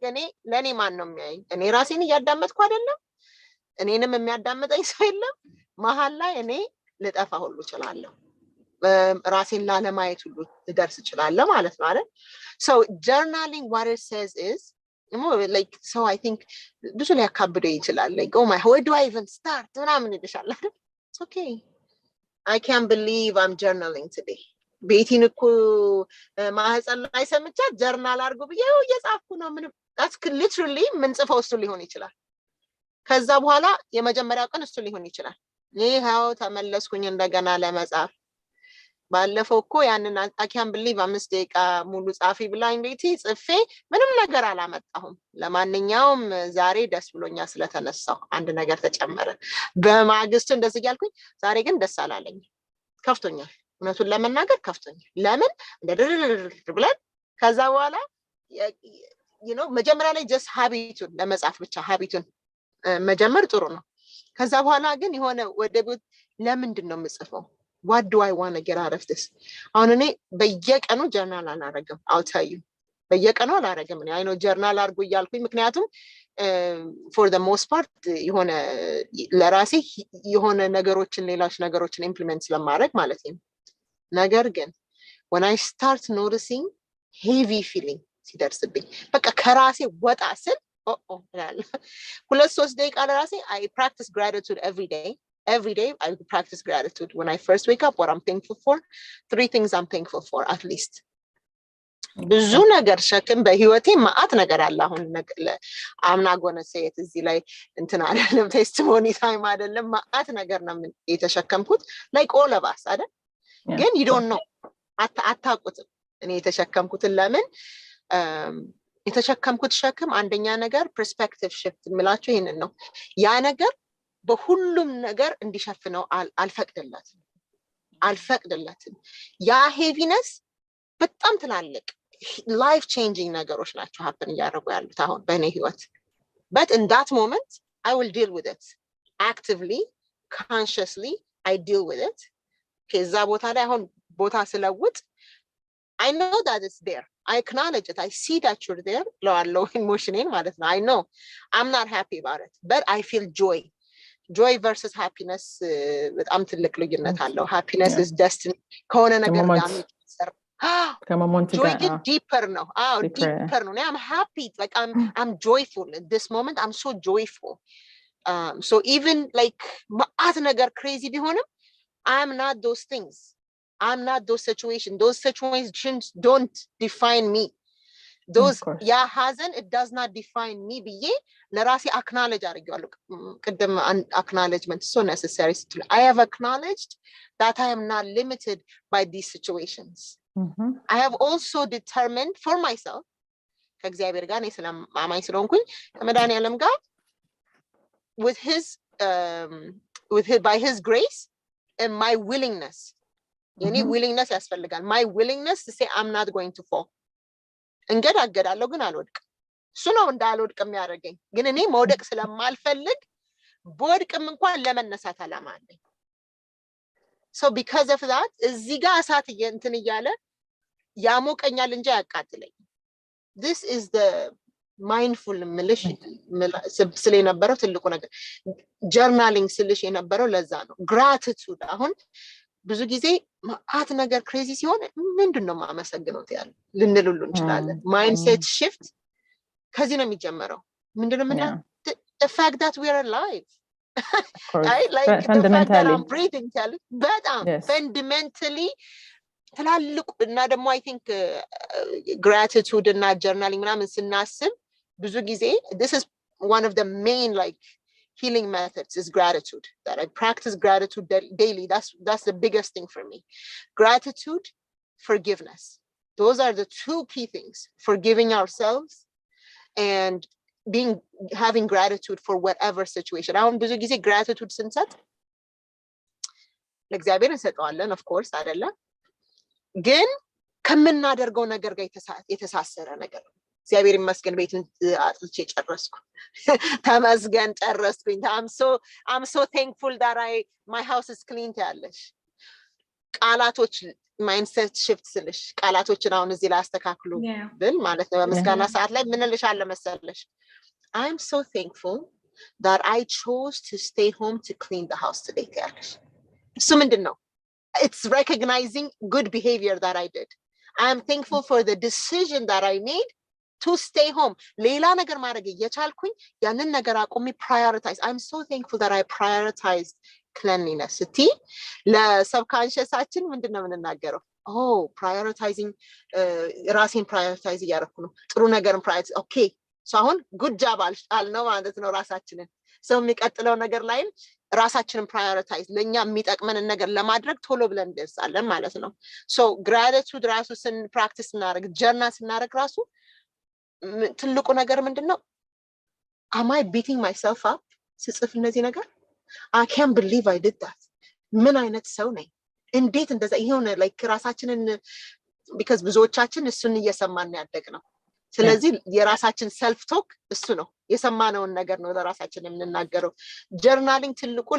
ለኔ ማን ነው የሚያይ እኔ ራሴን እያዳመጥኩ አይደለም እኔንም የሚያዳምጠኝ ሰው የለም መሃል ላይ እኔ ልጠፋ ሁሉ እችላለሁ ራሴን ላለማየት ሁሉ ልደርስ እችላለሁ ማለት ነው አይደል so journaling what it says is like so I think ብዙ ሊያካብደው ይችላል like oh my where do I even start ምናምን ይልሻል it's okay I can't believe I'm journaling today ቤቲን እኮ ማህጸን ላይ ሰምቻት ጆርናል አድርጉ ብዬው እየጻፍኩ ነው ምንም that's literally ምን ጽፈው እሱ ሊሆን ይችላል ከዛ በኋላ የመጀመሪያው ቀን እሱ ሊሆን ይችላል ይሄው ተመለስኩኝ እንደገና ለመጻፍ ባለፈው እኮ ያንን I can't believe 5 ደቂቃ ሙሉ ጻፊ ብላኝ ቤቲ ጽፌ ምንም ነገር አላመጣሁም ለማንኛውም ዛሬ ደስ ብሎኛ ስለተነሳው አንድ ነገር ተጨመረ በማግስቱ እንደዚህ ያልኩኝ ዛሬ ግን ደስ አላለኝ ከፍቶኛል እውነቱን ለመናገር ከፍቶኛል ለምን ብለን ከዛ በኋላ you know መጀመሪያ ላይ just habitude ለመጻፍ ብቻ habitude መጀመር ጥሩ ነው ከዛ በኋላ ግን የሆነ ወደቡት ለምንድን ነው የምጽፈው what do I want to get out of this አሁን እኔ በየቀኑ ጆርናል አላረግም I'll tell you በየቀኑ አላረግም እኔ I know ጆርናል አርጉ ይያልኩኝ ምክንያቱም for the most part የሆነ ለራሴ የሆነ ነገሮችን ሌላሽ ነገሮችን ኢምፕሊመንት ስለማድረግ ማለት ነው ነገር ግን when I start noticing heavy feeling ሲደርስብኝ በቃ ከራሴ ወጣ ስል ሁለት ሶስት ደቂቃ ለራሴ I practice gratitude every day I practice gratitude when I first wake up what I'm thankful for 3 things I'm thankful for at least ብዙ ነገር ሸክም በህይወቴ ማአት ነገር አለ አሁን I'm not going to say it እዚህ ላይ እንትን አይደለም testimony time አይደለም ማአት ነገር ነው የተሸከምኩት like all of us አይደል ግን you don't know አታውቁትም እኔ የተሸከምኩት ለምን የተሸከምኩት ሸክም አንደኛ ነገር ፐርስፔክቲቭ ሽፍት የምላቸው ይሄንን ነው። ያ ነገር በሁሉም ነገር እንዲሸፍነው አልፈቅድለትም። ያ ሄቪነስ በጣም ትላልቅ ላይፍ ቼንጂንግ ነገሮች ናቸው ሀፕን እያደረጉ ያሉት አሁን በእኔ ህይወት። but in that moment I will deal with it actively, consciously. I deal with it. ከዛ ቦታ ላይ አሁን ቦታ ስለውጥ I know that it's there. I acknowledge it. I see that you're there. Low emotion ማለት ነው. I know I'm not happy about it, but I feel joy. Joy versus happiness በጣም ትልቅ ልዩነት አለው. Happiness is destiny ከሆነ ነገር ጋር joy get deeper ነው. deeper ነው. I'm happy, like I'm joyful in this moment. I'm so joyful. So even like ማአት ነገር crazy ቢሆንም I'm not those things. I'm not those situations. Those situations don't define me. Those yeah hasn't, it does not define me. ብዬ ለራሴ acknowledge አድርጌዋለሁ። ቅድም acknowledgement so necessary. I have acknowledged that I am not limited by these situations. I have also determined for myself ከእግዚአብሔር ጋር እኔ ስለማማኝ ስለሆንኩኝ ከመድኃኒዓለም ጋር by his grace and my willingness. የኔ willingness ያስፈልጋል. My willingness to say I'm not going to fall. እንገዳገዳለሁ ግን አልወድቅም። እሱ ነው እንዳልወድቅ የሚያደርገኝ። ግን እኔ መውደቅ ስለማልፈልግ በወድቅም እንኳን ለመነሳት አላማ አለኝ። So because of that እዚህ ጋር እሳት እንትን እያለ ያሞቀኛል እንጂ አያቃጥለኝ። This is the mindful ምልሽ ስለ የነበረው ትልቁ ነገር journaling ስልሽ የነበረው ለዛ ነው። gratitude አሁን ብዙ ጊዜ ማአት ነገር crazy ሲሆን ምንድነው ማመሰግነው ያለ ልንል ሁሉ እንችላለን። mindset shift ከዚህ ነው የሚጀምረው። ምንድነው the fact that we are alive. Right? Like the fact that I'm breathing ያለ በጣም fundamentally ትላልቁ እና ደግሞ I think gratitude እና journaling ምናምን ስናስብ ብዙ ጊዜ this is one of the main like healing methods is gratitude, that I practice gratitude daily. That's the biggest thing for me. Gratitude, forgiveness. Those are the two key things. Forgiving ourselves and having gratitude for whatever situation. አሁን ብዙ ጊዜ gratitude ስንሰጥ ለእግዚአብሔር እንሰጠዋለን of course አይደለ? ግን ከምናደርገው ነገር ጋር የተሳሰረ ነገር ነው። እግዚአብሔር ይመስገን ቤቱን አጥልቼ ጨረስኩ። ተመስገን ጨረስኩኝ። I'm so thankful that my house is clean ያለሽ ቃላቶች mindset shift ስልሽ ቃላቶችን አሁን እዚህ ላይ አስተካክሉ ብል ማለት ነው። በምስጋና ሰዓት ላይ ምን ልሻለ መሰለሽ? I'm so thankful that I chose to stay home to clean the house today ያለሽ እሱ ምንድነው? It's recognizing good behavior that I did. I'm thankful for the decision that I made to stay home. ሌላ ነገር ማድረግ እየቻልኩኝ ያንን ነገር አቆሚ prioritize. I'm so thankful that I prioritized cleanliness. ለሰብካንሽሳችን ምንድነው የምንናገረው? prioritizing ራሴን prioritize እያደረኩ ነው። ጥሩ ነገርን prioritize. Okay. So አሁን good job አልነው ማለት ነው ራሳችንን። So የሚቀጥለው ነገር ላይ ራሳችንን prioritize ለኛ የሚጠቅመንን ነገር ለማድረግ ቶሎ ብለን እንደርሳለን ማለት ነው። So gratitude ራሱ practice እናደርግ journal ስናደርግ ራሱ ትልቁ ነገር ምንድነው? Am I beating myself up? ስጽፍ እነዚህ ነገር I can't believe I did that. ምን አይነት ሰው ነኝ? እንዴት እንደዛ ይሆነ like ራሳችንን because ብዙዎቻችን እሱን እየሰማን ያደግነው። ስለዚህ የራሳችን self talk እሱ ነው። የሰማነውን ነገር ነው ለራሳችን የምንናገረው። journaling ትልቁ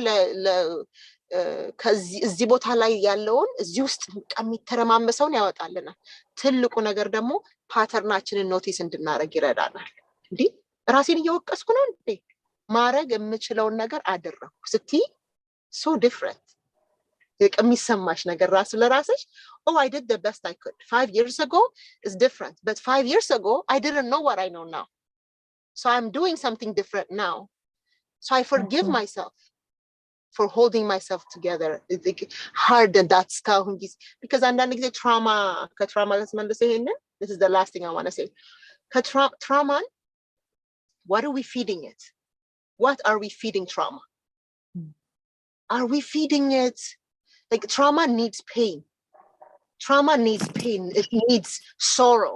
ከዚህ እዚህ ቦታ ላይ ያለውን እዚህ ውስጥ የሚተረማመሰውን ያወጣልናል። ትልቁ ነገር ደግሞ ፓተርናችንን ኖቲስ እንድናደርግ ይረዳናል። እንዴ ራሴን እየወቀስኩ ነው እንዴ? ማድረግ የምችለውን ነገር አደረኩ ስትይ so different. የሚሰማሽ ነገር ራስ ለራስሽ I did the best I could. 5 years ago is different, but 5 years ago I didn't know what I know now. So I'm doing something different now. So I forgive myself for holding myself together. It's like hard and that's because አንዳንድ ጊዜ ከትራማ ለስመልስ ይሄንን this is the last thing I want to say. Trauma, what are we feeding it? What are we feeding trauma? Are we feeding it like trauma needs pain? Trauma needs pain. It needs sorrow.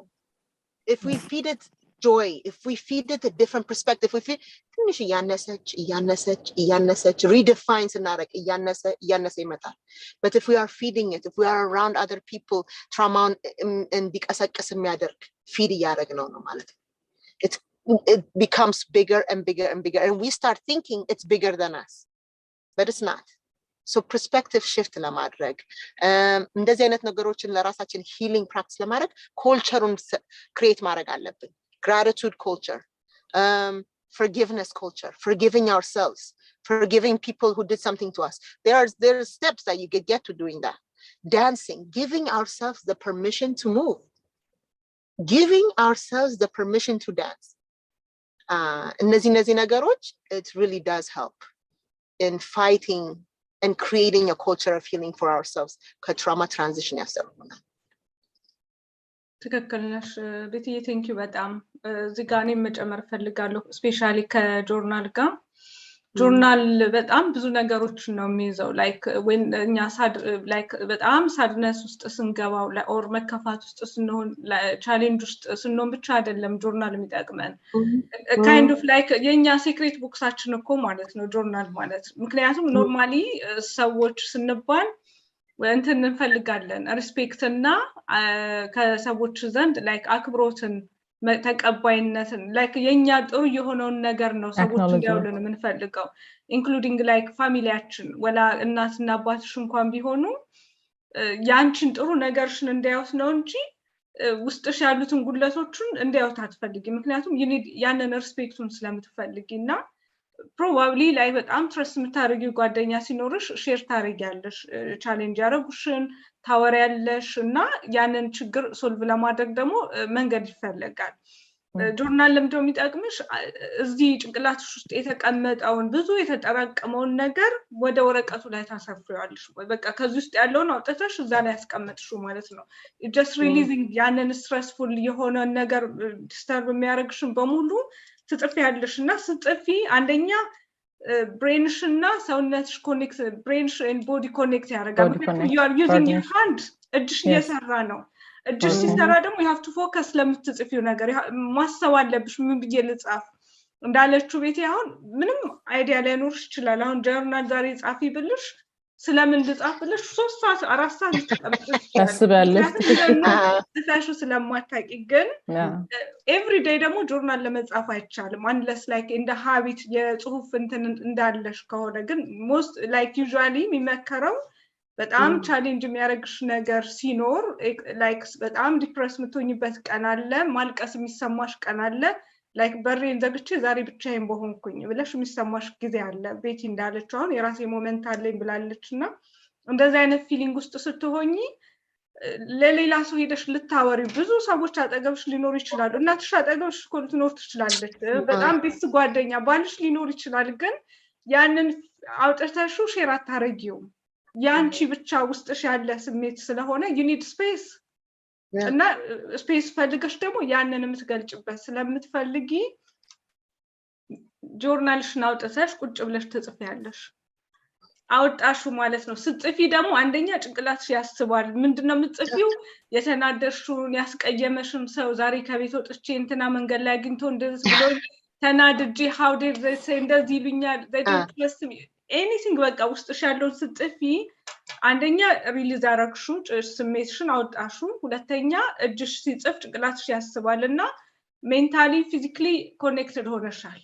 If we feed it joy, if we feed it a different perspective, if we feed ትንሽ እያነሰች redefines እናረግ እያነሰ ይመጣል. But if we are feeding it, if we are around other people, trauma እንዲቀሰቅስ የሚያደርግ feed እያደረግነው ነው ማለት ነው. It becomes bigger and bigger and bigger, and we start thinking it's bigger than us, but it's not. So perspective shift ለማድረግ እንደዚህ አይነት ነገሮችን ለራሳችን healing practice ለማድረግ culture-ን create ማድረግ አለብን. Gratitude culture, forgiveness culture, forgiving ourselves, forgiving people who did something to us. There are steps that you could get to doing that. Dancing, giving ourselves the permission to move, giving ourselves the permission to dance. እነዚህ ነገሮች, it really does help in fighting and creating a culture of healing for ourselves. ከtrauma transition ያሰሩናል። ትክክል ነሽ ቤትዬ፣ ቴንክ ዩ በጣም። እዚህ ጋር እኔም መጨመር ፈልጋለሁ ስፔሻሊ ከጆርናል ጋር። ጆርናል በጣም ብዙ ነገሮችን ነው የሚይዘው። ላይክ when እኛ ላይክ በጣም ሳድነስ ውስጥ ስንገባው ኦር መከፋት ውስጥ ስንሆን ቻሌንጅ ውስጥ ስንሆን ብቻ አይደለም ጆርናል የሚጠቅመን። kind of like የኛ ሴክሬት ቦክሳችን እኮ ማለት ነው ጆርናል ማለት። ምክንያቱም ኖርማሊ ሰዎች ስንባል እንትን እንፈልጋለን ሪስፔክት እና ከሰዎች ዘንድ ላይክ አክብሮትን ተቀባይነትን ላይክ የኛ ጥሩ የሆነውን ነገር ነው ሰዎች እንዲያውልን የምንፈልገው ኢንክሉዲንግ ላይክ ፋሚሊያችን ወላ እናትና አባትሽ እንኳን ቢሆኑ ያንቺን ጥሩ ነገርሽን እንዲያዩት ነው እንጂ ውስጥሽ ያሉትን ጉድለቶችን እንዲያዩት አትፈልጊ። ምክንያቱም ያንን ሪስፔክቱን ስለምትፈልጊና ፕሮባብሊ ላይ በጣም ትረስት የምታደርጊው ጓደኛ ሲኖርሽ ሼር ታደርጊያለሽ ቻሌንጅ ያደረጉሽን ታወሪያለሽ እና ያንን ችግር ሶልቭ ለማድረግ ደግሞ መንገድ ይፈልጋል። ጆርናል ለምንድነው የሚጠቅምሽ? እዚህ ጭንቅላትሽ ውስጥ የተቀመጠውን ብዙ የተጠራቀመውን ነገር ወደ ወረቀቱ ላይ ታሰፍሪዋለሽ። በቃ ከዚህ ውስጥ ያለውን አውጥተሽ እዛ ላይ ያስቀመጥሽው ማለት ነው። just releasing ያንን ስትረስፉል የሆነ ነገር ዲስተርብ የሚያደርግሽን በሙሉ ትጽፊያለሽ እና ስትጽፊ አንደኛ ብሬንሽ እና ሰውነትሽ ኮኔክት ብሬንሽ ኤንድ ቦዲ ኮኔክት ያደርጋል። ምክንያቱም you are using your hand እጅሽ እየሰራ ነው። እጅሽ ሲሰራ ደግሞ you have to focus ለምትጽፊው ነገር ማሰብ አለብሽ። ምን ብዬ ልጻፍ እንዳለችው ቤቴ አሁን ምንም አይዲያ ላይኖርሽ ይችላል። አሁን ጆርናል ዛሬ ጻፊ ብልሽ ስለምን ልጻፍ ብልሽ 3 ሰዓት 4 ሰዓት ልትቀምጪ ታስባለሽ። ታሹ ስለማታቂ ግን ኤቭሪ ዴይ ደግሞ ጆርናል ለመጻፍ አይቻልም አንለስ ላይክ እንደ ሃቢት የጽሁፍ እንትን እንዳለሽ ከሆነ። ግን ሞስት ላይክ ዩዥዋሊ የሚመከረው በጣም ቻሌንጅ የሚያደርግሽ ነገር ሲኖር ላይክ በጣም ዲፕረስ የምትሆኝበት ቀን አለ፣ ማልቀስ የሚሰማሽ ቀን አለ። ላይክ በሬን ዘግቼ ዛሬ ብቻዬን በሆንኩኝ ብለሽ የሚሰማሽ ጊዜ አለ። ቤቲ እንዳለችው አሁን የራሴ ሞመንት አለኝ ብላለችና እንደዚህ አይነት ፊሊንግ ውስጥ ስትሆኚ ለሌላ ሰው ሄደሽ ልታወሪ ብዙ ሰዎች አጠገብሽ ሊኖሩ ይችላሉ። እናትሽ አጠገብሽ እኮ ልትኖር ትችላለች። በጣም ቤት ጓደኛ ባልሽ ሊኖር ይችላል። ግን ያንን አውጥተሽ ሼር አታረጊው። ያንቺ ብቻ ውስጥሽ ያለ ስሜት ስለሆነ you need space እና ስፔስ ፈልገሽ ደግሞ ያንን የምትገልጭበት ስለምትፈልጊ ጆርናልሽን አውጥተሽ ቁጭ ብለሽ ትጽፊያለሽ። አውጣሹ ማለት ነው። ስትጽፊ ደግሞ አንደኛ ጭንቅላትሽ ያስባል። ምንድነው የምትጽፊው? የተናደርሽውን ያስቀየመሽም ሰው ዛሬ ከቤት ወጥቼ እንትና መንገድ ላይ አግኝቶ እንደዚህ ብሎ ተናድጄ how did they say እንደዚህ ይሉኛል they don't trust me anything በቃ ውስጥሽ ያለውን ስትጽፊ አንደኛ ሪሊዝ አረግሹ ስሜትሽን አውጣሹ። ሁለተኛ እጅሽ ሲጽፍ ጭንቅላትሽ ያስባልና ሜንታሊ ፊዚካሊ ኮኔክትድ ሆነሻል።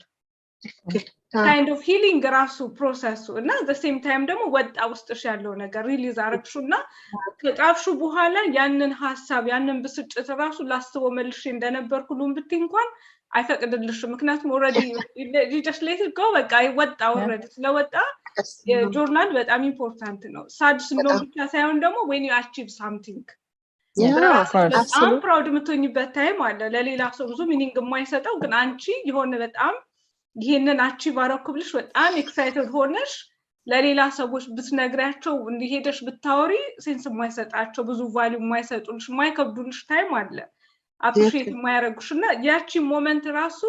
kind of healing ራሱ ፕሮሰሱ እና the same time ደግሞ ወጣ ውስጥሽ ያለው ነገር ሪሊዝ አረግሹና ከጣፍሹ በኋላ ያንን ሐሳብ ያንን ብስጭት ራሱ ላስበው መልሽ እንደነበር ሁሉም ብትይ እንኳን አይፈቅድልሽም። ምክንያቱም already you just let it go በቃ ይወጣ already ስለወጣ ጆርናል በጣም ኢምፖርታንት ነው። ሳድስ ነው ብቻ ሳይሆን ደግሞ when you achieve something በጣም ፕራውድ የምትሆኝበት ታይም አለ። ለሌላ ሰው ብዙ ሚኒንግ የማይሰጠው ግን አንቺ የሆነ በጣም ይሄንን አቺቭ አረኩ ብለሽ በጣም ኤክሳይትድ ሆነሽ ለሌላ ሰዎች ብትነግሪያቸው እንዲሄደሽ ብታወሪ ሴንስ የማይሰጣቸው ብዙ ቫልዩ የማይሰጡልሽ የማይከብዱልሽ ታይም አለ አፕሪሺየት የማያረጉሽና ያቺ ሞመንት ራሱ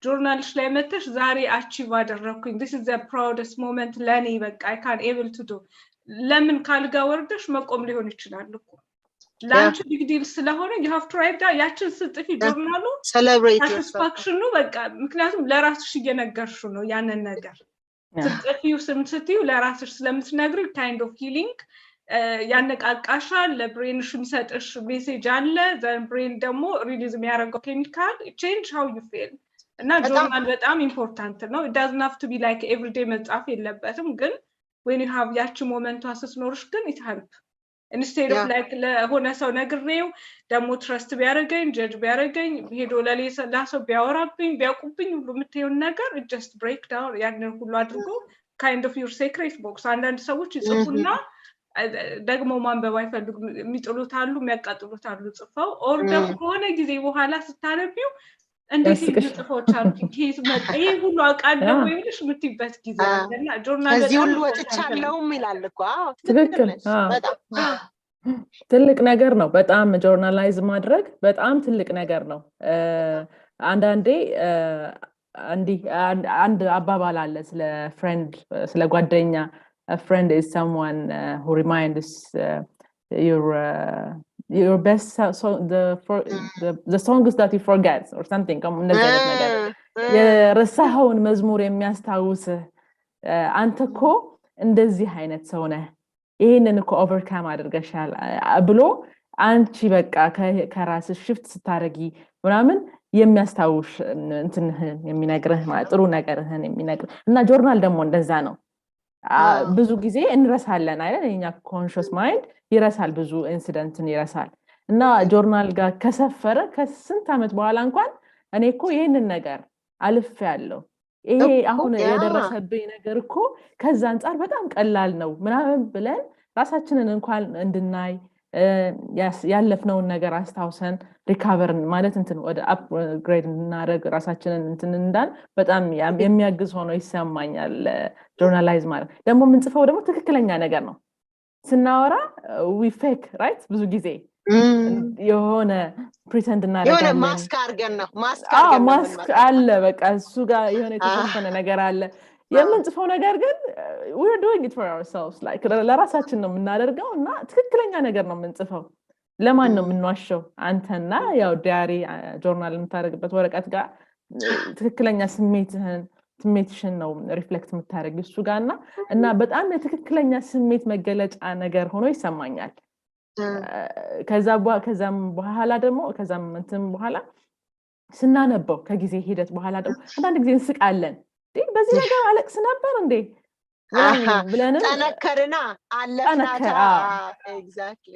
ጆርናልሽ ላይ መተሽ ዛሬ አቺቭ አደረኩኝ this is the proudest moment ለኔ በቃ I can able to do ለምን ካልጋ ወርደሽ መቆም ሊሆን ይችላል እኮ ላንች ቢግ ዲል ስለሆነ you have to write down ያችን ስጥፊ ጆርናሉ celebrate satisfaction ነው በቃ ምክንያቱም ለራስሽ እየነገርሽ ነው ያንን ነገር ስትጥፊው ስትዩ ለራስሽ ስለምትነግሪ kind of healing ያነቃቃሻል ለብሬንሽ የሚሰጥሽ ሜሴጅ አለ ዘን ብሬን ደግሞ ሪሊዝ የሚያደርገው ኬሚካል change how you feel እና ጆርናል በጣም ኢምፖርታንት ነው it doesn't have to be like every day መጻፍ የለበትም ግን when you have ያቺ ሞመንቷ ስትኖርሽ ግን it help instead of like ለሆነ ሰው ነግሬው ደግሞ ትረስት ቢያደርገኝ ጀጅ ቢያደርገኝ ሄዶ ለሌላ ሰው ቢያወራብኝ ቢያውቁብኝ ሁሉ የምትይው ነገር it just break down ያንን ሁሉ አድርጎ kind of your secret box አንዳንድ ሰዎች ይጽፉና ደግሞ ማንበብ አይፈልጉም የሚጥሉት አሉ የሚያቃጥሉት አሉ ጽፈው ኦር ደግሞ ከሆነ ጊዜ በኋላ ስታነቢው እንዴት ይጽፎች አሉ ኬስ መጣ ይሄ ሁሉ አቃለው ወይልሽ የምትይበት ጊዜ አለና ጆርናል ከዚህ ሁሉ ወጥቻለሁ ይላል እኮ ትክክል በጣም ትልቅ ነገር ነው በጣም ጆርናላይዝ ማድረግ በጣም ትልቅ ነገር ነው አንዳንዴ አንድ አባባል አለ ስለ ፍሬንድ ስለ ጓደኛ a friend is someone who reminds your best the songs that you forget or something comme እንደዚህ አይነት ነገር የረሳኸውን መዝሙር የሚያስታውስ አንተኮ እንደዚህ አይነት ሰው ነህ ይሄንን እኮ ኦቨርካም አድርገሻል ብሎ አንቺ በቃ ከራስሽ ሽፍት ስታረጊ ምናምን የሚያስታውሽ እንትንህን የሚነግርህ ጥሩ ነገርህን የሚነግርህ እና ጆርናል ደግሞ እንደዛ ነው ብዙ ጊዜ እንረሳለን አይደል የኛ ኮንሺየስ ማይንድ ይረሳል ብዙ ኢንሲደንትን ይረሳል እና ጆርናል ጋር ከሰፈረ ከስንት አመት በኋላ እንኳን እኔ እኮ ይሄንን ነገር አልፌያለሁ ይሄ አሁን የደረሰብኝ ነገር እኮ ከዛ አንፃር በጣም ቀላል ነው ምናምን ብለን ራሳችንን እንኳን እንድናይ ያለፍነውን ነገር አስተዋውሰን ሪካቨር ማለት እንትን ወደ አፕግሬድ እናደርግ ራሳችንን እንትን እንዳል በጣም የሚያግዝ ሆኖ ይሰማኛል ጆርናላይዝ ማለት ደግሞ ምንጽፈው ደግሞ ትክክለኛ ነገር ነው ስናወራ we fake right ብዙ ጊዜ የሆነ ፕሪተንድ እናደርጋለን የሆነ ማስክ አድርገን ነው ማስክ አለ በቃ እሱ ጋር የሆነ የተሸፈነ ነገር አለ የምንጽፈው ነገር ግን we're doing it for ourselves like ለራሳችን ነው የምናደርገው እና ትክክለኛ ነገር ነው የምንጽፈው ለማን ነው የምንዋሸው አንተና ያው ዲያሪ ጆርናል የምታደርግበት ወረቀት ጋር ትክክለኛ ስሜትሽን ነው ሪፍሌክት የምታደርጊው እሱ ጋርና እና በጣም የትክክለኛ ስሜት መገለጫ ነገር ሆኖ ይሰማኛል ከዛም በኋላ ደግሞ ከዛም እንትን በኋላ ስናነበው ከጊዜ ሂደት በኋላ ደግሞ አንዳንድ ጊዜ እንስቃለን በዚህ ነገር አለቅስ ነበር እንዴ ብለን ተነከርና አለፍናታ ኤግዛክትሊ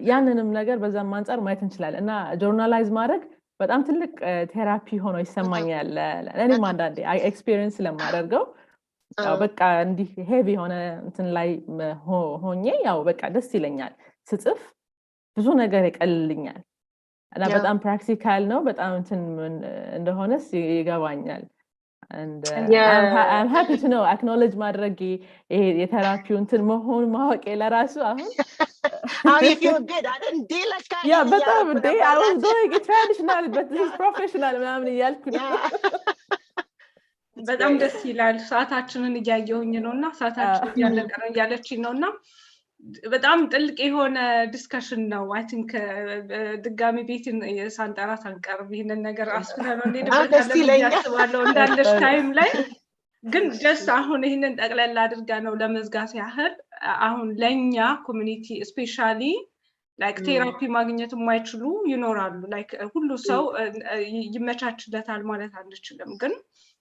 ያንንም ነገር በዛም አንፃር ማየት እንችላለን እና ጆርናላይዝ ማድረግ በጣም ትልቅ ቴራፒ ሆኖ ይሰማኛል ለኔም አንዳንዴ ኤክስፒሪየንስ ለማደርገው ያው በቃ እንዲህ ሄቪ ሆነ እንትን ላይ ሆኜ ያው በቃ ደስ ይለኛል ስጽፍ ብዙ ነገር ይቀልልኛል እና በጣም ፕራክቲካል ነው በጣም እንትን እንደሆነስ ይገባኛል and I'm happy to know acknowledge ማድረግ ይሄ የቴራፒው እንትን መሆን ማወቅ ለራሱ አሁን how you feel good I didn't deal like that yeah በጣም I was doing it traditional but this is professional ምናምን እያልኩ በጣም ደስ ይላል ሰዓታችንን እያየሁኝ ነውና ሰዓታችን እያለቀ ነው እያለችኝ ነውና በጣም ጥልቅ የሆነ ዲስከሽን ነው I think ድጋሚ ቤትን ሳንጠራት አንቀርብ ይሄንን ነገር አስፈራራ እንደደረሰ ያስባለው እንዳለሽ ታይም ላይ ግን just አሁን ይሄንን ጠቅላላ አድርጋ ነው ለመዝጋት ያህል አሁን ለኛ ኮሚኒቲ especially like ቴራፒ ማግኘት የማይችሉ ይኖራሉ like ሁሉ ሰው ይመቻችለታል ማለት አንችልም ግን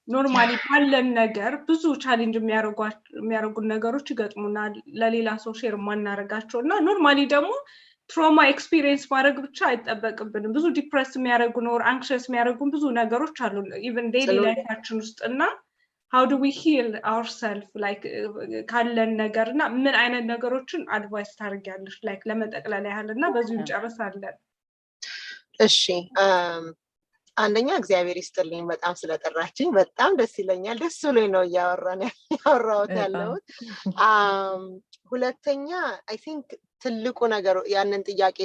ኖርማሊ ባለን ነገር ብዙ ቻሌንጅ የሚያረጉ ነገሮች ይገጥሙናል ለሌላ ሰው ሼር ማናረጋቸውና ኖርማሊ ደግሞ ትራውማ ኤክስፒሪየንስ ማድረግ ብቻ አይጠበቅብንም ብዙ ዲፕረስ የሚያረጉ ኖር አንክሽስ የሚያረጉ ብዙ ነገሮች አሉ even daily lifeችን ውስጥና how do we heal ourselves like ካለን ነገርና ምን አይነት ነገሮችን አድቫይስ ታደርጊያለሽ like ለመጠቅለል ያህልና በዚሁ እንጨርሳለን እሺ አንደኛ እግዚአብሔር ይስጥልኝ በጣም ስለጠራችኝ በጣም ደስ ይለኛል ደስ ብሎኝ ነው ያወራሁት ያለሁት ሁለተኛ I think ትልቁ ነገር ያንን ጥያቄ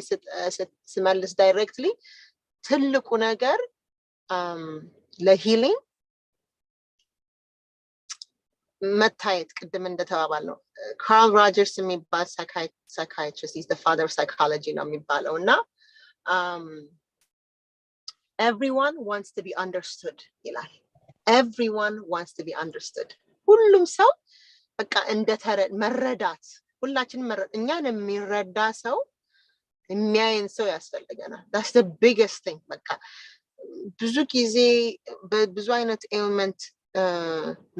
ስመልስ ዳይሬክትሊ ትልቁ ነገር ለሂሊንግ መታየት ቅድም እንደተባባልነው ካርል ሮጀርስ የሚባል psychiatrist, he's the father of psychology ነው የሚባለው እና everyone wants to be understood ይላል። everyone wants to be understood ሁሉም ሰው በቃ መረዳት ሁላችንም እኛን የሚረዳ ሰው የሚያየን ሰው ያስፈልገናል። that's the biggest thing። በቃ ብዙ ጊዜ በብዙ አይነት ኤልመንት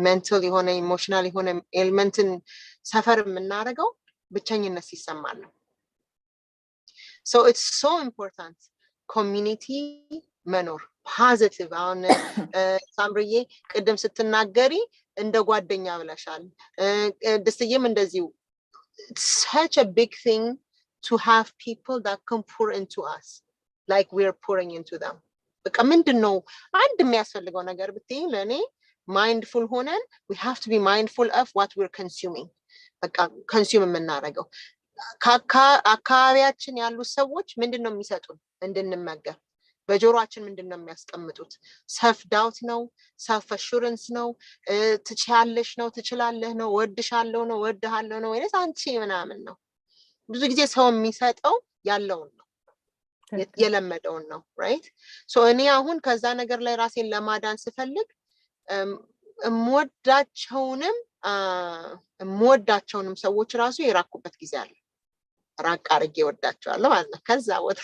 ሜንታል የሆነ ኢሞሽናል የሆነ ኤልመንትን ሰፈር የምናደርገው ብቸኝነት ሲሰማን ነው። so it's so important community መኖር ፖዚቲቭ። አሁን ሳምብርዬ ቅድም ስትናገሪ እንደ ጓደኛ ብለሻል፣ ደስዬም እንደዚሁ such a big thing to have people that can pour into us like we're pouring into them። በቃ ምንድነው አንድ የሚያስፈልገው ነገር ብትይ ለኔ mindful ሆነን we have to be mindful of what we're consuming። በቃ consume የምናደርገው አካባቢያችን ያሉ ሰዎች ምንድነው የሚሰጡን እንድንመገብ፣ በጆሮአችን ምንድነው የሚያስቀምጡት? self doubt ነው፣ self assurance ነው፣ ትችያለሽ ነው፣ ትችላለህ ነው፣ ወድሻለሁ ነው፣ ወድሃለሁ ነው ወይስ አንቺ ምናምን ነው? ብዙ ጊዜ ሰው የሚሰጠው ያለውን ነው የለመደውን ነው right? so እኔ አሁን ከዛ ነገር ላይ ራሴን ለማዳን ስፈልግ እምወዳቸውንም ሰዎች ራሱ የራኩበት ጊዜ አለ። ራቅ አድርጌ ወዳቸዋለሁ ማለት ነው። ከዛ ወጣ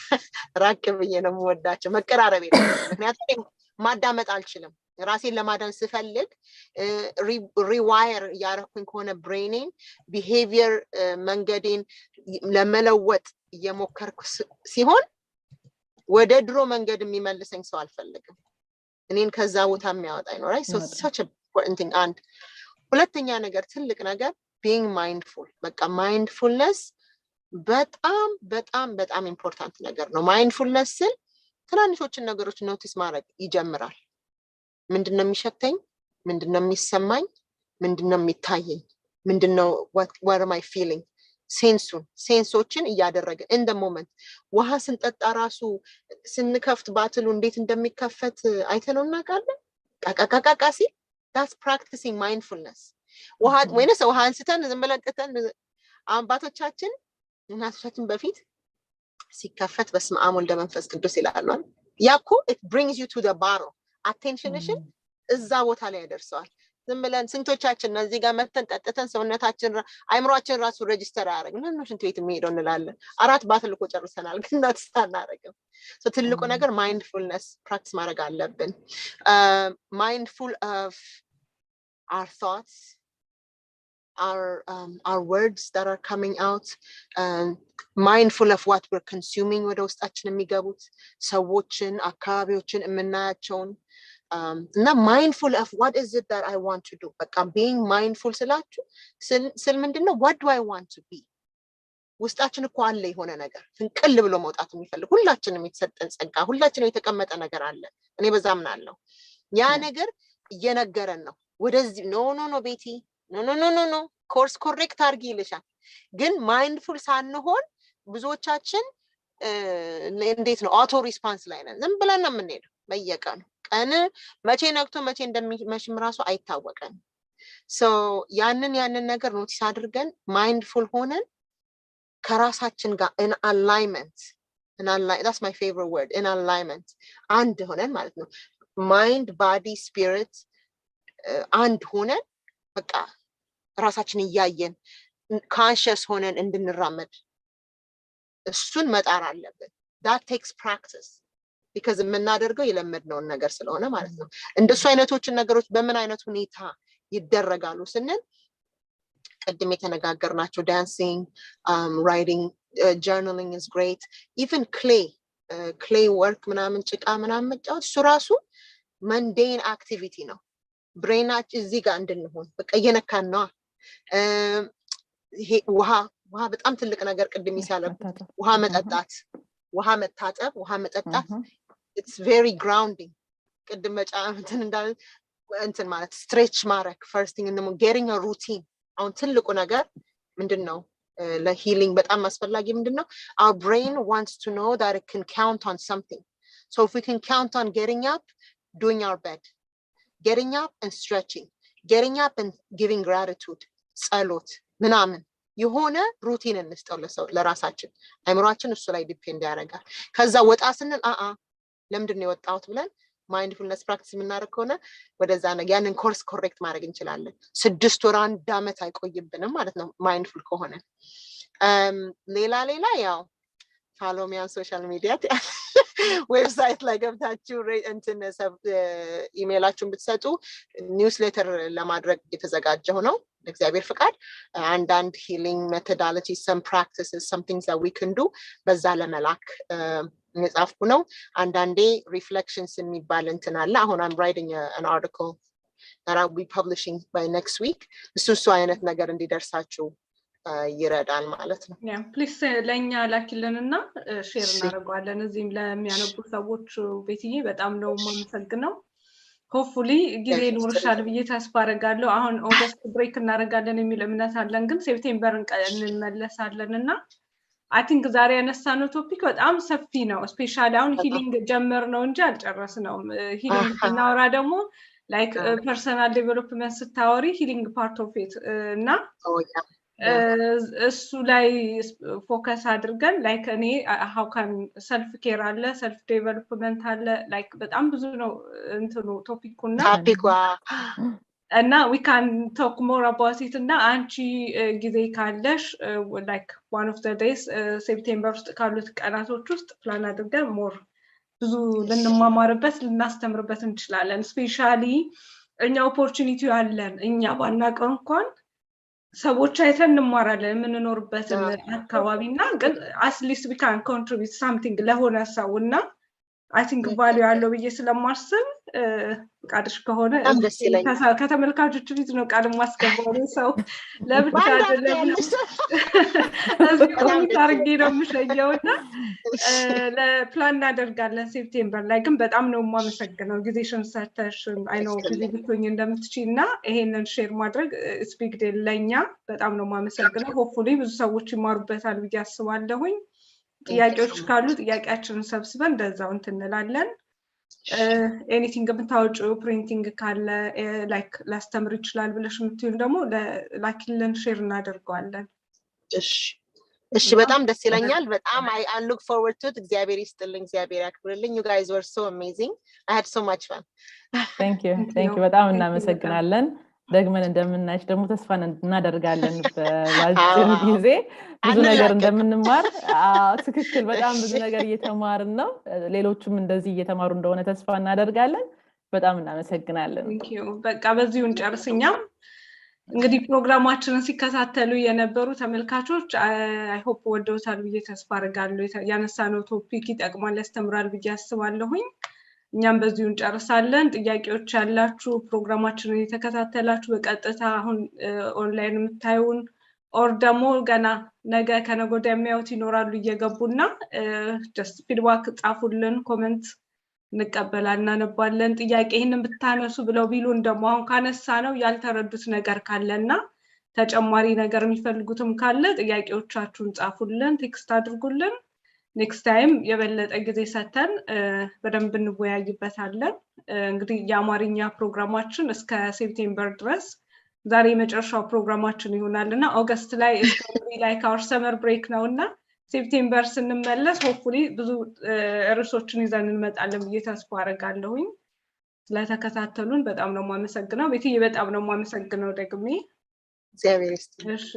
ራቅ ብዬ ነው የምወዳቸው። መቀራረብ የለም። ምክንያቱም ማዳመጥ አልችልም። ራሴን ለማዳን ስፈልግ ሪዋየር ያረኩኝ ከሆነ ብሬኔን ቢሄቪየር መንገዴን ለመለወጥ እየሞከርኩ ሲሆን ወደ ድሮ መንገድ የሚመልሰኝ ሰው አልፈልግም። እኔን ከዛ ቦታ የሚያወጣኝ ነው right? so such a important thing። and ሁለተኛ ነገር ትልቅ ነገር being mindful። በቃ mindfulness በጣም በጣም በጣም ኢምፖርታንት ነገር ነው። ማይንድፉልነስ ትናንሾችን ነገሮች ኖቲስ ማድረግ ይጀምራል። ምንድነው የሚሸተኝ? ምንድነው የሚሰማኝ? ምንድነው የሚታየኝ? ምንድነው what am I feeling? ሴንሶችን እያደረገ in the moment። ውሃ ስንጠጣ ራሱ ስንከፍት ባትሉ እንዴት እንደሚከፈት አይተነው እናውቃለን። ቃቃቃቃ ሲል that's practicing mindfulness። ውሃ ወይንስ ውሃ አንስተን ዝም ብለን ቀተን አባቶቻችን እናቶቻችን በፊት ሲከፈት በስመ አብ ወልደ መንፈስ ቅዱስ ይላሉ። ያኮ it brings you to the bottle attentionሽን እዛ ቦታ ላይ ያደርሰዋል። ዝም ብለን ስንቶቻችን ነው እዚህ ጋር መተን ጠጥተን ሰውነታችን አይምሮአችን ራሱ ሬጂስተር ያደርጋል። ነው ሽንት ቤት የሚሄደው እንላለን። 4 ባትል እኮ ጨርሰናል ግን እናስተናረገው። so ትልቁ ነገር ማይንድፉልነስ ፕራክቲስ ማድረግ አለብን። mindful of our thoughts, our words that are coming out, mindful of what we're consuming ወደ ውስጣችን የሚገቡት ሰዎችን አካባቢዎችን የምናያቸውን እና mindful of what is it that I want to do። በቃ being mindful ስላችሁ ስል ምንድነው what do I want to be። ውስጣችን እኮ አለ የሆነ ነገር ፍንቅል ብሎ መውጣት የሚፈልግ ሁላችንም የተሰጠን ጸጋ ሁላችንም የተቀመጠ ነገር አለ። እኔ በዛ ምናለው ያ ነገር እየነገረን ነው ወደዚህ ኖ ቤቲ ኖ ኮርስ ኮሬክት አርጊ ይልሻል። ግን ማይንድፉል ሳንሆን ብዙዎቻችን እንዴት ነው አውቶ ሪስፖንስ ላይ ነን። ዝም ብለን ነው የምንሄደው በየቀኑ ቀን መቼ ነግቶ መቼ እንደሚመሽም ራሱ አይታወቀን። so ያንን ነገር ኖቲስ አድርገን ማይንድፉል ሆነን ከራሳችን ጋር in alignment that's my favorite word, in alignment አንድ ሆነን ማለት ነው። ማይንድ ባዲ ስፒሪት አንድ ሆነን በቃ ራሳችን እያየን conscious ሆነን እንድንራመድ እሱን መጣር አለብን። that takes practice because የምናደርገው የለመድነውን ነገር ስለሆነ ማለት ነው። እንደሱ አይነቶችን ነገሮች በምን አይነት ሁኔታ ይደረጋሉ ስንል ቅድም የተነጋገርናቸው dancing, writing, journaling is great. even clay work ምናምን ጭቃ ምናምን መጫወት እሱ ራሱ mundane activity ነው። ብሬናችን እዚህ ጋር እንድንሆን በቃ እየነካን ነው። ይሄ ውሃ በጣም ትልቅ ነገር ቅድም ይሳለብ ውሃ መጠጣት ውሃ መታጠብ ውሃ መጠጣት it's very grounding። ቅድም መጫወትን እንዳል እንትን ማለት stretch ማድረግ first thing in the morning, getting a routine። አሁን ትልቁ ነገር ምንድነው ለሂሊንግ በጣም አስፈላጊ ምንድነው our brain wants to know that it can count on something. so if we can count on getting up, doing our bed, getting up and stretching, getting up and giving gratitude ጸሎት ምናምን የሆነ ሩቲን እንስጠው ለራሳችን አእምሮአችን እሱ ላይ ዲፔንድ ያደርጋል ከዛ ወጣ ስንል ለምንድን ነው የወጣሁት ብለን ማይንድፉልነስ ፕራክቲስ የምናደርግ ከሆነ ወደዛ ነው ያንን ኮርስ ኮሬክት ማድረግ እንችላለን 6 ወር 1 አመት አይቆይብንም ማለት ነው ማይንድፉል ከሆነ ሌላ ያው follow me on social media website ላይ ገብታችሁ እንትን ኢሜይላችሁን ብትሰጡ ኒውስሌተር ለማድረግ የተዘጋጀው ነው እግዚአብሔር ፍቃድ አንዳንድ healing methodologies some practices some things that we can do በዛ ለመላክ የጻፍኩ ነው አንዳንዴ reflections የሚባል እንትን አለ አሁን I'm writing an article that I'll be publishing by next week እሱ አይነት ነገር እንዲደርሳችሁ ይረዳል ማለት ነው ፕሊስ ለኛ ላኪልንና ሼር እናደርጋለን እዚህም ለሚያነቡ ሰዎች ቤትዬ በጣም ነው የማመሰግነው ሆፕፉሊ ጊዜ ይኖርሻል ብዬ ተስፋ አደርጋለሁ አሁን ኦገስት ብሬክ እናደርጋለን የሚል እምነት አለን ግን ሴፕቴምበርን እንመለሳለንና I think ዛሬ ያነሳነው ቶፒክ በጣም ሰፊ ነው ስፔሻሊ አሁን ሂሊንግ ጀመር ነው እንጂ አልጨረስነውም ሂሊንግ እናወራ ደግሞ like personal development ስታወሪ ሂሊንግ ፓርት ኦፍ ኢት እና እሱ ላይ ፎከስ አድርገን like እኔ how can self care አለ self development አለ like በጣም ብዙ ነው እንትኑ ቶፒኩና እና we can talk more about it እና አንቺ ጊዜ ካለሽ like one of the days September ውስጥ ካሉት ቀናቶች ውስጥ ፕላን አድርገን more ብዙ ልንማማርበት ልናስተምርበት እንችላለን ስፔሻሊ እኛ ኦፖርቹኒቲ አለን እኛ ባናቀው እንኳን ሰዎች አይተን እንማራለን የምንኖርበት አካባቢና ግን at least we can contribute something ለሆነ ሰውና I think value ያለው ብዬ ስለማስብ ቃልሽ ከሆነ ከተመልካቾች ፊት ነው ቃል ማስገባው ሰው ለብቻ አይደለም እዚህ ኮሚት አድርጌ ነው የምሸየውና ለፕላን እናደርጋለን ሴፕቴምበር ላይ ግን በጣም ነው የማመሰግነው ጊዜሽን ሰተሽ I know ጊዜ ብትሆኝ እንደምትችይና ይሄንን ሼር ማድረግ ስፒክ ዴል ለኛ በጣም ነው የማመሰግነው ሆፕፉሊ ብዙ ሰዎች ይማሩበታል ብዬ አስባለሁኝ ጥያቄዎች ካሉ ጥያቄያችንን ሰብስበን እንደዛው እንትንላለን ኤኒቲንግ የምታወጪው ፕሪንቲንግ ካለ ላይክ ላስተምር ይችላል ብለሽ የምትይው ደግሞ ላኪልን ሼር እናደርጋለን እሺ በጣም ደስ ይለኛል በጣም I look forward to it እግዚአብሔር ይስጥልኝ እግዚአብሔር ያክብርልኝ you guys were so amazing I had so much fun thank you በጣም እናመሰግናለን ደግመን እንደምናይሽ ደግሞ ተስፋ እናደርጋለን በባጭሩ ጊዜ ብዙ ነገር እንደምንማር ትክክል በጣም ብዙ ነገር እየተማርን ነው ሌሎችም እንደዚህ እየተማሩ እንደሆነ ተስፋ እናደርጋለን በጣም እናመሰግናለን thank you በቃ በዚሁ እንጨርስኛ እንግዲህ ፕሮግራማችንን ሲከታተሉ የነበሩ ተመልካቾች I hope ወደውታል ብዬ ተስፋ አደርጋለሁ ያነሳነው ቶፒክ ይጠቅማል ያስተምራል ብዬ አስባለሁኝ እኛም በዚሁ እንጨርሳለን ጥያቄዎች ያላችሁ ፕሮግራማችንን የተከታተላችሁ በቀጥታ አሁን ኦንላይን የምታዩን ኦር ደግሞ ገና ነገ ከነገ የሚያዩት ይኖራሉ እየገቡና just feedback ጻፉልን ኮሜንት እንቀበላለን እናነባለን ጥያቄ ይሄንን ብታነሱ ብለው ቢሉን ደግሞ አሁን ካነሳ ነው ያልተረዱት ነገር ካለና ተጨማሪ ነገር የሚፈልጉትም ካለ ጥያቄዎቻችሁን ጻፉልን ቴክስት አድርጉልን next time የበለጠ ጊዜ ሰተን በደንብ እንወያይበታለን እንግዲህ የአማርኛ ፕሮግራማችን እስከ ሴፕቴምበር ድረስ ዛሬ መጨረሻው ፕሮግራማችን ይሆናልና ኦገስት ላይ like our summer break ነውና ሴፕቴምበር ስንመለስ hopefully ብዙ ርዕሶችን ይዘን እንመጣለን ብዬ ተስፋ አደርጋለሁኝ ስለተከታተሉን በጣም ነው የማመሰግነው ቤትዬ በጣም ነው የማመሰግነው ደግሜ እግዚአብሔር ይስጥልኝ እሺ